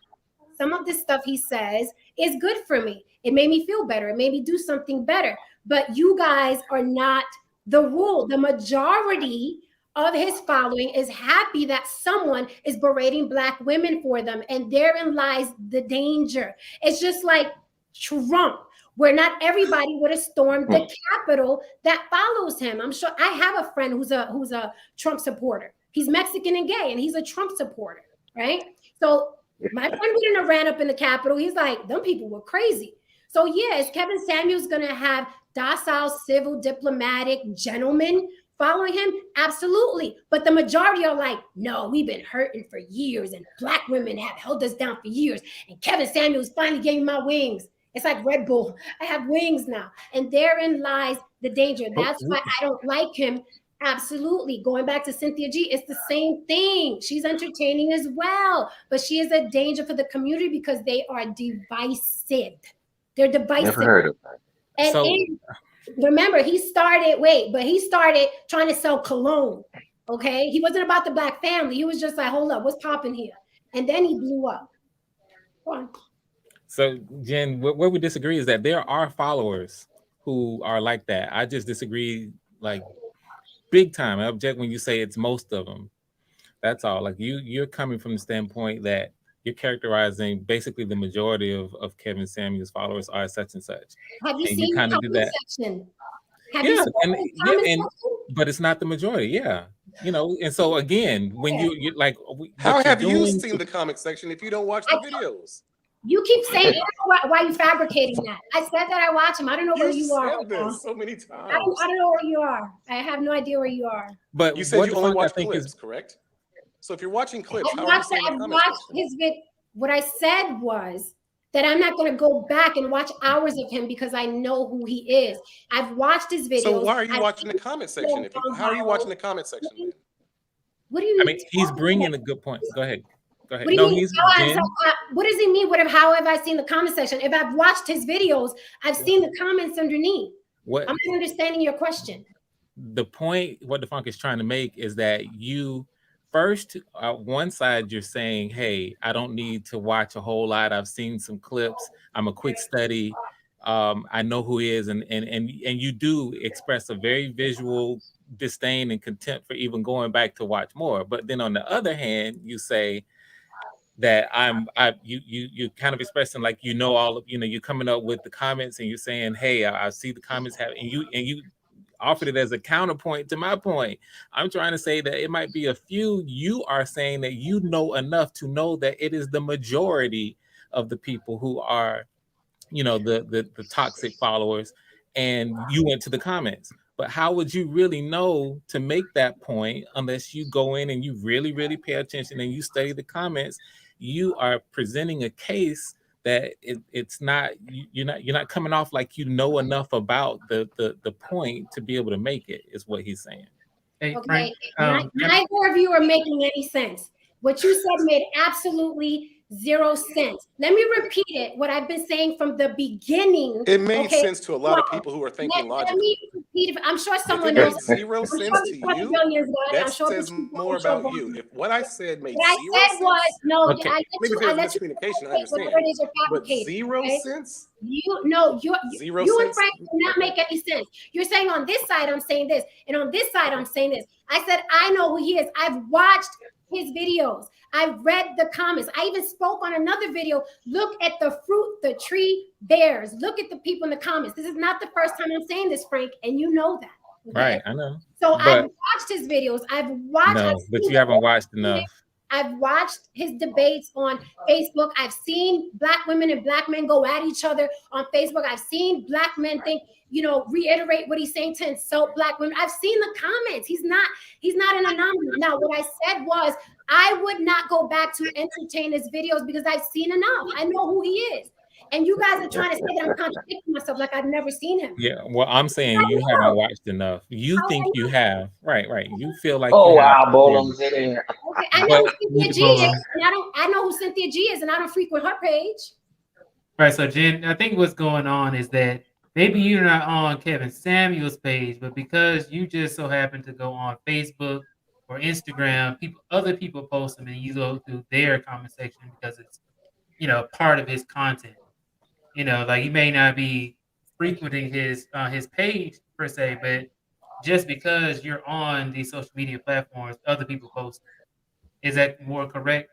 some of the stuff he says is good for me. It made me feel better. It made me do something better. But you guys are not the rule. The majority of his following is happy that someone is berating black women for them. And therein lies the danger. It's just like Trump, where not everybody would have stormed the Capitol that follows him. I'm sure I have a friend who's a Trump supporter. He's Mexican and gay, and he's a Trump supporter, right? So my friend wouldn't have ran up in the Capitol. He's like, them people were crazy. So yeah, is Kevin Samuels going to have docile, civil, diplomatic gentlemen following him? Absolutely. But the majority are like, no, we've been hurting for years, and black women have held us down for years. And Kevin Samuels finally gave me my wings. It's like Red Bull. I have wings now. And therein lies the danger. That's why I don't like him. Absolutely. Going back to Cynthia G, it's the same thing. She's entertaining as well, but she is a danger for the community because they are divisive. They're divisive. Never heard of that. And remember, he started trying to sell cologne. Okay. He wasn't about the black family. He was just like, hold up, what's popping here? And then he blew up. Go on. So, Jen, where we disagree is that there are followers who are like that. I just disagree, like, big time. I object when you say it's most of them. That's all. Like, you're coming from the standpoint that you're characterizing basically the majority of Kevin Samuels' followers are such and such. Have you and seen you kind the of do that? section? Have you seen the comment section? But it's not the majority. Yeah. You know, and so again, when you're like, how have you seen the comment section if you don't watch the videos? You keep saying, I don't know why you fabricating that. I said that I watch him. I don't know where you are. Said this so many times. I don't know where you are. I have no idea where you are. But you said you only watch clips, correct? So if you're watching clips, how are you seeing the comment section? What I said was that I'm not going to go back and watch hours of him because I know who he is. I've watched his videos. So why are you watching the comment section? How are you watching the comment section then? What do you mean? I mean, he's bringing a good point. Go ahead. Go ahead. What do you mean? What does he mean? How have I seen the comment section? If I've watched his videos, I've seen the comments underneath. I'm not understanding your question. The point, what the funk is trying to make is that you first, one side, you're saying, hey, I don't need to watch a whole lot. I've seen some clips. I'm a quick study. I know who he is. And you do express a very visual disdain and contempt for even going back to watch more. But then on the other hand, you say that you kind of expressing like, you're coming up with the comments and you're saying, hey, I see the comments and you offered it as a counterpoint to my point. I'm trying to say that it might be a few. You are saying that you know enough to know that it is the majority of the people who are, the toxic followers, and you went to the comments. But how would you really know to make that point unless you go in and you really, really pay attention and you study the comments? You are presenting a case that it's not, you're not coming off like you know enough about the point to be able to make it, is what he's saying. Hey, okay, Frank, neither of you are making any sense. What you said made absolutely zero sense. Let me repeat it. What I've been saying from the beginning. It made sense to a lot of people who are thinking logically. Let me repeat it. I'm sure someone knows. knows. Zero sense to you. That says more about you. If what I said made zero sense. Okay. Maybe there's miscommunication. I understand. But zero sense. You and Frank do not make any sense. You're saying on this side I'm saying this, and on this side I'm saying this. I said I know who he is. I've watched his videos. I've read the comments. I even spoke on another video. Look at the fruit the tree bears. Look at the people in the comments. This is not the first time I'm saying this, Frank, and you know that. Okay? Right, I know. So I've watched his videos. But you haven't watched enough. I've watched his debates on Facebook. I've seen Black women and Black men go at each other on Facebook. I've seen Black men think, reiterate what he's saying to insult Black women. I've seen the comments. He's not an anomaly. Now, what I said was I would not go back to entertain his videos because I've seen enough. I know who he is. And you guys are trying to say that I'm contradicting myself like I've never seen him. Yeah, well, I'm saying you haven't watched enough. You think you have. Right. You feel like Oh you have. wow, Bolo's in there. Okay, I know who Cynthia G is, and I know who Cynthia G is, and I don't frequent her page. Right, so Jen, I think what's going on is that maybe you're not on Kevin Samuel's page, but because you just so happen to go on Facebook or Instagram, other people post them and you go through their comment section because it's part of his content. Like you may not be frequenting his page per se, but just because you're on these social media platforms, other people post it. Is that more correct?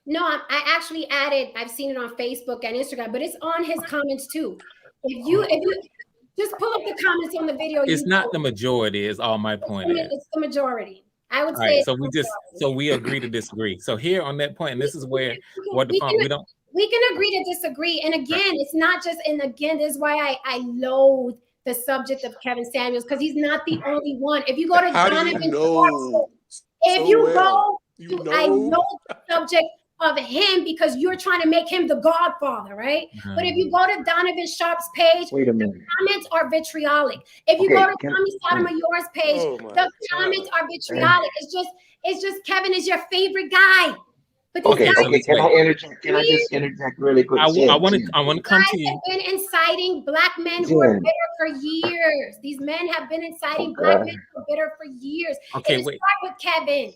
No, I actually added. I've seen it on Facebook and Instagram, but it's on his comments too. If you just pull up the comments on the video, it's not the majority. Is all my point. It's the majority. I would say. Right, so we agree to disagree. So here on that point, and this is where we can agree to disagree. And again, it's not just. And again, this is why I loathe the subject of Kevin Samuels because he's not the only one. If you go to Donovan, I know the subject of him because you're trying to make him the godfather, right? Mm-hmm. But if you go to Donovan Sharp's page, the comments are vitriolic. If you go to Tommy Sotomayor's page, the comments are vitriolic. It's just Kevin is your favorite guy. But Can I interject? Can I just interject really quick? I want to come to you. Have been inciting Black men who are bitter for years. These men have been inciting Black men who are bitter for years. Okay, it didn't start with Kevin.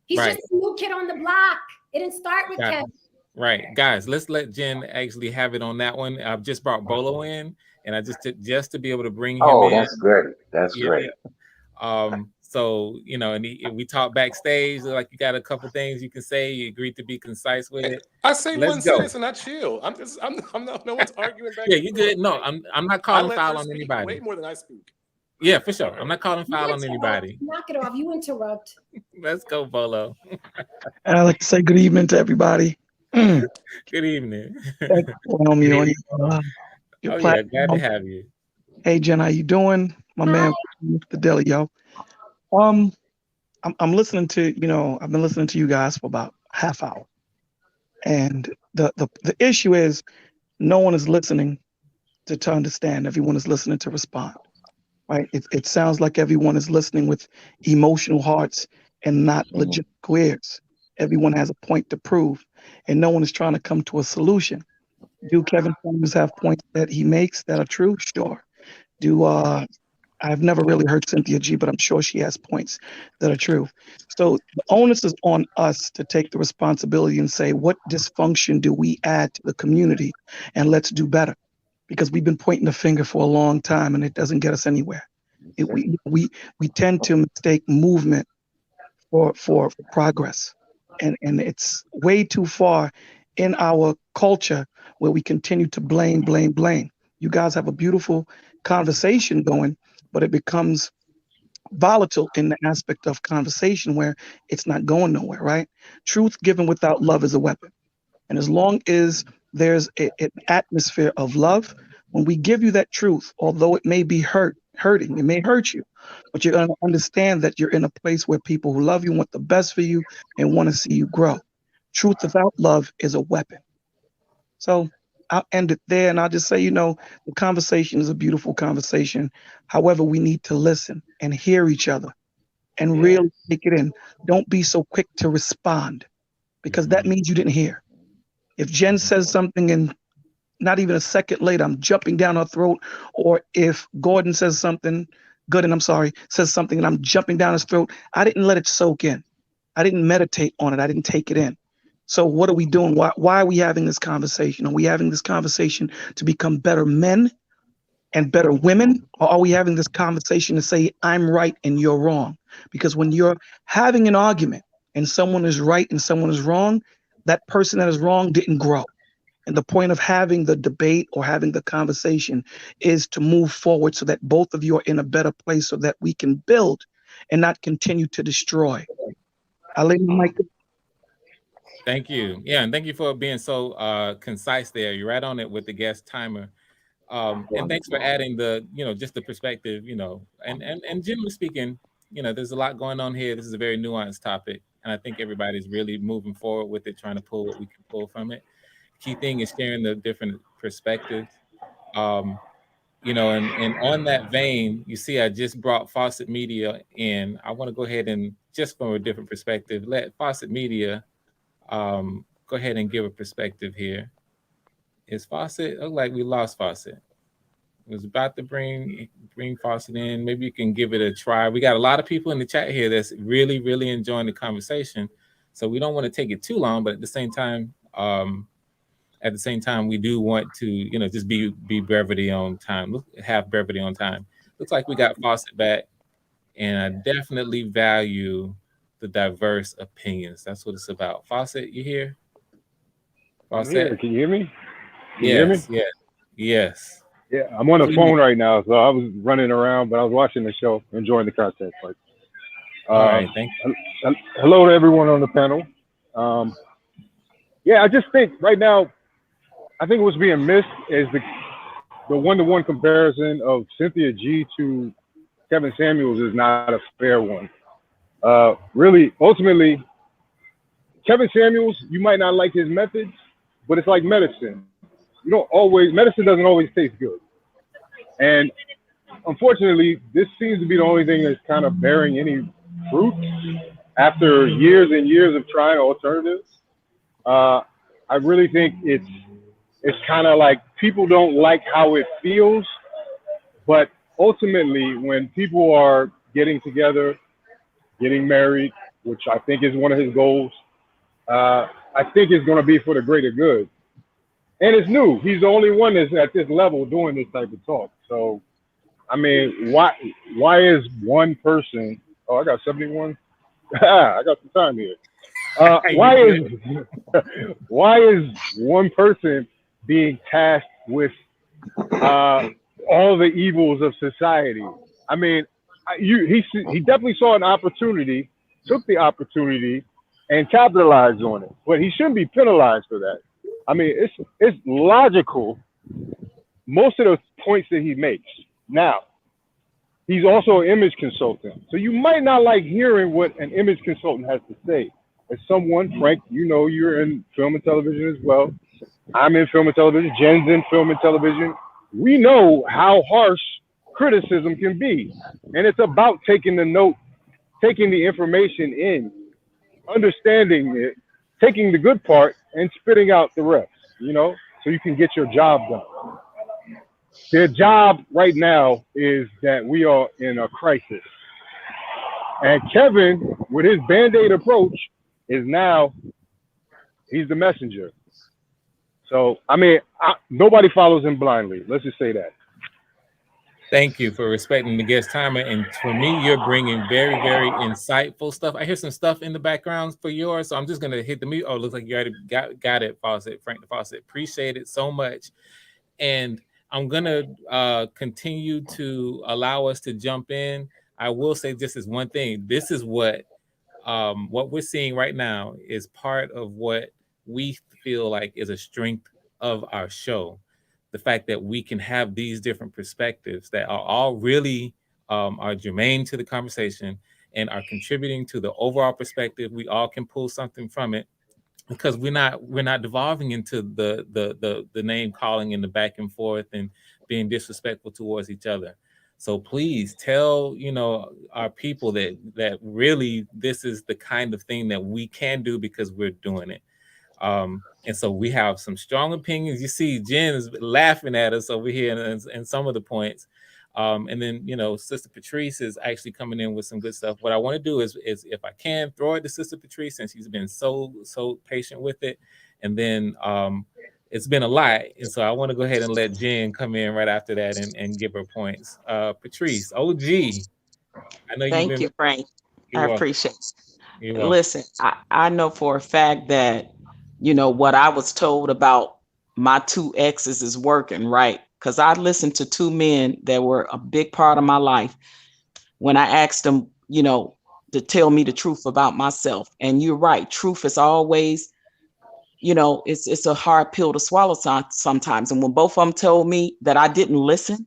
He's just a new kid on the block. It didn't start with Kevin. Right, guys. Let's let Jen actually have it on that one. I've just brought Bolo in, and I just to be able to bring him in. Oh, that's great. That's great. So and we talk backstage. Like you got a couple things you can say. You agreed to be concise with it. I say one sentence and I chill. I'm not. No one's arguing back. Yeah, you good. No, I'm not calling foul on anybody. Way more than I speak. Yeah, for sure. I'm not calling foul on anybody. Knock it off. You interrupt. Let's go, Bolo. And I'd like to say good evening to everybody. Good evening. Thanks for having me on your platform. Yeah, glad to have you. Hey, Jen, how you doing? My man, Mr. Deli, yo. I'm listening to, I've been listening to you guys for about half hour. And the issue is no one is listening to understand. Everyone is listening to respond. Right? It sounds like everyone is listening with emotional hearts and not legit ears. Everyone has a point to prove, and no one is trying to come to a solution. Do Kevin Samuels have points that he makes that are true? Sure. I've never really heard Cynthia G, but I'm sure she has points that are true. So the onus is on us to take the responsibility and say, what dysfunction do we add to the community, and let's do better. Because we've been pointing the finger for a long time and it doesn't get us anywhere. We tend to mistake movement for progress. And it's way too far in our culture where we continue to blame. You guys have a beautiful conversation going, but it becomes volatile in the aspect of conversation where it's not going nowhere, right? Truth given without love is a weapon. And as long as there's an atmosphere of love, when we give you that truth, although it may be hurting, it may hurt you, but you're going to understand that you're in a place where people who love you want the best for you and want to see you grow. Truth without love is a weapon. So I'll end it there, and I'll just say, the conversation is a beautiful conversation. However, we need to listen and hear each other and really take it in. Don't be so quick to respond, because that means you didn't hear. If Jen says something and not even a second later, I'm jumping down her throat, or if Gordon says something, says something and I'm jumping down his throat, I didn't let it soak in. I didn't meditate on it. I didn't take it in. So what are we doing? Why are we having this conversation? Are we having this conversation to become better men and better women? Or are we having this conversation to say, I'm right and you're wrong? Because when you're having an argument and someone is right and someone is wrong, that person that is wrong didn't grow. And the point of having the debate or having the conversation is to move forward so that both of you are in a better place so that we can build and not continue to destroy. I'll leave the mic. Thank you. Yeah, and thank you for being so concise there. You're right on it with the guest timer. And thanks for Wonderful. adding the, just the perspective, and generally speaking, there's a lot going on here. This is a very nuanced topic, and I think everybody's really moving forward with it, trying to pull what we can pull from it. Key thing is sharing the different perspectives. Um, and on that vein, you see, I just brought Fawcett Media in. I want to go ahead and, just from a different perspective, let Fawcett Media go ahead and give a perspective here. Is Fawcett? Look like we lost Fawcett. Was about to bring Fawcett in. Maybe you can give it a try. We got a lot of people in the chat here that's really, really enjoying the conversation. So we don't want to take it too long, but at the same time, we do want to, just be brevity on time. Have brevity on time. Looks like we got Fawcett back, and I definitely value the diverse opinions. That's what it's about. Fawcett, you here? I'm here. Can you hear me? Yes, yes, yes. Yeah, I'm on the phone right now, so I was running around, but I was watching the show, enjoying the content. All right, thank you. Hello to everyone on the panel. Yeah, I just think right now, I think what's being missed is the one-to-one comparison of Cynthia G to Kevin Samuels is not a fair one. Really, ultimately, Kevin Samuels, you might not like his methods, but it's like medicine. Medicine doesn't always taste good. And unfortunately, this seems to be the only thing that's kind of bearing any fruit after years and years of trying alternatives. I really think it's kind of like people don't like how it feels, but ultimately when people are getting together, getting married, which I think is one of his goals, I think it's going to be for the greater good. And it's new. He's the only one that's at this level doing this type of talk. So, I mean, why is one person? Oh, I got 71. I got some time here. Why is one person being tasked with all the evils of society? I mean, he definitely saw an opportunity, took the opportunity, and capitalized on it. But he shouldn't be penalized for that. I mean, it's logical, most of the points that he makes. Now, he's also an image consultant. So you might not like hearing what an image consultant has to say. As someone, Frank, you're in film and television as well. I'm in film and television. Jen's in film and television. We know how harsh criticism can be. And it's about taking the note, taking the information in, understanding it, taking the good part and spitting out the rest, so you can get your job done. Their job right now is that we are in a crisis. And Kevin, with his Band-Aid approach, he's the messenger. So, I mean, nobody follows him blindly. Let's just say that. Thank you for respecting the guest timer. And for me, you're bringing very, very insightful stuff. I hear some stuff in the background for yours, so I'm just going to hit the mute. Oh, it looks like you already got it, Fawcett, Frank the Fawcett. Appreciate it so much. And I'm going to continue to allow us to jump in. I will say just as one thing. This is what we're seeing right now is part of what we feel like is a strength of our show. The fact that we can have these different perspectives that are all really are germane to the conversation and are contributing to the overall perspective. We all can pull something from it because we're not devolving into the name calling and the back and forth and being disrespectful towards each other. So please tell our people that really this is the kind of thing that we can do because we're doing it. And so we have some strong opinions. You see, Jen is laughing at us over here and some of the points. And then, Sister Patrice is actually coming in with some good stuff. What I want to do is if I can, throw it to Sister Patrice since she's been so patient with it. And then it's been a lot. And so I want to go ahead and let Jen come in right after that and give her points. Patrice, OG. I know Thank you, Frank. I appreciate it. Welcome. Listen, I know for a fact that what I was told about my two exes is working, right? Because I listened to two men that were a big part of my life when I asked them, to tell me the truth about myself. And you're right. Truth is always you know, it's a hard pill to swallow sometimes. And when both of them told me that I didn't listen,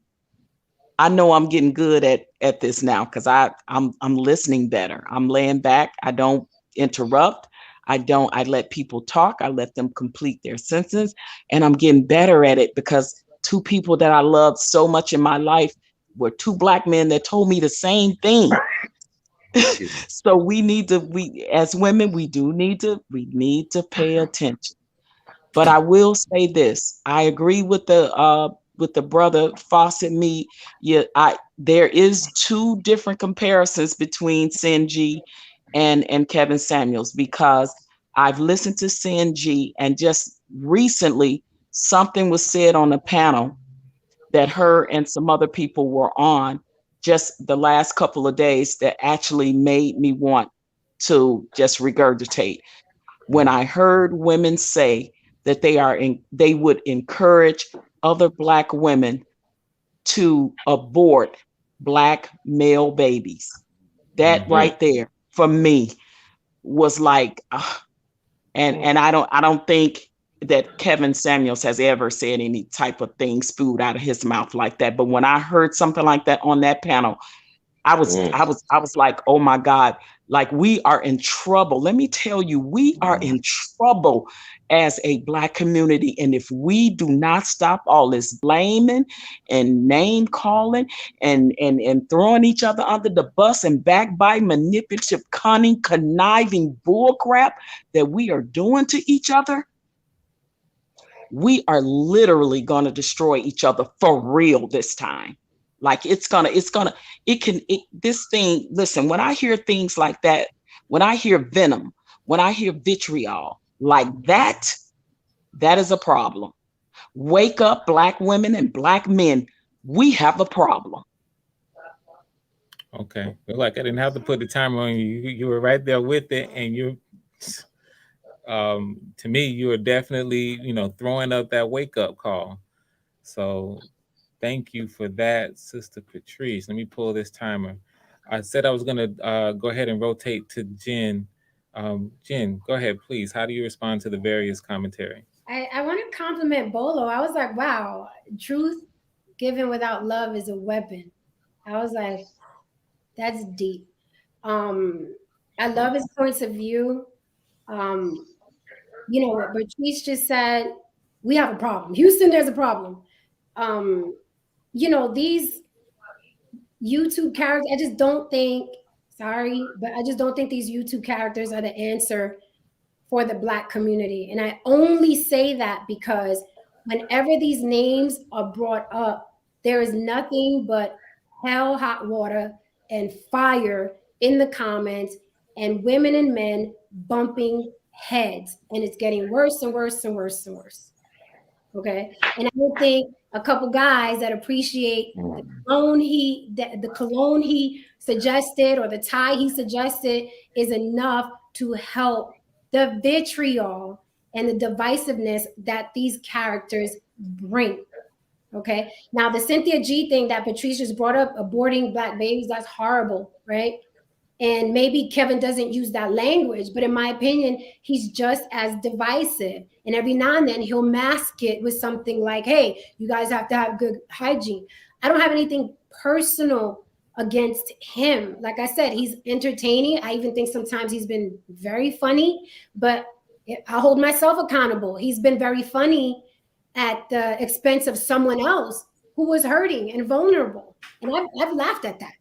I know I'm getting good at this now, because I'm listening better. I'm laying back. I don't interrupt. I let people talk. I let them complete their sentence, and I'm getting better at it, because two people that I loved so much in my life were two Black men that told me the same thing. So we as women, we need to pay attention. But I will say this: I agree with the brother Fawcett. Me, yeah, there is two different comparisons between Sinji and Kevin Samuels, because I've listened to Sinji, and just recently something was said on a panel that her and some other people were on just the last couple of days that actually made me want to just regurgitate. When I heard women say that they would encourage other Black women to abort Black male babies, that right there for me was like, and I don't think that Kevin Samuels has ever said any type of thing spewed out of his mouth like that. But when I heard something like that on that panel, I was like, oh my God, like we are in trouble. Let me tell you, we are in trouble as a Black community. And if we do not stop all this blaming and name calling and throwing each other under the bus and backbiting, manipulative, cunning, conniving bullcrap that we are doing to each other, we are literally going to destroy each other for real this time. Like this thing, listen, when I hear things like that, when I hear venom, when I hear vitriol like that, that is a problem. Wake up, Black women and Black men. We have a problem. Okay. Like I didn't have to put the timer on you. You were right there with it, and to me, you were definitely, throwing up that wake up call. So thank you for that, Sister Patrice. Let me pull this timer. I said I was going to go ahead and rotate to Jen. Jen, go ahead, please. How do you respond to the various commentary? I want to compliment Bolo. I was like, wow, truth given without love is a weapon. I was like, that's deep. I love his points of view. What Patrice just said, we have a problem. Houston, there's a problem. These YouTube characters, I just don't think, sorry, but I just don't think these YouTube characters are the answer for the Black community. And I only say that because whenever these names are brought up, there is nothing but hell, hot water, and fire in the comments, and women and men bumping heads. And it's getting worse and worse and worse and worse. Okay. And I would think a couple guys that appreciate the cologne he suggested, or the tie he suggested, is enough to help the vitriol and the divisiveness that these characters bring. Okay. Now the Cynthia G thing that Patrice just brought up, aborting Black babies, that's horrible, right? And maybe Kevin doesn't use that language, but in my opinion, he's just as divisive. And every now and then he'll mask it with something like, hey, you guys have to have good hygiene. I don't have anything personal against him. Like I said, he's entertaining. I even think sometimes he's been very funny, but I hold myself accountable. He's been very funny at the expense of someone else who was hurting and vulnerable. And I've laughed at that.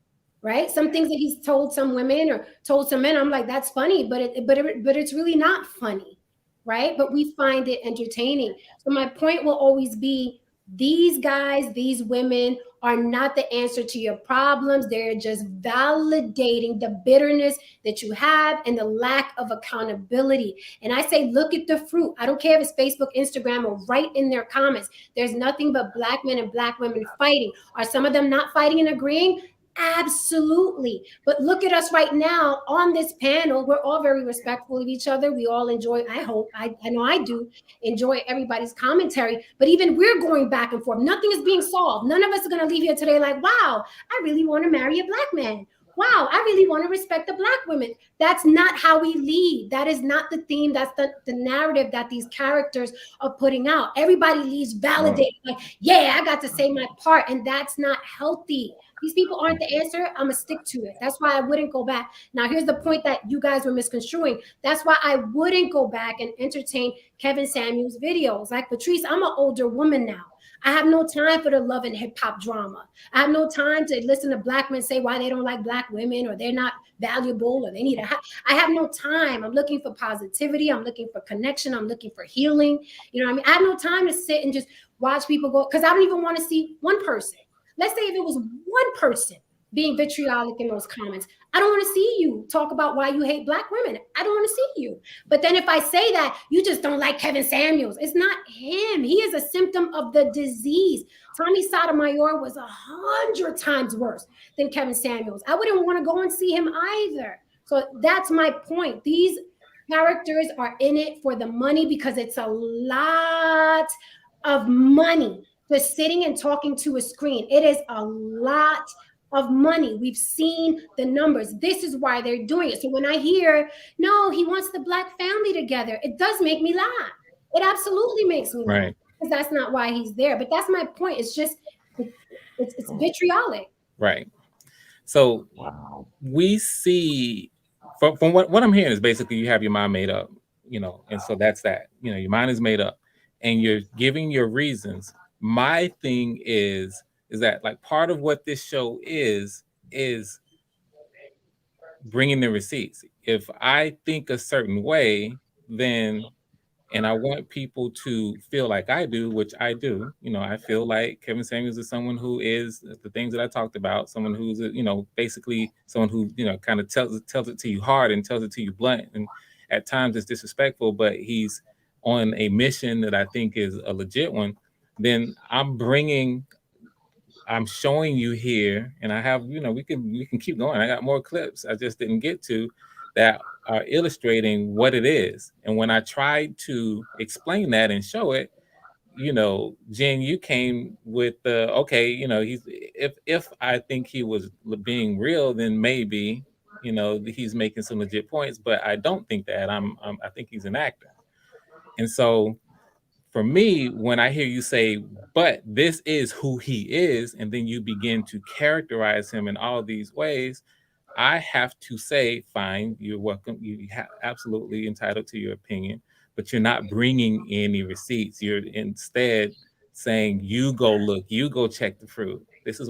Right? Some things that he's told some women or told some men, I'm like, that's funny, but it's really not funny, right? But we find it entertaining. So my point will always be, these guys, these women are not the answer to your problems. They're just validating the bitterness that you have and the lack of accountability. And I say, look at the fruit. I don't care if it's Facebook, Instagram, or write in their comments. There's nothing but Black men and Black women fighting. Are some of them not fighting and agreeing? Absolutely. But look at us right now on this panel. We're all very respectful of each other. We all enjoy, I hope, I know I do enjoy everybody's commentary, but even we're going back and forth. Nothing is being solved. None of us are going to leave here today like, wow, I really want to marry a Black man. wow, I really want to respect the Black women. That's not how we lead. That is not the theme. That's the narrative that these characters are putting out. Everybody leaves validated, like, yeah, I got to say my part. And that's not healthy. These people aren't the answer. I'm going to stick to it. That's why I wouldn't go back. Now, here's the point that you guys were misconstruing. That's why I wouldn't go back and entertain Kevin Samuels' videos. Like, Patrice, I'm an older woman now. I have no time for the love and hip hop drama. I have no time to listen to Black men say why they don't like Black women, or they're not valuable, or they need I have no time. I'm looking for positivity. I'm looking for connection. I'm looking for healing. You know what I mean? I have no time to sit and just watch people go, because I don't even want to see one person. Let's say if it was one person being vitriolic in those comments, I don't want to see you talk about why you hate Black women. I don't want to see you. But then if I say that, you just don't like Kevin Samuels. It's not him. He is a symptom of the disease. Tommy Sotomayor was 100 times worse than Kevin Samuels. I wouldn't want to go and see him either. So that's my point. These characters are in it for the money, because it's a lot of money just sitting and talking to a screen. It is a lot of money. We've seen the numbers. This is why they're doing it. So when I hear, no, he wants the Black family together, it does make me laugh. It absolutely makes me laugh, because that's not why he's there. But that's my point. It's just, it's vitriolic. Right. So we see, from what I'm hearing is basically you have your mind made up, and so that's that. Your mind is made up, and you're giving your reasons. My thing is that, like, part of what this show is bringing the receipts. If I think a certain way, then, and I want people to feel like I do, which I do, I feel like Kevin Samuels is someone who is the things that I talked about, someone who's, basically someone who, kind of tells it to you hard and tells it to you blunt. And at times it's disrespectful, but he's on a mission that I think is a legit one. Then I'm showing you here, and I have, we can keep going. I got more clips I just didn't get to that are illustrating what it is. And when I tried to explain that and show it, Jen, you came with the, okay, he's, if I think he was being real, then maybe, he's making some legit points, but I don't think that. I think he's an actor. And so for me, when I hear you say, but this is who he is, and then you begin to characterize him in all these ways, I have to say, fine, you're welcome. You absolutely entitled to your opinion, but you're not bringing any receipts. You're instead saying, you go look, you go check the fruit. This is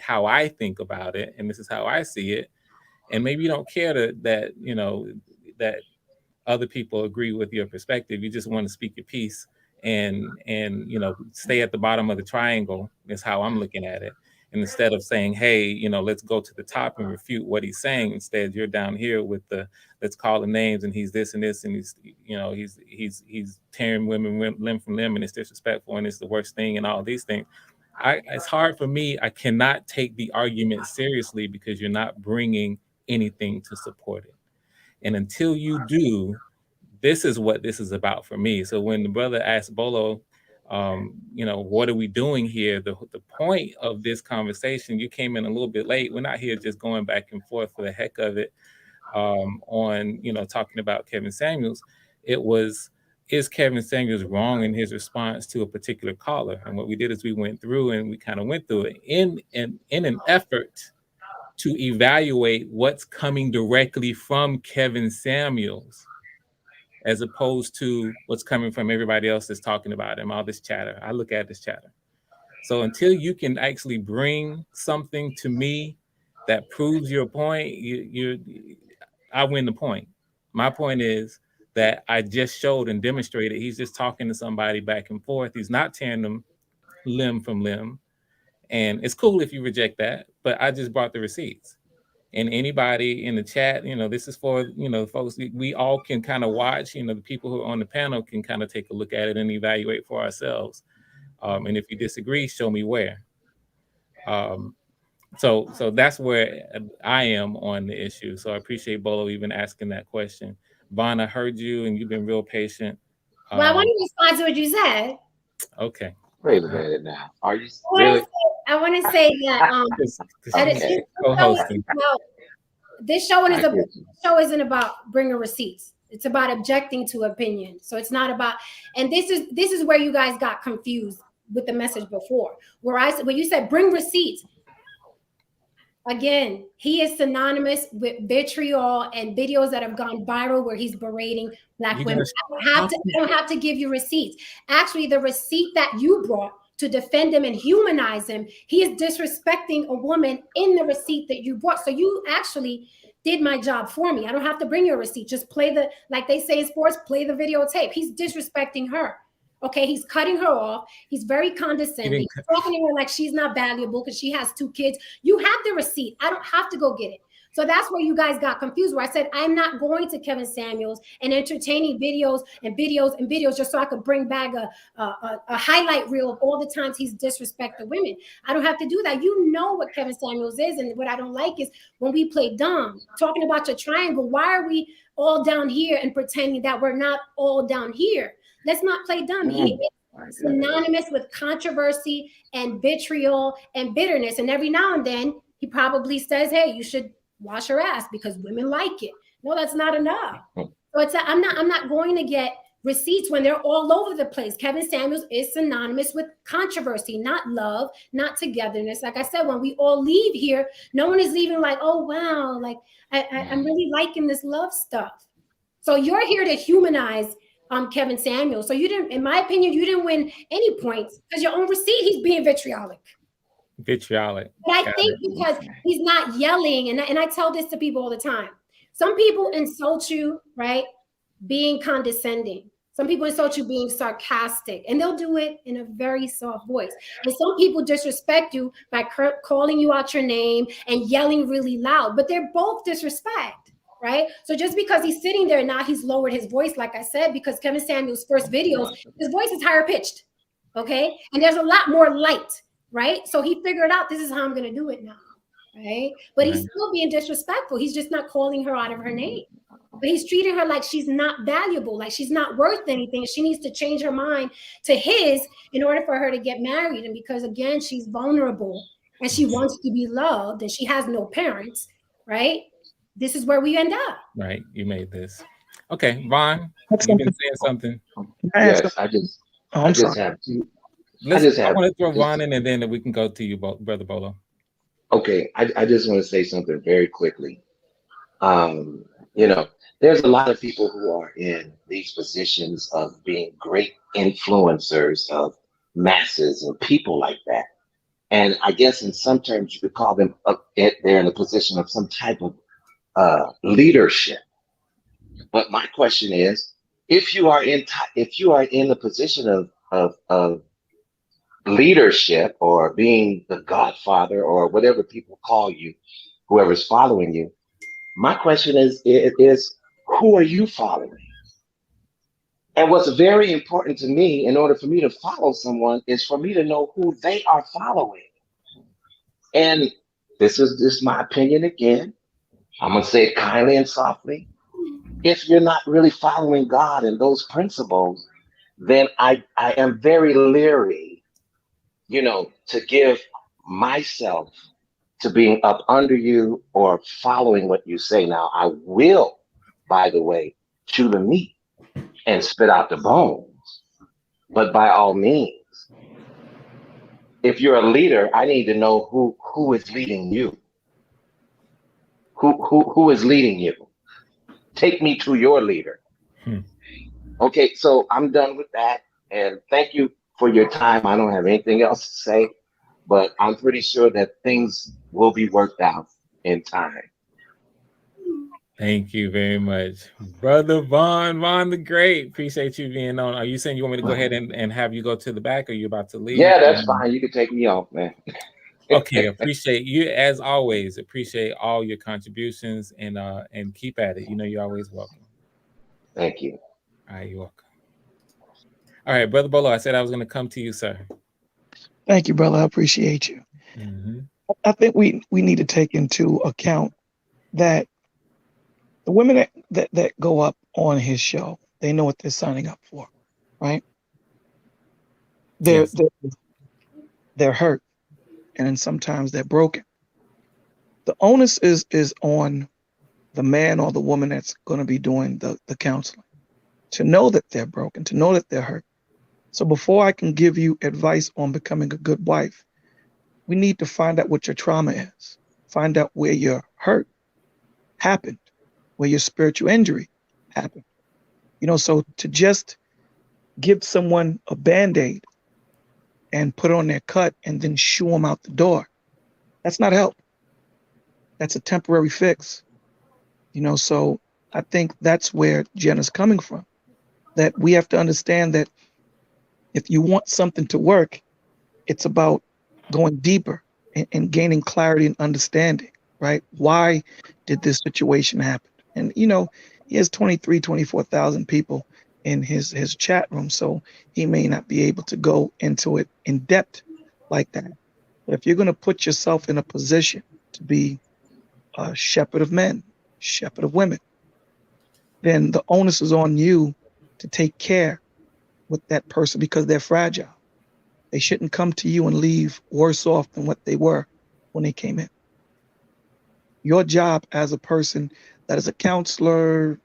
how I think about it, and this is how I see it. And maybe you don't care that other people agree with your perspective. You just want to speak your piece and stay at the bottom of the triangle is how I'm looking at it. And instead of saying, hey, let's go to the top and refute what he's saying, instead you're down here with the let's call the names, and he's this and this, and he's tearing women limb from limb, and it's disrespectful, and it's the worst thing, and all these things. It's hard for me. I cannot take the argument seriously because you're not bringing anything to support it. And until you do, this is what this is about for me. So when the brother asked Bolo, what are we doing here? The point of this conversation, you came in a little bit late. We're not here just going back and forth for the heck of it on, talking about Kevin Samuels. It was, is Kevin Samuels wrong in his response to a particular caller? And what we did is we went through and we kind of went through it in an effort to evaluate what's coming directly from Kevin Samuels, as opposed to what's coming from everybody else that's talking about him, all this chatter. I look at this chatter. So until you can actually bring something to me that proves your point, I win the point. My point is that I just showed and demonstrated he's just talking to somebody back and forth. He's not tearing them limb from limb. And it's cool if you reject that, but I just brought the receipts. And anybody in the chat, this is for, folks, we all can kind of watch, the people who are on the panel can kind of take a look at it and evaluate for ourselves. And if you disagree, show me where. So that's where I am on the issue. So I appreciate Bolo even asking that question. Vaughn, I heard you and you've been real patient. Well, I want to respond to what you said. Okay. Wait a minute now. Are you really? I want to say that this show isn't about bringing receipts. It's about objecting to opinion. So it's not about, and this is where you guys got confused with the message before, where you said bring receipts. Again, he is synonymous with vitriol and videos that have gone viral where he's berating Black women. I don't have to give you receipts. Actually, the receipt that you brought to defend him and humanize him, he is disrespecting a woman in the receipt that you brought. So you actually did my job for me. I don't have to bring you a receipt. Just play like they say in sports, play the videotape. He's disrespecting her. Okay, he's cutting her off. He's very condescending. He's talking to her like she's not valuable because she has 2 kids. You have the receipt. I don't have to go get it. So that's where you guys got confused, where I said, I'm not going to Kevin Samuels and entertaining videos just so I could bring back a highlight reel of all the times he's disrespected women. I don't have to do that. You know what Kevin Samuels is. And what I don't like is when we play dumb, talking about your triangle. Why are we all down here and pretending that we're not all down here? Let's not play dumb. He is synonymous with controversy and vitriol and bitterness. And every now and then he probably says, hey, you should wash your ass because women like it. No, that's not enough. So I'm not going to get receipts when they're all over the place. Kevin Samuels is synonymous with controversy, not love, not togetherness. Like I said, when we all leave here, no one is leaving like, oh, wow, like I'm really liking this love stuff. So you're here to humanize Kevin Samuels. So you didn't, in my opinion, you didn't win any points because your own receipt, he's being vitriolic. But I think because he's not yelling, and I tell this to people all the time. Some people insult you, right? Being condescending. Some people insult you being sarcastic, and they'll do it in a very soft voice. And some people disrespect you by calling you out your name and yelling really loud, but they're both disrespect. Right? So just because he's sitting there now, he's lowered his voice, like I said, because Kevin Samuels' first videos, his voice is higher pitched. Okay. And there's a lot more light, right? So he figured out this is how I'm going to do it now. Right. But he's still being disrespectful. He's just not calling her out of her name. But he's treating her like she's not valuable, like she's not worth anything. She needs to change her mind to his in order for her to get married. And because, again, she's vulnerable and she wants to be loved and she has no parents, right? This is where we end up. Right. You made this. Okay. Vaughn, you've been saying something. Yes, I just have to. I want to throw Vaughn in and then we can go to you, Brother Bolo. Okay. I just want to say something very quickly. There's a lot of people who are in these positions of being great influencers of masses and people like that. And I guess in some terms you could call them they're in a position of some type of leadership. But my question is, if you are in the position of leadership or being the godfather or whatever people call you, whoever's following you, my question is who are you following? And what's very important to me in order for me to follow someone is for me to know who they are following. And this is my opinion again. I'm going to say it kindly and softly. If you're not really following God and those principles, then I am very leery, to give myself to being up under you or following what you say. Now, I will, by the way, chew the meat and spit out the bones. But by all means, if you're a leader, I need to know who is leading you. Who is leading you? Take me to your leader. Okay, so I'm done with that. And thank you for your time. I don't have anything else to say, but I'm pretty sure that things will be worked out in time. Thank you very much, Brother Vaughn the Great. Appreciate you being on. Are you saying you want me to go ahead and have you go to the back, or are you about to leave? Yeah, that's fine. You can take me off, man. Okay, appreciate you as always. Appreciate all your contributions and keep at it. You're always welcome. Thank you. All right, you're welcome. All right, Brother Bolo, I said I was going to come to you, sir. Thank you, brother. I appreciate you. I think we need to take into account that the women that go up on his show, they know what they're signing up for, right? They're hurt, and then sometimes they're broken. The onus is on the man or the woman that's going to be doing the counseling, to know that they're broken, to know that they're hurt. So before I can give you advice on becoming a good wife, we need to find out what your trauma is, find out where your hurt happened, where your spiritual injury happened. So to just give someone a Band-Aid and put on their cut and then shoo them out the door, that's not help. That's a temporary fix. So I think that's where Jen is coming from, that we have to understand that if you want something to work, it's about going deeper and gaining clarity and understanding, right? Why did this situation happen? And, he has 24,000 people in his chat room, so he may not be able to go into it in depth like that. But if you're going to put yourself in a position to be a shepherd of men, shepherd of women, then the onus is on you to take care with that person because they're fragile. They shouldn't come to you and leave worse off than what they were when they came in. Your job as a person that is a counselor,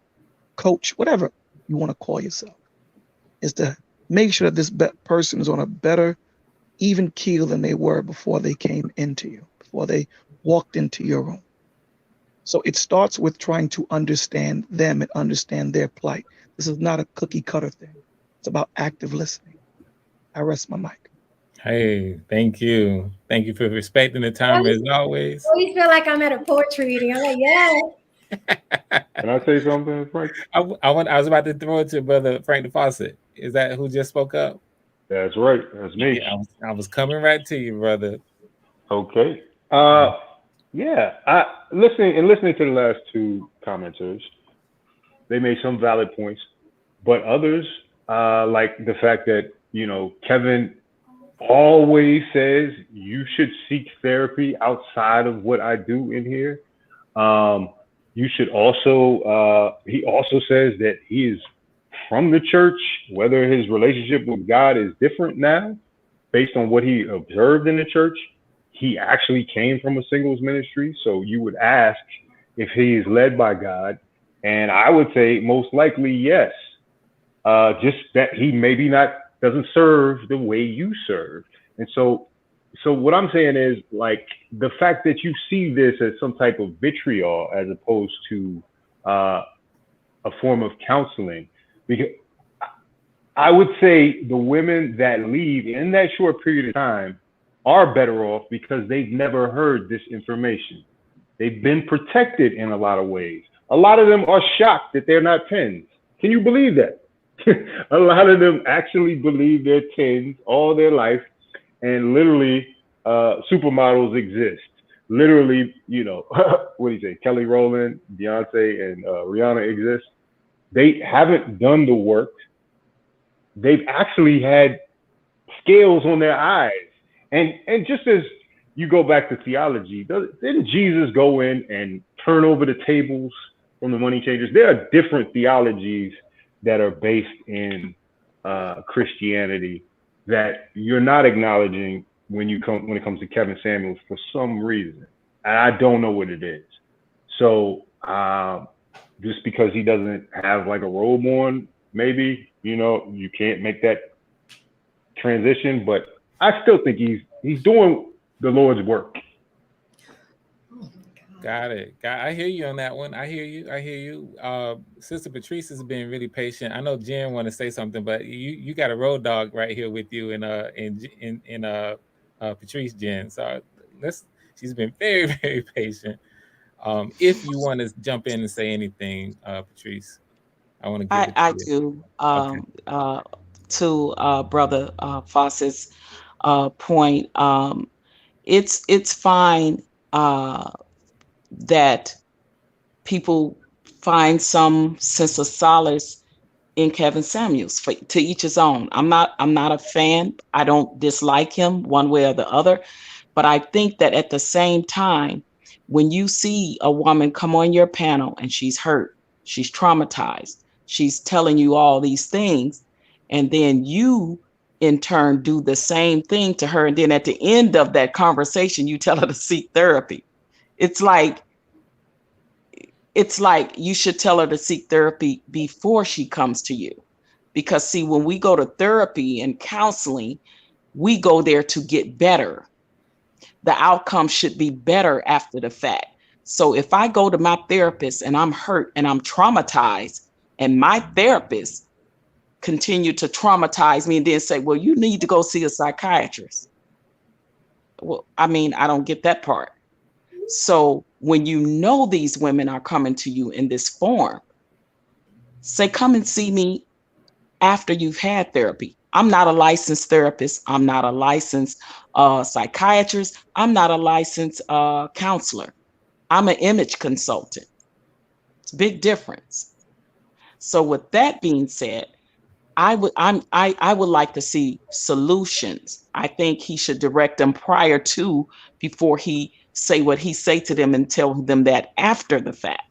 coach, whatever you want to call yourself, is to make sure that this person is on a better, even keel than they were before they came into you, before they walked into your room. So it starts with trying to understand them and understand their plight. This is not a cookie cutter thing. It's about active listening. I rest my mic. Hey, thank you. Thank you for respecting the time as always. I always feel like I'm at a poetry reading. I'm like, yeah. Can I say something, Frank? I was about to throw it to Brother Frank the Fawcett. Is that who just spoke up? That's right. That's me. Yeah, I was coming right to you, brother. Okay. Yeah. Listening to the last two commenters, they made some valid points, but others, like the fact that Kevin always says you should seek therapy outside of what I do in here. You should also, he also says that he is from the church, whether his relationship with God is different now based on what he observed in the church. He actually came from a singles ministry. So you would ask if he is led by God. And I would say most likely, yes. Just that he maybe doesn't serve the way you serve. And so what I'm saying is, like, the fact that you see this as some type of vitriol as opposed to a form of counseling, because I would say the women that leave in that short period of time are better off because they've never heard this information. They've been protected in a lot of ways. A lot of them are shocked that they're not 10s. Can you believe that? A lot of them actually believe they're 10s all their life, and literally supermodels exist. Literally, what do you say? Kelly Rowland, Beyonce, and Rihanna exist. They haven't done the work. They've actually had scales on their eyes. And just as you go back to theology, didn't Jesus go in and turn over the tables from the money changers? There are different theologies that are based in Christianity that you're not acknowledging when it comes to Kevin Samuels for some reason. And I don't know what it is. So just because he doesn't have like a robe on, maybe, you can't make that transition, but I still think he's doing the Lord's work. Got it. I hear you on that one. I hear you. Sister Patrice has been really patient. I know Jen want to say something, but you got a road dog right here with you in Patrice, Jen. So she's been very, very patient. If you want to jump in and say anything, Patrice, I want to give it to I you. do. To Brother Fawcett's point, it's fine that people find some sense of solace in Kevin Samuels. To each his own. I'm not a fan. I don't dislike him one way or the other, but I think that at the same time, when you see a woman come on your panel and she's hurt, she's traumatized, she's telling you all these things, and then you in turn do the same thing to her, and then at the end of that conversation you tell her to seek therapy. It's like, it's like you should tell her to seek therapy before she comes to you. Because see, when we go to therapy and counseling, we go there to get better. The outcome should be better after the fact. So if I go to my therapist and I'm hurt and I'm traumatized, and my therapist continue to traumatize me and then say, well, you need to go see a psychiatrist. Well, I mean, I don't get that part. So when you know these women are coming to you in this form, say, come and see me after you've had therapy. I'm not a licensed therapist. I'm not a licensed psychiatrist. I'm not a licensed counselor. I'm an image consultant. It's a big difference. So with that being said, I would like to see solutions. I think he should direct them prior to, before he say what he say to them, and tell them that after the fact.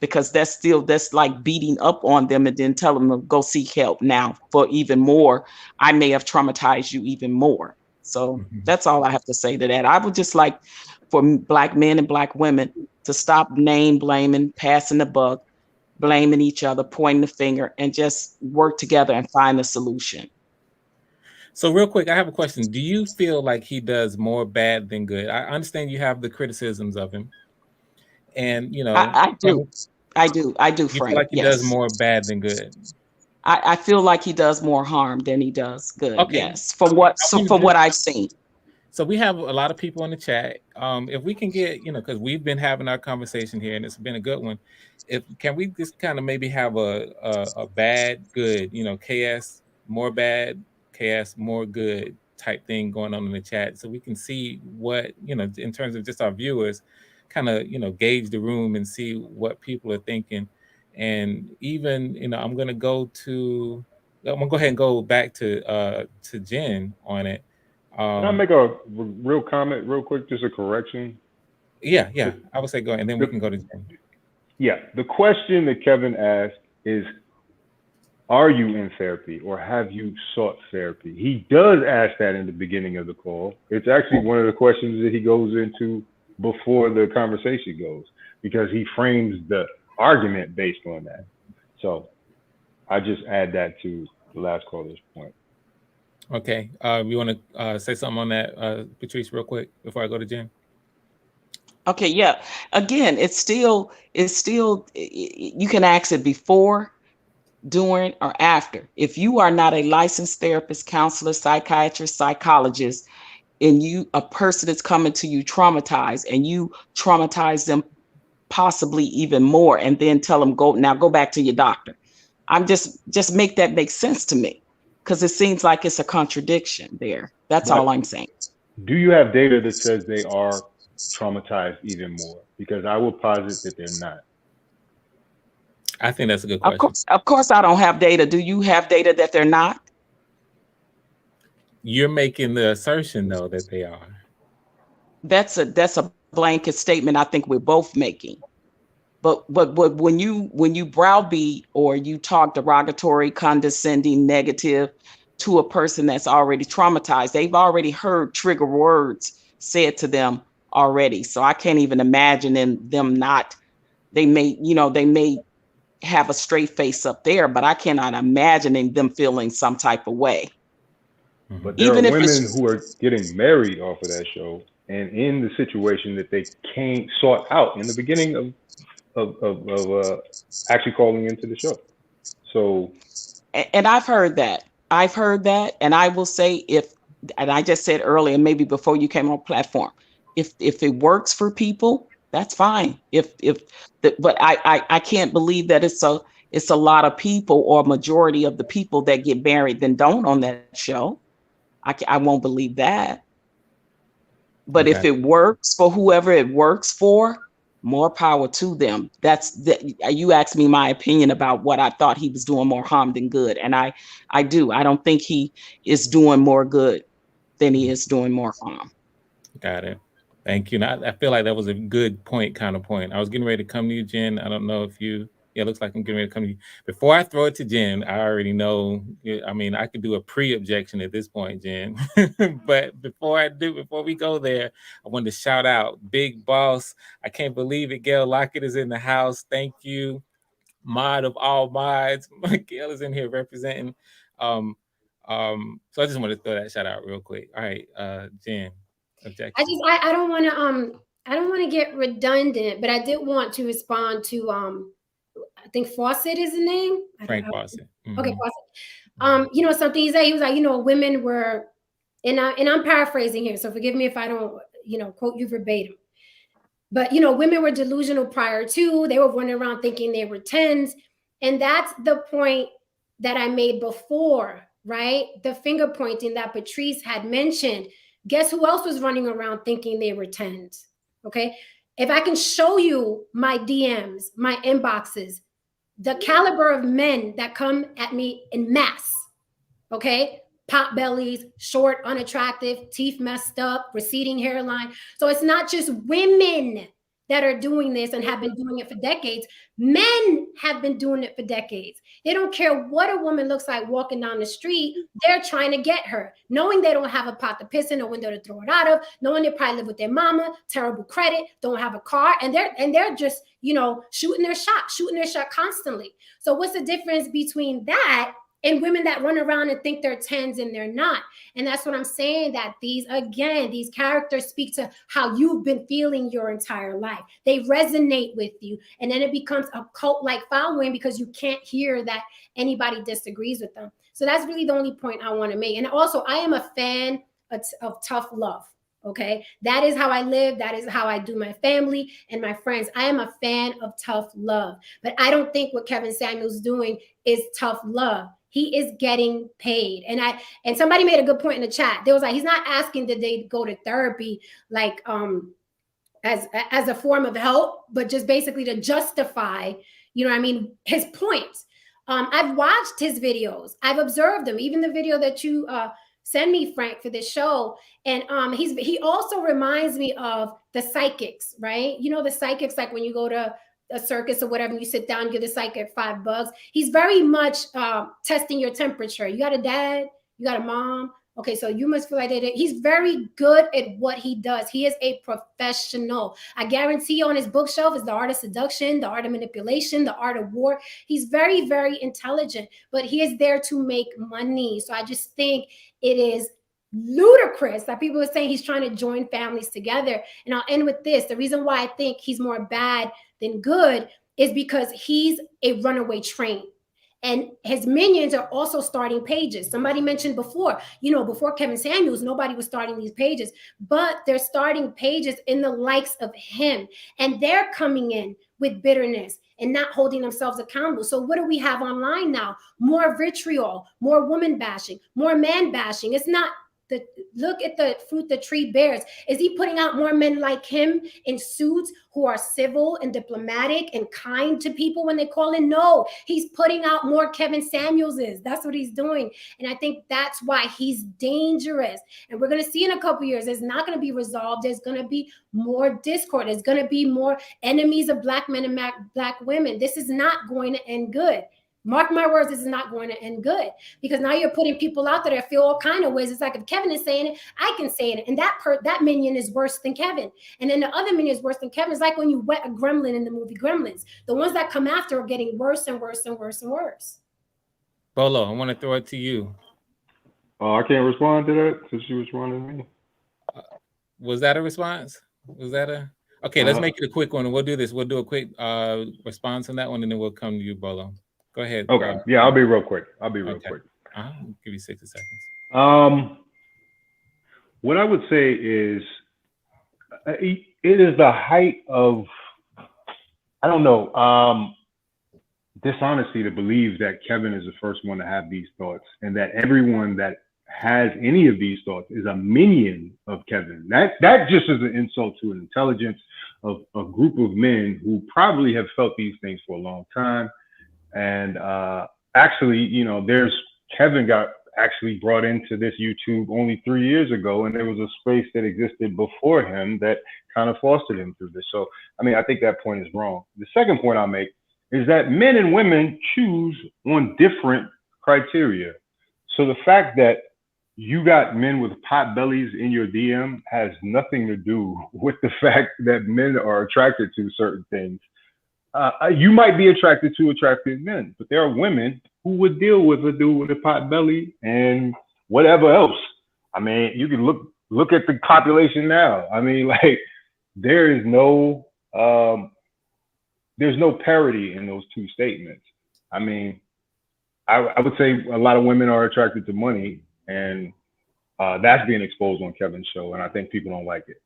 Because that's like beating up on them and then tell them to go seek help now for even more. I may have traumatized you even more. So that's all I have to say to that. I would just like for Black men and Black women to stop name blaming, passing the buck, blaming each other, pointing the finger, and just work together and find a solution. So real quick, I have a question. Do you feel like he does more bad than good? I understand you have the criticisms of him. And, you know, I do. You Frank. feel like he yes. does more bad than good? I feel like he does more harm than he does good. Okay. Yes, from what I've seen. So we have a lot of people in the chat. If we can get, you know, because we've been having our conversation here and it's been a good one. Can we just kind of maybe have a bad, good, you know, KS more bad, KS more good type thing going on in the chat, so we can see what, you know, in terms of just our viewers, kind of, you know, gauge the room and see what people are thinking. And even, you know, I'm gonna go ahead and go back to Jen on it. Can I make a real comment real quick? Just a correction. Yeah. I would say go ahead, and then we can go to Jen. Yeah. The question that Kevin asked is, are you in therapy or have you sought therapy? He does ask that in the beginning of the call. It's actually one of the questions that he goes into before the conversation goes, because he frames the argument based on that. So I just add that to the last caller's point. Okay. You want to say something on that, Patrice, real quick before I go to Jen? Okay. Yeah. Again, it's still you can ask it before, during, or after. If you are not a licensed therapist, counselor, psychiatrist, psychologist, and a person is coming to you traumatized, and you traumatize them possibly even more, and then tell them go back to your doctor. I'm just make that make sense to me, because it seems like it's a contradiction there. That's all I'm saying. Do you have data that says they are traumatized even more? Because I will posit that they're not. I think that's a good question. Of course I don't have data. Do you have data that they're not? You're making the assertion, though, that they are. That's a blanket statement I think we're both making. But when you browbeat or you talk derogatory, condescending, negative to a person that's already traumatized, they've already heard trigger words said to them already. So I can't even imagine them not. They may have a straight face up there, but I cannot imagine them feeling some type of way. But there are women who are getting married off of that show, and in the situation that they sought out in the beginning of actually calling into the show. So, and I've heard that, and I will say, and I just said earlier, maybe before you came on platform, if it works for people, that's fine. But I can't believe that it's a lot of people, or majority of the people that get married then don't on that show. I won't believe that. But if it works for whoever it works for, more power to them. You asked me my opinion about what I thought he was doing more harm than good, and I do. I don't think he is doing more good than he is doing more harm. Got it. Thank you. I feel like that was a good point, counterpoint. I was getting ready to come to you, Jen. I don't know if you Yeah, it looks like I'm getting ready to come to you. Before I throw it to Jen, I already know. I mean, I could do a pre-objection at this point, Jen. But before we go there, I wanted to shout out Big Boss. I can't believe it. Gail Lockett is in the house. Thank you. Mod of all mods. Gail is in here representing. So I just want to throw that shout out real quick. All right, Jen, objection. I don't want to get redundant, but I did want to respond to I think Fawcett is the name. Frank Fawcett. Mm-hmm. Okay, Fawcett. You know something he said. He was like, women were, and I'm paraphrasing here, so forgive me if I don't, quote you verbatim. But women were delusional prior to. They were running around thinking they were 10s, and that's the point that I made before, right? The finger pointing that Patrice had mentioned. Guess who else was running around thinking they were 10s? Okay, if I can show you my DMs, my inboxes, the caliber of men that come at me in mass, okay? Pot bellies, short, unattractive, teeth messed up, receding hairline. So it's not just women that are doing this and have been doing it for decades. Men have been doing it for decades. They don't care what a woman looks like walking down the street. They're trying to get her, knowing they don't have a pot to piss in, a window to throw it out of, knowing they probably live with their mama, terrible credit, don't have a car, and they're just, shooting their shot constantly. So what's the difference between that and women that run around and think they're 10s and they're not? And that's what I'm saying, that these characters speak to how you've been feeling your entire life. They resonate with you. And then it becomes a cult-like following because you can't hear that anybody disagrees with them. So that's really the only point I want to make. And also, I am a fan of tough love. Okay, that is how I live. That is how I do my family and my friends. I am a fan of tough love. But I don't think what Kevin Samuels doing is tough love. He is getting paid. And somebody made a good point in the chat. They was like, he's not asking that they go to therapy like as a form of help, but just basically to justify, his points. I've watched his videos. I've observed them, even the video that you send me, Frank, for this show. And he also reminds me of the psychics, right? The psychics, like when you go to a circus or whatever, you sit down, give the psychic $5. He's very much testing your temperature. You got a dad, you got a mom. Okay, so you must feel like that. He's very good at what he does. He is a professional. I guarantee on his bookshelf is The Art of Seduction, The Art of Manipulation, The Art of War. He's very, very intelligent, but he is there to make money. So I just think it is ludicrous that people are saying he's trying to join families together. And I'll end with this. The reason why I think he's more bad than good is because he's a runaway train. And his minions are also starting pages. Somebody mentioned before, before Kevin Samuels, nobody was starting these pages, but they're starting pages in the likes of him. And they're coming in with bitterness and not holding themselves accountable. So what do we have online now? More vitriol, more woman bashing, more man bashing. It's not look at the fruit the tree bears. Is he putting out more men like him in suits who are civil and diplomatic and kind to people when they call in? No, he's putting out more Kevin Samuelses. That's what he's doing. And I think that's why he's dangerous. And we're going to see in a couple years, it's not going to be resolved. There's going to be more discord. There's going to be more enemies of black men and black women. This is not going to end good. Mark my words, this is not going to end good, because now you're putting people out there that feel all kind of ways. It's like if Kevin is saying it, I can say it. And that minion is worse than Kevin. And then the other minion is worse than Kevin. It's like when you wet a gremlin in the movie Gremlins. The ones that come after are getting worse and worse and worse and worse. Bolo, I want to throw it to you. I can't respond to that since you responded to me. Was that a response? Was that a... Okay, let's make it a quick one. And we'll do this. We'll do a quick response on that one, and then we'll come to you, Bolo. Go ahead. Okay. Yeah, I'll be real quick. I'll give you 60 seconds. What I would say is, it is the height of, I don't know, dishonesty to believe that Kevin is the first one to have these thoughts, and that everyone that has any of these thoughts is a minion of Kevin. That just is an insult to an intelligence of a group of men who probably have felt these things for a long time. And actually, Kevin got actually brought into this YouTube only 3 years ago, and there was a space that existed before him that kind of fostered him through this. So, I mean, I think that point is wrong. The second point I'll make is that men and women choose on different criteria. So the fact that you got men with pot bellies in your DM has nothing to do with the fact that men are attracted to certain things. You might be attracted to attractive men, but there are women who would deal with a dude with a pot belly and whatever else. I mean, you can look at the population now. I mean, like, there's no parity in those two statements. I mean, I would say a lot of women are attracted to money, and that's being exposed on Kevin's show, and I think people don't like it.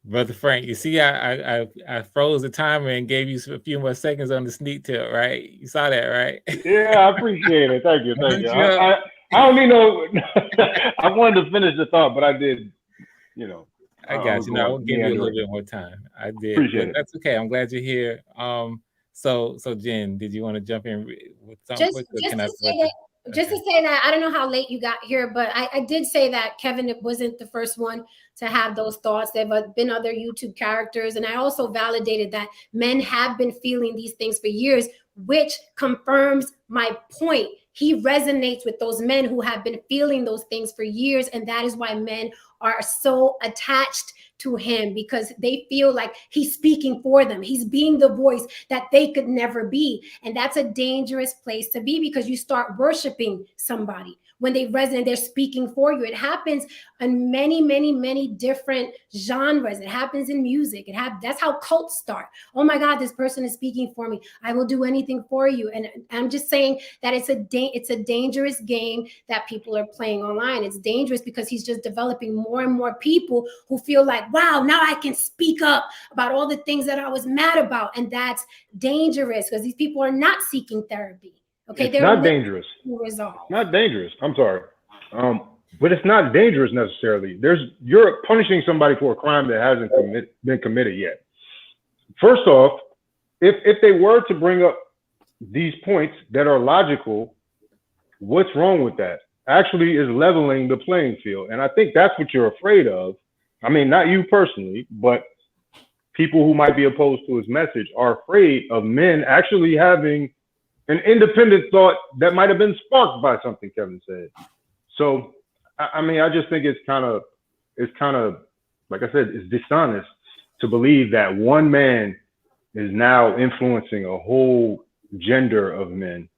Brother Frank, you see, I froze the timer and gave you a few more seconds on the sneak tip, right? You saw that, right? Yeah, I appreciate it. Thank you. I don't need no. I wanted to finish the thought, but I did. You know, I got you. No, I'll give you a little bit more time. I did. Appreciate it. That's okay. I'm glad you're here. So Jen, did you want to jump in with something quick? Just to say that, I don't know how late you got here, but I did say that Kevin wasn't the first one to have those thoughts. There have been other YouTube characters. And I also validated that men have been feeling these things for years, which confirms my point. He resonates with those men who have been feeling those things for years. And that is why men are so attached to him, because they feel like he's speaking for them. He's being the voice that they could never be. And that's a dangerous place to be, because you start worshiping somebody when they resonate, they're speaking for you. It happens in many, many, many different genres. It happens in music. That's how cults start. Oh my God, this person is speaking for me. I will do anything for you. And I'm just saying that it's a dangerous game that people are playing online. It's dangerous because he's just developing more and more people who feel like, wow, now I can speak up about all the things that I was mad about. And that's dangerous, because these people are not seeking therapy. Okay, it's not dangerous. Not dangerous. I'm sorry, but it's not dangerous necessarily. You're punishing somebody for a crime that hasn't been committed yet. First off, if they were to bring up these points that are logical, what's wrong with that? Actually, is leveling the playing field, and I think that's what you're afraid of. I mean, not you personally, but people who might be opposed to his message are afraid of men actually having an independent thought that might have been sparked by something Kevin said. So, I mean, I just think it's kind of, like I said, it's dishonest to believe that one man is now influencing a whole gender of men,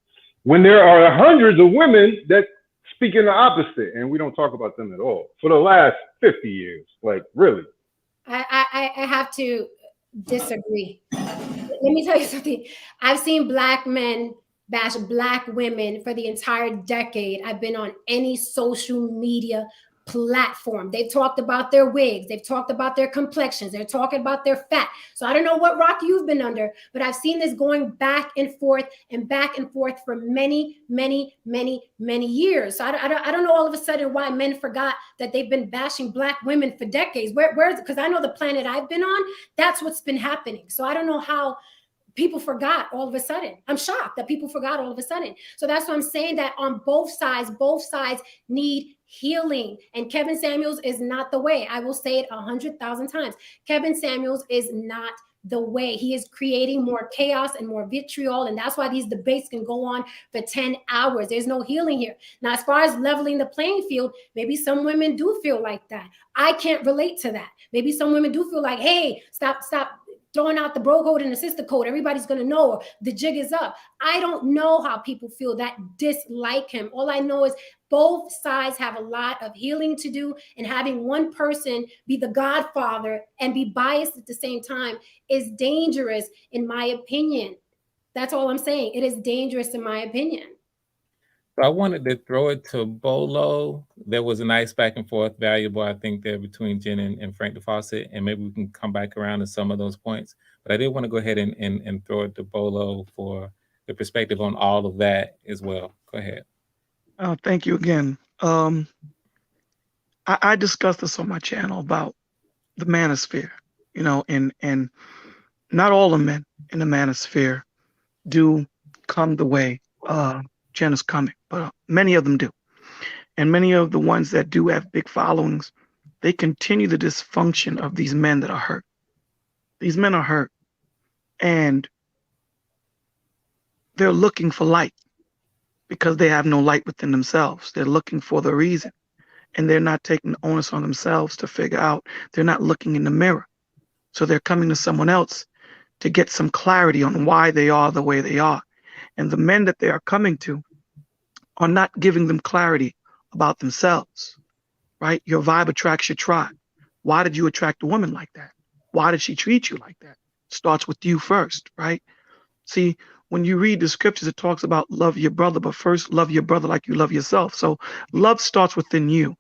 when there are hundreds of women that speak in the opposite, and we don't talk about them at all for the last 50 years. Like, really? I have to disagree. Let me tell you something. I've seen Black men bash Black women for the entire decade. I've been on any social media platform. They've talked about their wigs. They've talked about their complexions. They're talking about their fat. So I don't know what rock you've been under, but I've seen this going back and forth for many, many, many, many years. So I don't know all of a sudden why men forgot that they've been bashing Black women for decades. Where's, because I know the planet I've been on, that's what's been happening. So I don't know how people forgot all of a sudden. I'm shocked that people forgot all of a sudden. So that's why I'm saying that on both sides need healing. And Kevin Samuels is not the way. I will say it 100,000 times. Kevin Samuels is not the way. He is creating more chaos and more vitriol. And that's why these debates can go on for 10 hours. There's no healing here. Now, as far as leveling the playing field, maybe some women do feel like that. I can't relate to that. Maybe some women do feel like, hey, stop throwing out the bro code and the sister code. Everybody's going to know, or the jig is up. I don't know how people feel that dislike him. All I know is both sides have a lot of healing to do, and having one person be the godfather and be biased at the same time is dangerous, in my opinion. That's all I'm saying. It is dangerous, in my opinion. So I wanted to throw it to Bolo. There was a nice back and forth, valuable, I think, there between Jen and Frank DeFawcett, and maybe we can come back around to some of those points. But I did want to go ahead and throw it to Bolo for the perspective on all of that as well. Go ahead. Thank you again. I discussed this on my channel about the manosphere, you know, and not all the men in the manosphere do come the way Jen is coming, but many of them do. And many of the ones that do have big followings, they continue the dysfunction of these men that are hurt. These men are hurt. And they're looking for light because they have no light within themselves. They're looking for the reason, and they're not taking the onus on themselves to figure out. They're not looking in the mirror. So they're coming to someone else to get some clarity on why they are the way they are. And the men that they are coming to are not giving them clarity about themselves, right? Your vibe attracts your tribe. Why did you attract a woman like that? Why did she treat you like that? Starts with you first, right? See, when you read the scriptures, it talks about love your brother, but first love your brother like you love yourself. So love starts within you.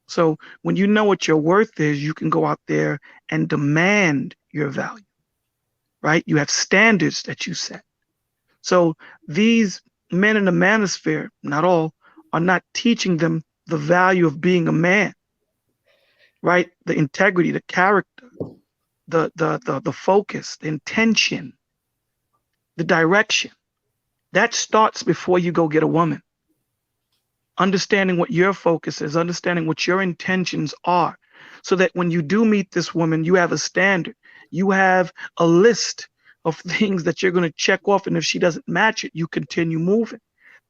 So when you know what your worth is, you can go out there and demand your value, right? You have standards that you set. So these men in the manosphere, not all, are not teaching them the value of being a man, right? The integrity, the character, the focus, the intention, the direction. That starts before you go get a woman. Understanding what your focus is, understanding what your intentions are, so that when you do meet this woman, you have a standard. You have a list of things that you're going to check off, and if she doesn't match it, you continue moving.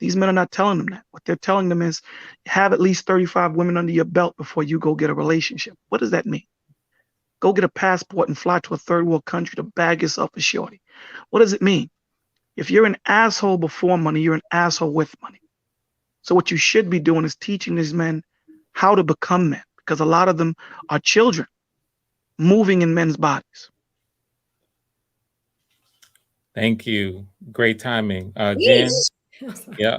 These men are not telling them that. What they're telling them is have at least 35 women under your belt before you go get a relationship. What does that mean? Go get a passport and fly to a third world country to bag yourself a shorty. What does it mean? If you're an asshole before money, you're an asshole with money. So what you should be doing is teaching these men how to become men, because a lot of them are children moving in men's bodies. Thank you. Great timing. Jen, Yeesh. yeah,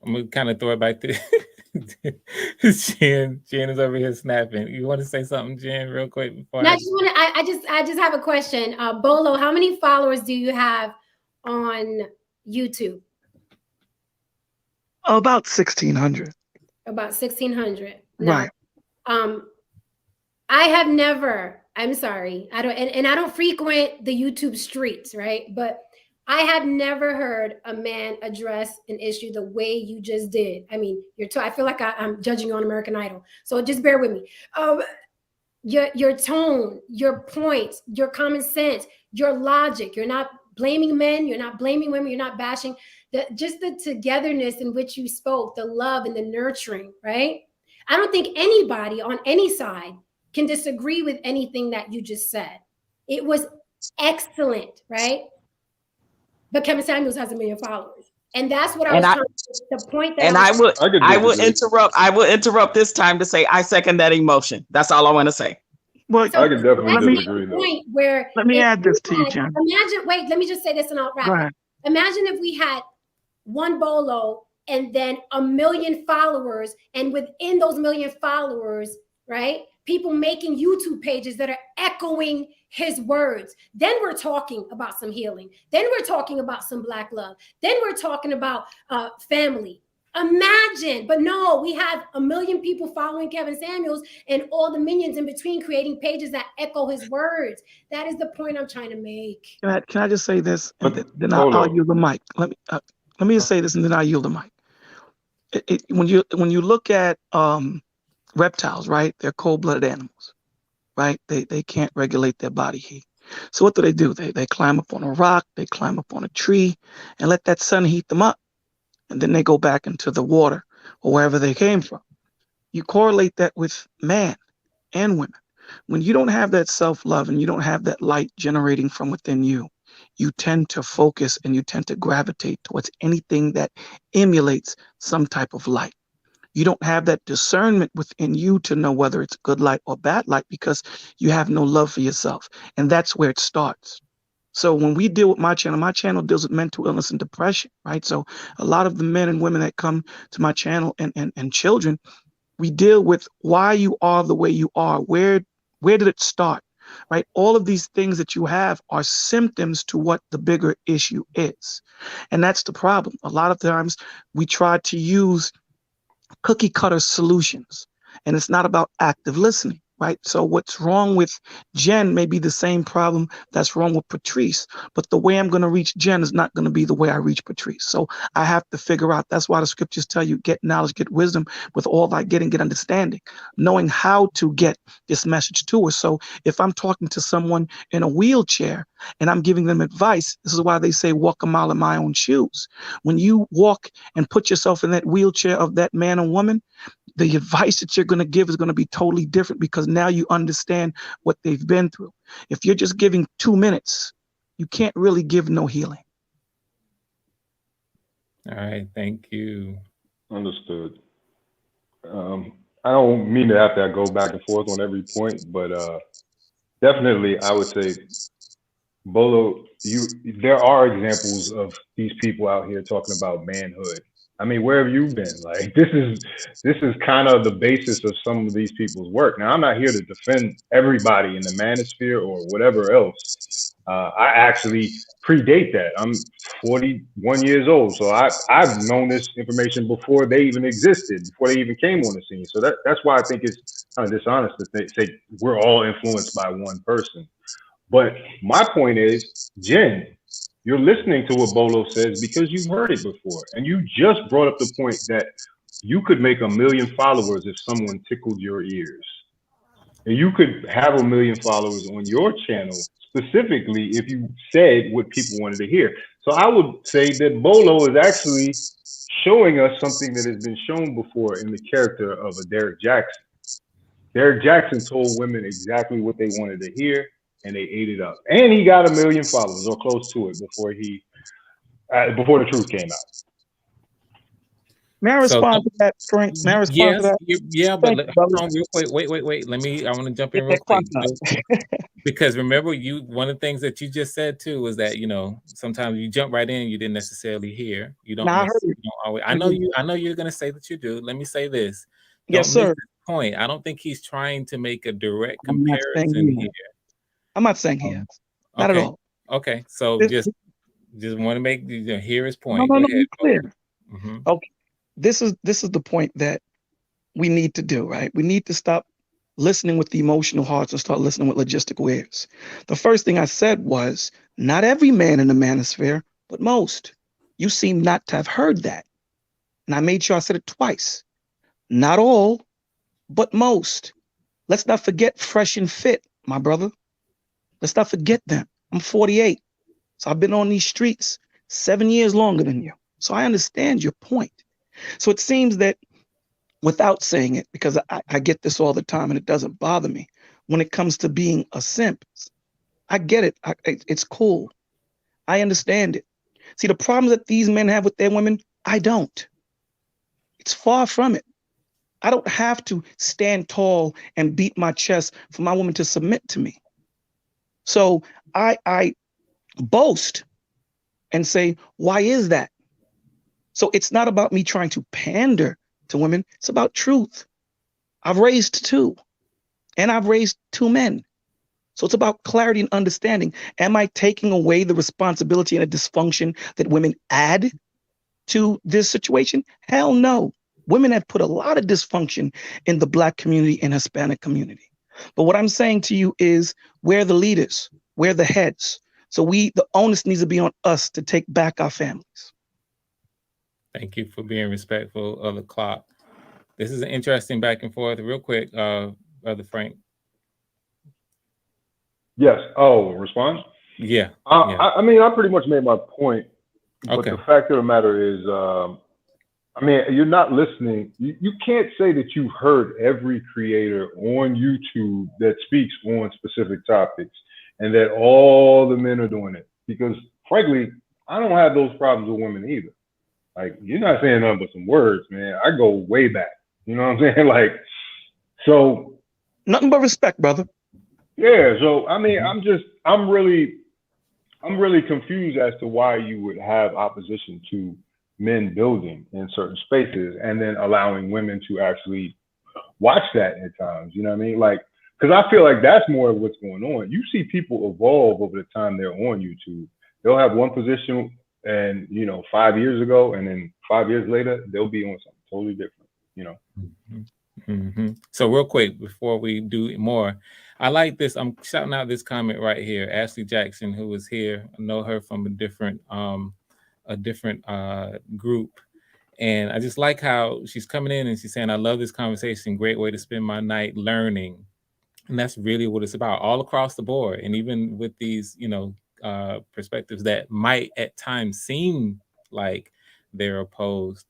I'm gonna kind of throw it back to Jen. Jen is over here snapping. You want to say something, Jen, real quick before Now, I just have a question. Bolo, how many followers do you have on YouTube? About 1,600. About 1,600. Right. I have never, I'm sorry, I don't, and I don't frequent the YouTube streets, right? But I have never heard a man address an issue the way you just did. I mean, I feel like I'm judging you on American Idol, so just bear with me. Your tone, your points, your common sense, your logic. You're not blaming men. You're not blaming women. You're not bashing. Just the togetherness in which you spoke, the love and the nurturing, right? I don't think anybody on any side can disagree with anything that you just said. It was excellent, right? But Kevin Samuels has 1 million followers. And that's what I was trying to point that. And I will interrupt this time to say I second that emotion. That's all I want to say. Well, I can definitely disagree. Point where let me add this to you, Jen. Let me just say this and I'll wrap it. Imagine if we had one Bolo and then 1 million followers, and within those 1 million followers, right, people making YouTube pages that are echoing his words. Then we're talking about some healing. Then we're talking about some Black love. Then we're talking about family. Imagine, but no, we have 1 million people following Kevin Samuels and all the minions in between creating pages that echo his words. That is the point I'm trying to make. Can I just say this, and then I'll yield the mic. Let me just say this, and then I'll yield the mic. When you look at reptiles, right? They're cold-blooded animals, right? They can't regulate their body heat. So what do? They climb up on a rock, they climb up on a tree, and let that sun heat them up. And then they go back into the water or wherever they came from. You correlate that with man and women. When you don't have that self-love and you don't have that light generating from within you, you tend to focus and you tend to gravitate towards anything that emulates some type of light. You don't have that discernment within you to know whether it's good light or bad light because you have no love for yourself. And that's where it starts. So when we deal with my channel deals with mental illness and depression, right? So a lot of the men and women that come to my channel and children, we deal with why you are the way you are. Where did it start, right? All of these things that you have are symptoms to what the bigger issue is. And that's the problem. A lot of times we try to use cookie cutter solutions, and it's not about active listening. right? So what's wrong with Jen may be the same problem that's wrong with Patrice, but the way I'm going to reach Jen is not going to be the way I reach Patrice. So I have to figure out. That's why the scriptures tell you, get knowledge, get wisdom, with all thy getting, get understanding, knowing how to get this message to her. So if I'm talking to someone in a wheelchair and I'm giving them advice, this is why they say walk a mile in my own shoes. When you walk and put yourself in that wheelchair of that man or woman, the advice that you're going to give is going to be totally different, because now you understand what they've been through. If you're just giving 2 minutes, you can't really give no healing. All right, thank you. Understood. I don't mean to have to go back and forth on every point, but definitely I would say, Bolo, there are examples of these people out here talking about manhood. I mean, where have you been? Like, this is kind of the basis of some of these people's work. Now, I'm not here to defend everybody in the manosphere or whatever else. I actually predate that. I'm 41 years old, so I've known this information before they even existed, before they even came on the scene. So that's why I think it's kind of dishonest to say we're all influenced by one person. But my point is, Jen, you're listening to what Bolo says because you've heard it before. And you just brought up the point that you could make 1 million followers if someone tickled your ears. And you could have 1 million followers on your channel specifically if you said what people wanted to hear. So I would say that Bolo is actually showing us something that has been shown before in the character of a Derek Jackson. Derek Jackson told women exactly what they wanted to hear, and they ate it up. And he got 1 million followers or close to it before the truth came out. May I respond to that, Frank? May I respond to that? Yeah, but hold on real quick. Wait. I want to jump in real quick. Because remember, one of the things that you just said too was that, sometimes you jump right in, you didn't necessarily hear. You don't. I know you're going to say that you do. Let me say this. Yes, sir. Miss this point. I don't think he's trying to make a direct comparison here. I'm not saying he is. Not at all. Okay, so just want to make hear his point. No, Go ahead. clear. Mm-hmm. Okay, this is the point that we need to do, right? We need to stop listening with the emotional hearts and start listening with logistical ears. The first thing I said was, not every man in the manosphere, but most. You seem not to have heard that. And I made sure I said it twice. Not all, but most. Let's not forget Fresh and Fit, my brother. Let's not forget them. I'm 48. So I've been on these streets 7 years longer than you. So I understand your point. So it seems that without saying it, because I get this all the time and it doesn't bother me, when it comes to being a simp, I get it. It's cool. I understand it. See, the problems that these men have with their women, I don't. It's far from it. I don't have to stand tall and beat my chest for my woman to submit to me. So I boast and say, why is that? So it's not about me trying to pander to women. It's about truth. I've raised 2, and I've raised 2 men. So it's about clarity and understanding. Am I taking away the responsibility and a dysfunction that women add to this situation? Hell no. Women have put a lot of dysfunction in the Black community and Hispanic community. But what I'm saying to you is, we're the leaders, we're the heads. So the onus needs to be on us to take back our families. Thank you for being respectful of the clock. This is an interesting back and forth. Real quick, Brother Frank. Yes. Oh, response? Yeah. I mean, I pretty much made my point. But okay. The fact of the matter is, I mean, you're not listening. You can't say that you've heard every creator on YouTube that speaks on specific topics and that all the men are doing it. Because frankly, I don't have those problems with women either. Like, you're not saying nothing but some words, man. I go way back. You know what I'm saying? Like, so. Nothing but respect, brother. Yeah. So, I mean, I'm really confused as to why you would have opposition to men building in certain spaces and then allowing women to actually watch that at times. You know what I mean? Like, because I feel like that's more of what's going on. You see people evolve over the time they're on YouTube. They'll have one position and 5 years ago, and then 5 years later, they'll be on something totally different, So real quick, before we do more, I like this. I'm shouting out this comment right here. Ashley Jackson, who was here, I know her from a different group. And I just like how she's coming in and she's saying, I love this conversation. Great way to spend my night learning. And that's really what it's about all across the board. And even with these, perspectives that might at times seem like they're opposed,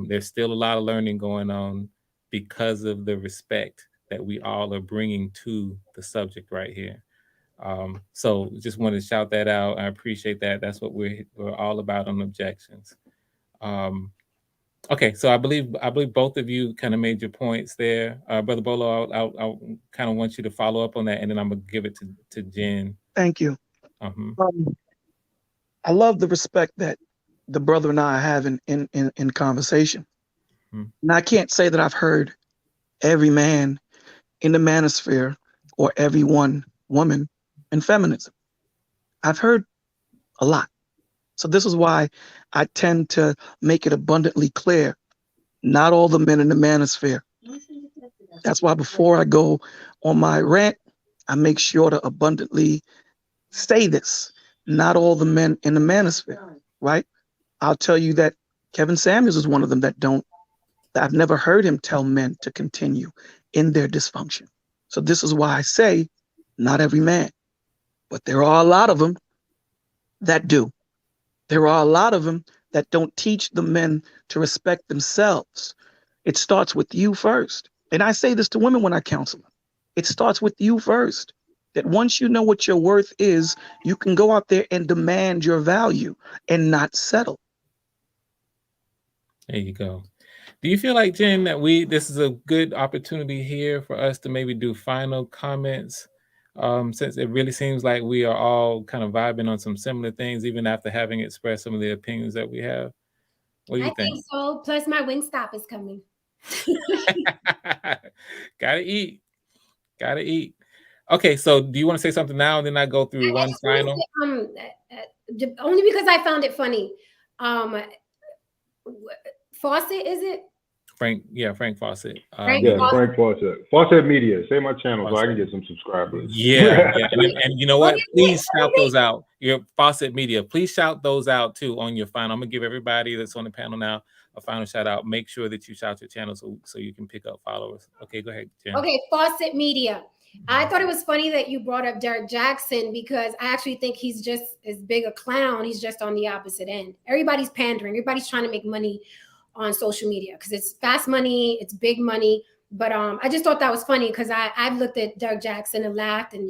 there's still a lot of learning going on because of the respect that we all are bringing to the subject right here. So just wanted to shout that out. I appreciate that. That's what we're all about on objections. Okay, so I believe both of you kind of made your points there, Brother Bolo. I'll kind of want you to follow up on that, and then I'm gonna give it to Jen. Thank you. I love the respect that the brother and I have in conversation. And I can't say that I've heard every man in the manosphere or every one woman in feminism. I've heard a lot. So this is why I tend to make it abundantly clear, not all the men in the manosphere. That's why before I go on my rant, I make sure to abundantly say this. Not all the men in the manosphere, right? I'll tell you that Kevin Samuels is one of them that I've never heard him tell men to continue in their dysfunction. So this is why I say, not every man, but there are a lot of them that do. There are a lot of them that don't teach the men to respect themselves. It starts with you first. And I say this to women when I counsel them. It starts with you first. That once you know what your worth is, you can go out there and demand your value and not settle. There you go. Do you feel like, Jen, that this is a good opportunity here for us to maybe do final comments? Since it really seems like we are all kind of vibing on some similar things, even after having expressed some of the opinions that we have. What do you think? I think so. Plus, my Wingstop is coming. Gotta eat. Okay, so do you want to say something now, and then I go through one final? Only because I found it funny. Fawcett, is it? Frank Fawcett. Frank Fawcett. Fawcett Media. Say my channel so I can get some subscribers. Yeah. And you know what? Please shout those out. Your Fawcett Media. Please shout those out too on your final. I'm gonna give everybody that's on the panel now a final shout out. Make sure that you shout your channel so you can pick up followers. Okay, go ahead, Jen. Okay, Fawcett Media. I thought it was funny that you brought up Derek Jackson because I actually think he's just as big a clown. He's just on the opposite end. Everybody's pandering. Everybody's trying to make money on social media because it's fast money, it's big money. But I just thought that was funny because I've looked at Derek Jackson and laughed, and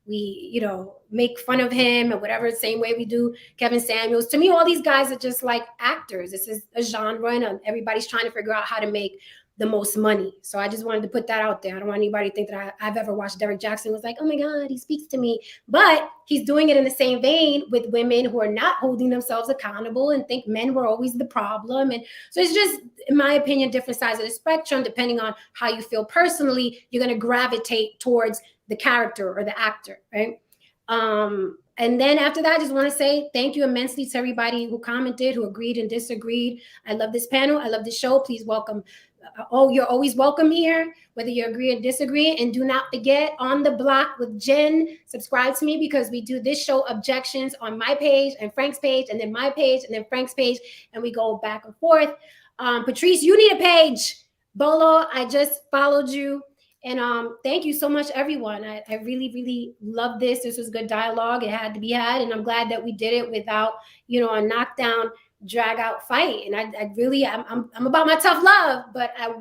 we make fun of him and whatever, the same way we do Kevin Samuels. To me, all these guys are just like actors. This is a genre, and everybody's trying to figure out how to make the most money. So I just wanted to put that out there. I don't want anybody to think that I've ever watched Derek Jackson was like, oh my God, he speaks to me. But he's doing it in the same vein with women who are not holding themselves accountable and think men were always the problem. And so it's just, in my opinion, different sides of the spectrum. Depending on how you feel personally, you're going to gravitate towards the character or the actor, right? And then after that, I just want to say thank you immensely to everybody who commented, who agreed and disagreed. I love this panel. I love this show. Please welcome. You're always welcome here, whether you agree or disagree. And do not forget, On the Block with Jen. Subscribe to me because we do this show Objections on my page and Frank's page, and then my page, and then Frank's page, and we go back and forth. Patrice, you need a page. Bolo, I just followed you. And thank you so much, everyone. I really, really love this. This was good dialogue. It had to be had. And I'm glad that we did it without, a knockdown, drag out fight. And I'm about my tough love, but I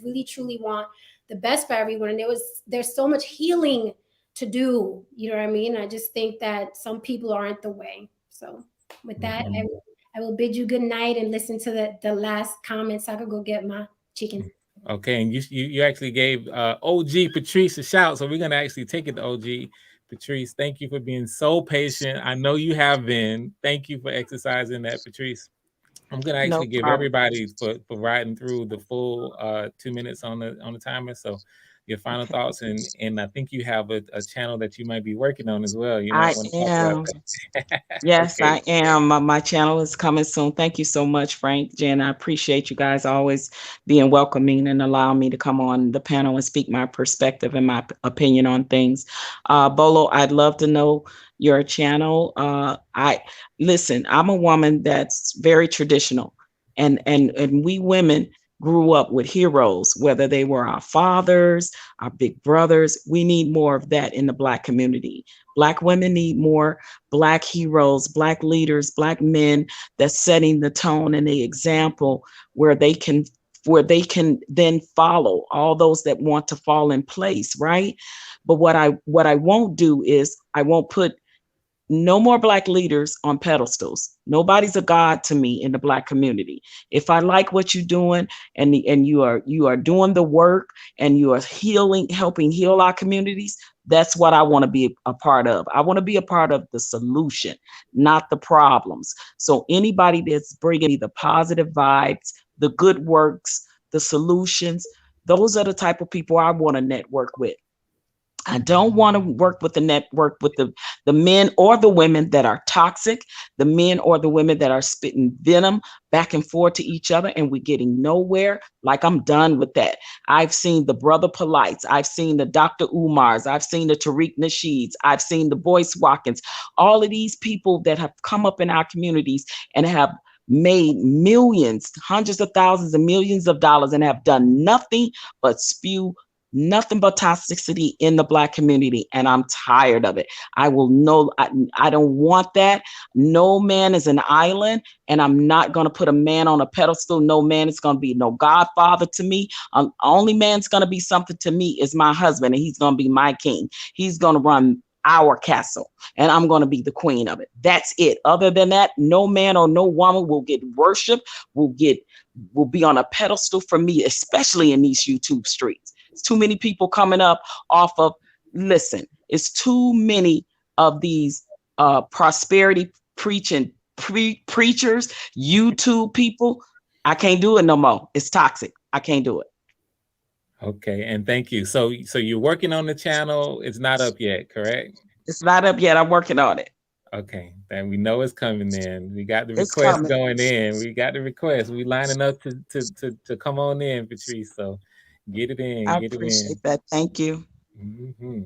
really, truly want the best for everyone. And there's so much healing to do. You know what I mean? I just think that some people aren't the way. So with that, I will bid you good night and listen to the last comments. So I could go get my chicken. Okay, and you actually gave OG Patrice a shout, so we're gonna actually take it to OG Patrice. Thank you for being so patient. I know you have been. Thank you for exercising that, Patrice. I'm gonna actually give everybody for riding through the full 2 minutes on the timer. So your final thoughts, and I think you have a channel that you might be working on as well. You I might want to talk am. about that. Yes, Okay. I am. My channel is coming soon. Thank you so much, Frank, Jen. I appreciate you guys always being welcoming and allowing me to come on the panel and speak my perspective and my opinion on things. Bolo, I'd love to know your channel. Listen, I'm a woman that's very traditional, and we women grew up with heroes, whether they were our fathers, our big brothers. We need more of that in the Black community. Black women need more Black heroes, Black leaders, Black men that's setting the tone and the example where they can then follow all those that want to fall in place, right? But what I won't do is I won't put no more Black leaders on pedestals. Nobody's a god to me in the Black community. If I like what you're doing and you are doing the work and you are helping heal our communities, that's what I want to be a part of. I want to be a part of the solution, not the problems. So anybody that's bringing me the positive vibes, the good works, the solutions, those are the type of people I want to network with. I don't want to work with the men or the women that are toxic, the men or the women that are spitting venom back and forth to each other, and we're getting nowhere. Like, I'm done with that. I've seen the Brother Polites, I've seen the Dr. Umars, I've seen the Tariq Nasheeds, I've seen the Boyce Watkins, all of these people that have come up in our communities and have made millions, hundreds of thousands and millions of dollars, and have done nothing but spew nothing but toxicity in the Black community, and I'm tired of it. I don't want that. No man is an island, and I'm not going to put a man on a pedestal. No man is going to be no godfather to me. Only man's going to be something to me is my husband, and he's going to be my king. He's going to run our castle, and I'm going to be the queen of it. That's it. Other than that, no man or no woman will get worshiped, will be on a pedestal for me, especially in these YouTube streets. It's too many people coming up off of, listen, it's too many of these prosperity preachers, YouTube people. I can't do it no more. It's toxic. I can't do it. Okay, and thank you. So you're working on the channel. It's not up yet, correct? It's not up yet. I'm working on it. Okay, then we know it's coming in. We got the request going in. We got the request. We lining up to come on in, Patrice. So get it in. I appreciate that. Thank you. Mm-hmm.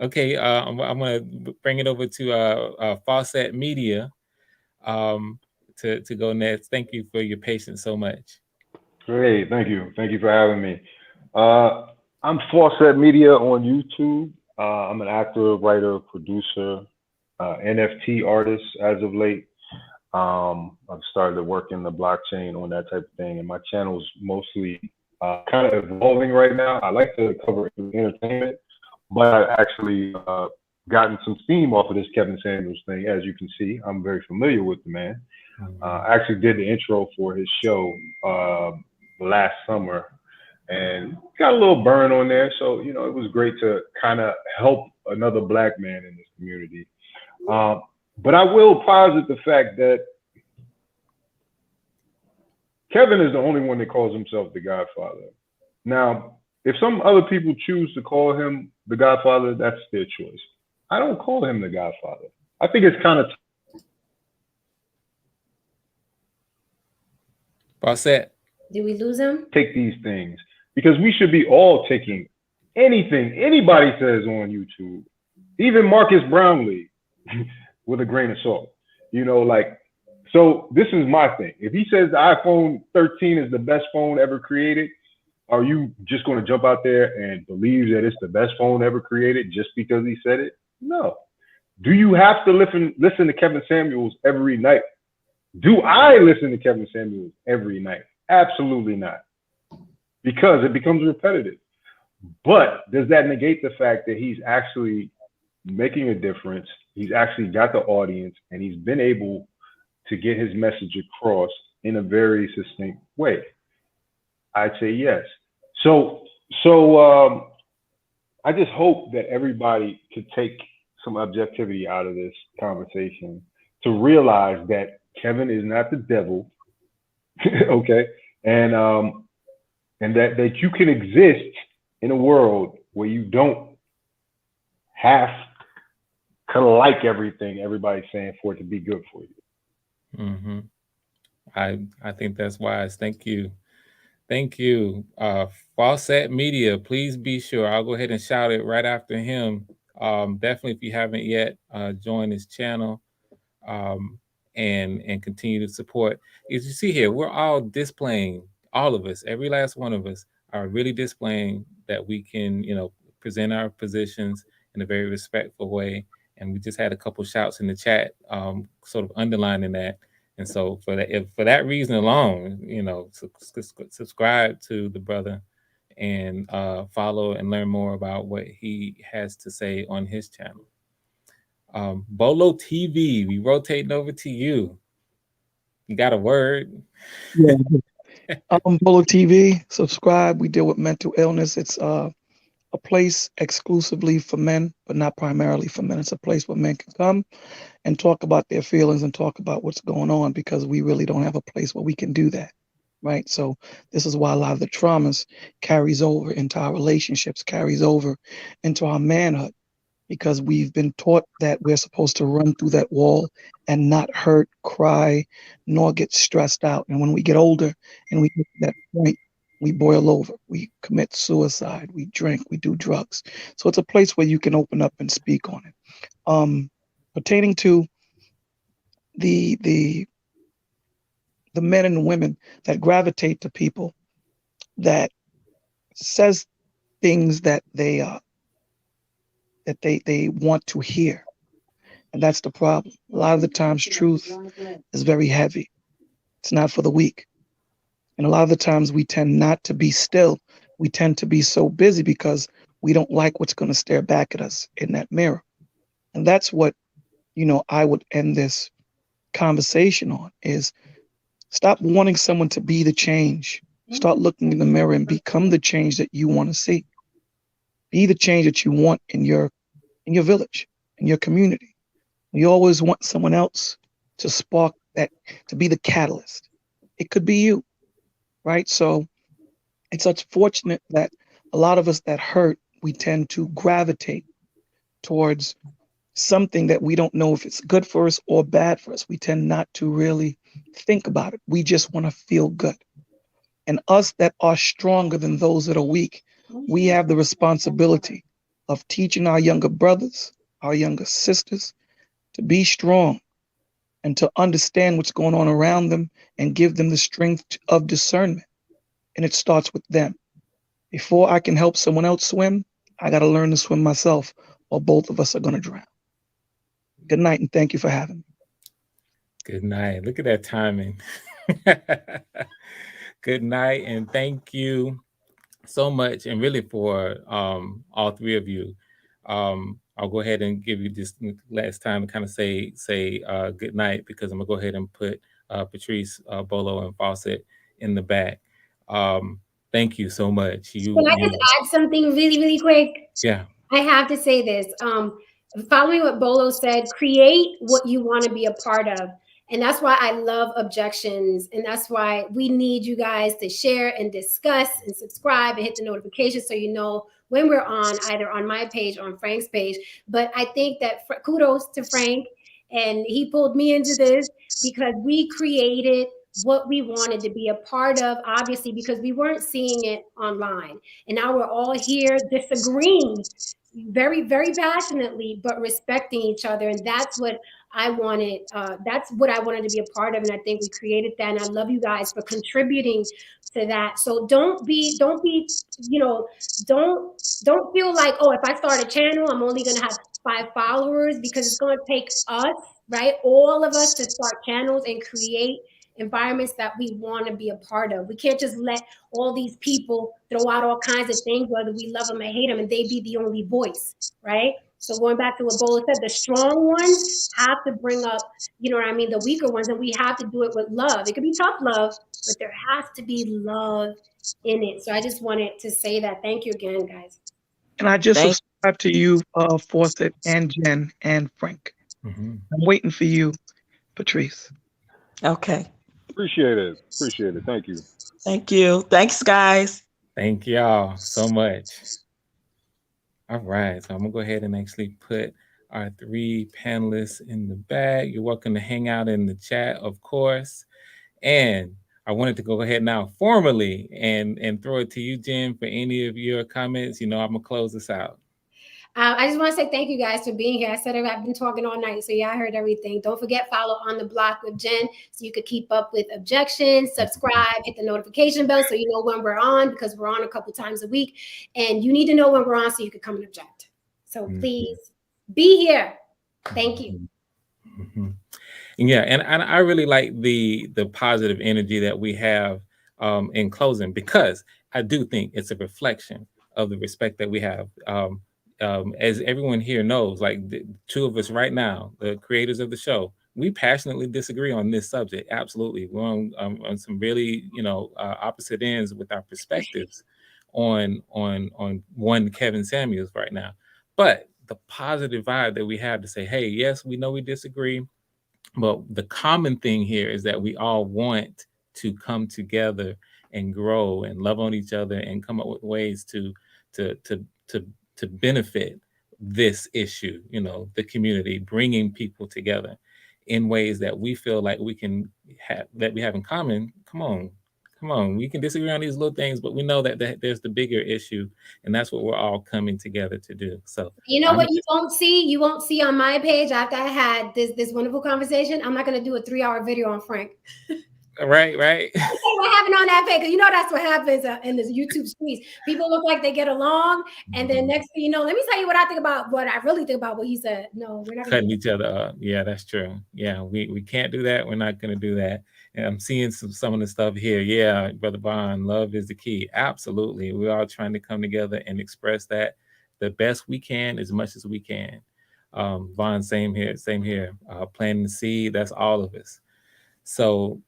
Okay, I'm gonna bring it over to Fawcett Media to go next. Thank you for your patience so much. Great, thank you for having me. I'm Fawcett Media on YouTube. I'm an actor, writer, producer, NFT artist as of late. I've started to work in the blockchain on that type of thing, and my channel is mostly kind of evolving right now. I like to cover entertainment, but I've actually gotten some steam off of this Kevin Samuels thing. As you can see, I'm very familiar with the man. I actually did the intro for his show last summer and got a little burn on there. So, you know, it was great to kind of help another Black man in this community. But I will posit the fact that Kevin is the only one that calls himself the Godfather. Now, if some other people choose to call him the Godfather, that's their choice. I don't call him the Godfather. I think it's kind of Fawcett. Did we lose him? Take these things, because we should be all taking anything anybody says on YouTube, even Marcus Brownlee, with a grain of salt. You know, like, so this is my thing. If he says the iPhone 13 is the best phone ever created, are you just going to jump out there and believe that it's the best phone ever created just because he said it? No. Do you have to listen to Kevin Samuels every night? Do I listen to Kevin Samuels every night? Absolutely not, because it becomes repetitive. But does that negate the fact that he's actually making a difference? He's actually got the audience, and he's been able to get his message across in a very succinct way? I'd say yes. So I just hope that everybody could take some objectivity out of this conversation to realize that Kevin is not the devil, okay, and that you can exist in a world where you don't have to like everything everybody's saying for it to be good for you. Mm-hmm. I think that's wise. Thank you. Thank you. Fawcett Media, please be sure. I'll go ahead and shout it right after him. Definitely, if you haven't yet, join his channel and continue to support. As you see here, we're all displaying, all of us, every last one of us are really displaying that we can, present our positions in a very respectful way. And we just had a couple shouts in the chat, sort of underlining that. And so for that reason alone, subscribe to the brother and follow and learn more about what he has to say on his channel. Bolo TV, we rotating over to you. You got a word? Yeah. Bolo TV, subscribe. We deal with mental illness. It's a place exclusively for men, but not primarily for men. It's a place where men can come and talk about their feelings and talk about what's going on, because we really don't have a place where we can do that, right? So this is why a lot of the traumas carries over into our relationships, carries over into our manhood, because we've been taught that we're supposed to run through that wall and not hurt, cry, nor get stressed out. And when we get older and we get to that point, we boil over, we commit suicide, we drink, we do drugs. So it's a place where you can open up and speak on it. Pertaining to the men and women that gravitate to people that says things that they want to hear. And that's the problem. A lot of the times truth is very heavy. It's not for the weak. And a lot of the times we tend not to be still. We tend to be so busy because we don't like what's going to stare back at us in that mirror. And that's what, I would end this conversation on, is stop wanting someone to be the change. Start looking in the mirror and become the change that you want to see. Be the change that you want in your village, in your community. You always want someone else to spark that, to be the catalyst. It could be you, right? So it's unfortunate that a lot of us that hurt, we tend to gravitate towards something that we don't know if it's good for us or bad for us. We tend not to really think about it. We just want to feel good. And us that are stronger than those that are weak, we have the responsibility of teaching our younger brothers, our younger sisters, to be strong and to understand what's going on around them and give them the strength of discernment. And it starts with them. Before I can help someone else swim, I got to learn to swim myself, or both of us are going to drown. Good night, and thank you for having me. Good night. Look at that timing. Good night, and thank you so much, and really for all three of you. I'll go ahead and give you this last time to kind of say good night, because I'm gonna go ahead and put Patrice, Bolo, and Fawcett in the back. Thank you so much. Can I just add something really, really quick? Yeah. I have to say this. Following what Bolo said, create what you want to be a part of. And that's why I love objections. And that's why we need you guys to share and discuss and subscribe and hit the notifications so you know when we're on, either on my page or on Frank's page. But I think that kudos to Frank. And he pulled me into this because we created what we wanted to be a part of, obviously, because we weren't seeing it online. And now we're all here disagreeing very, very passionately, but respecting each other. And that's what I wanted. That's what I wanted to be a part of. And I think we created that. And I love you guys for contributing to that. So don't feel like, oh, if I start a channel, I'm only going to have 5 followers, because it's going to take us, right? All of us to start channels and create environments that we want to be a part of. We can't just let all these people throw out all kinds of things, whether we love them or hate them, and they be the only voice, right? So going back to what Bolo said, the strong ones have to bring up, the weaker ones, and we have to do it with love. It could be tough love, but there has to be love in it. So I just wanted to say that. Thank you again, guys. And I just subscribe to you, Fawcett and Jen and Frank. Mm-hmm. I'm waiting for you, Patrice. Okay. Appreciate it. Thank you. Thank you. Thanks, guys. Thank y'all so much. All right, so I'm gonna go ahead and actually put our 3 panelists in the bag. You're welcome to hang out in the chat, of course. And I wanted to go ahead now formally and throw it to you, Jen, for any of your comments. I'm gonna close this out. I just want to say thank you guys for being here. I said I've been talking all night, so yeah, I heard everything. Don't forget, follow On the Block with Jen so you could keep up with objections, subscribe, hit the notification bell so you know when we're on, because we're on a couple times a week. And you need to know when we're on so you can come and object. So please be here. Thank you. Mm-hmm. Yeah, and I really like the positive energy that we have in closing, because I do think it's a reflection of the respect that we have. As everyone here knows, like the 2 of us right now, the creators of the show, we passionately disagree on this subject. Absolutely, we're on some really opposite ends with our perspectives on one Kevin Samuels right now. But the positive vibe that we have to say, hey, yes, we know we disagree, but the common thing here is that we all want to come together and grow and love on each other and come up with ways to benefit this issue, the community, bringing people together in ways that we feel like we can have, that we have in common. Come on, we can disagree on these little things, but we know that there's the bigger issue, and that's what we're all coming together to do. So what you won't see on my page after I had this wonderful conversation. I'm not going to do a 3-hour video on Frank. Right. What happened on that page? Because that's what happens in the YouTube streets. People look like they get along, and then next thing you know, let me tell you what I think about what I really think about what he said. No, we're not cutting each other up. Yeah, that's true. Yeah, we can't do that. We're not going to do that. And I'm seeing some of the stuff here. Yeah, Brother Bond, love is the key. Absolutely. We're all trying to come together and express that the best we can, as much as we can. Bond, same here. Planting the seed, that's all of us. So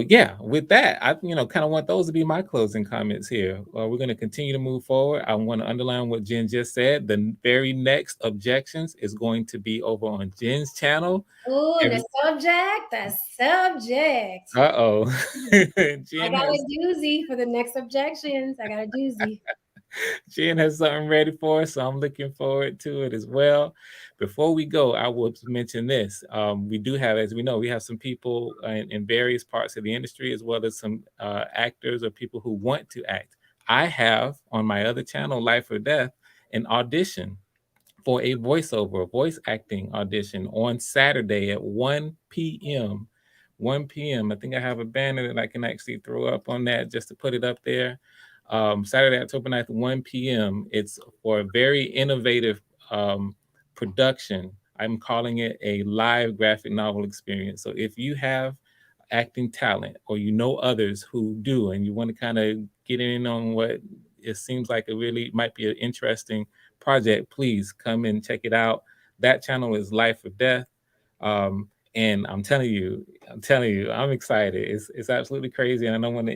yeah, with that, I kind of want those to be my closing comments here. We're going to continue to move forward. I want to underline what Jen just said. The very next objections is going to be over on Jen's channel. Oh, the subject. Uh-oh. I got a doozy for the next objections. I got a doozy. Jen has something ready for us, so I'm looking forward to it as well. Before we go, I will mention this. We do have, as we know, we have some people in various parts of the industry, as well as some actors or people who want to act. I have on my other channel, Life or Death, an audition for a voice acting audition on Saturday at 1 p.m. 1 p.m. I think I have a banner that I can actually throw up on that just to put it up there. Saturday, October 9th, 1 p.m. It's for a very innovative production. I'm calling it a live graphic novel experience. So if you have acting talent, or others who do, and you want to kind of get in on what it seems like it really might be an interesting project, please come and check it out. That channel is Life or Death. And I'm telling you, I'm excited. It's absolutely crazy. And I don't want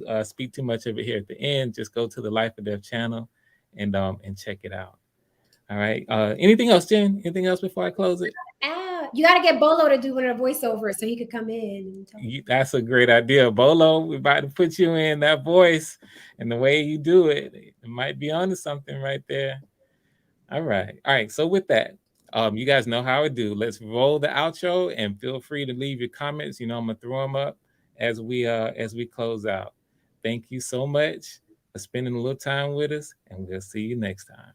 to speak too much of it here at the end. Just go to the Life or Death channel and check it out. All right. Anything else, Jen? Anything else before I close it? You got to get Bolo to do one of the voiceovers so he could come in. That's a great idea. Bolo, we're about to put you in that voice, and the way you do it, it might be onto something right there. All right. So with that, you guys know how I do. Let's roll the outro, and feel free to leave your comments. I'm gonna throw them up as we close out. Thank you so much for spending a little time with us, and we'll see you next time.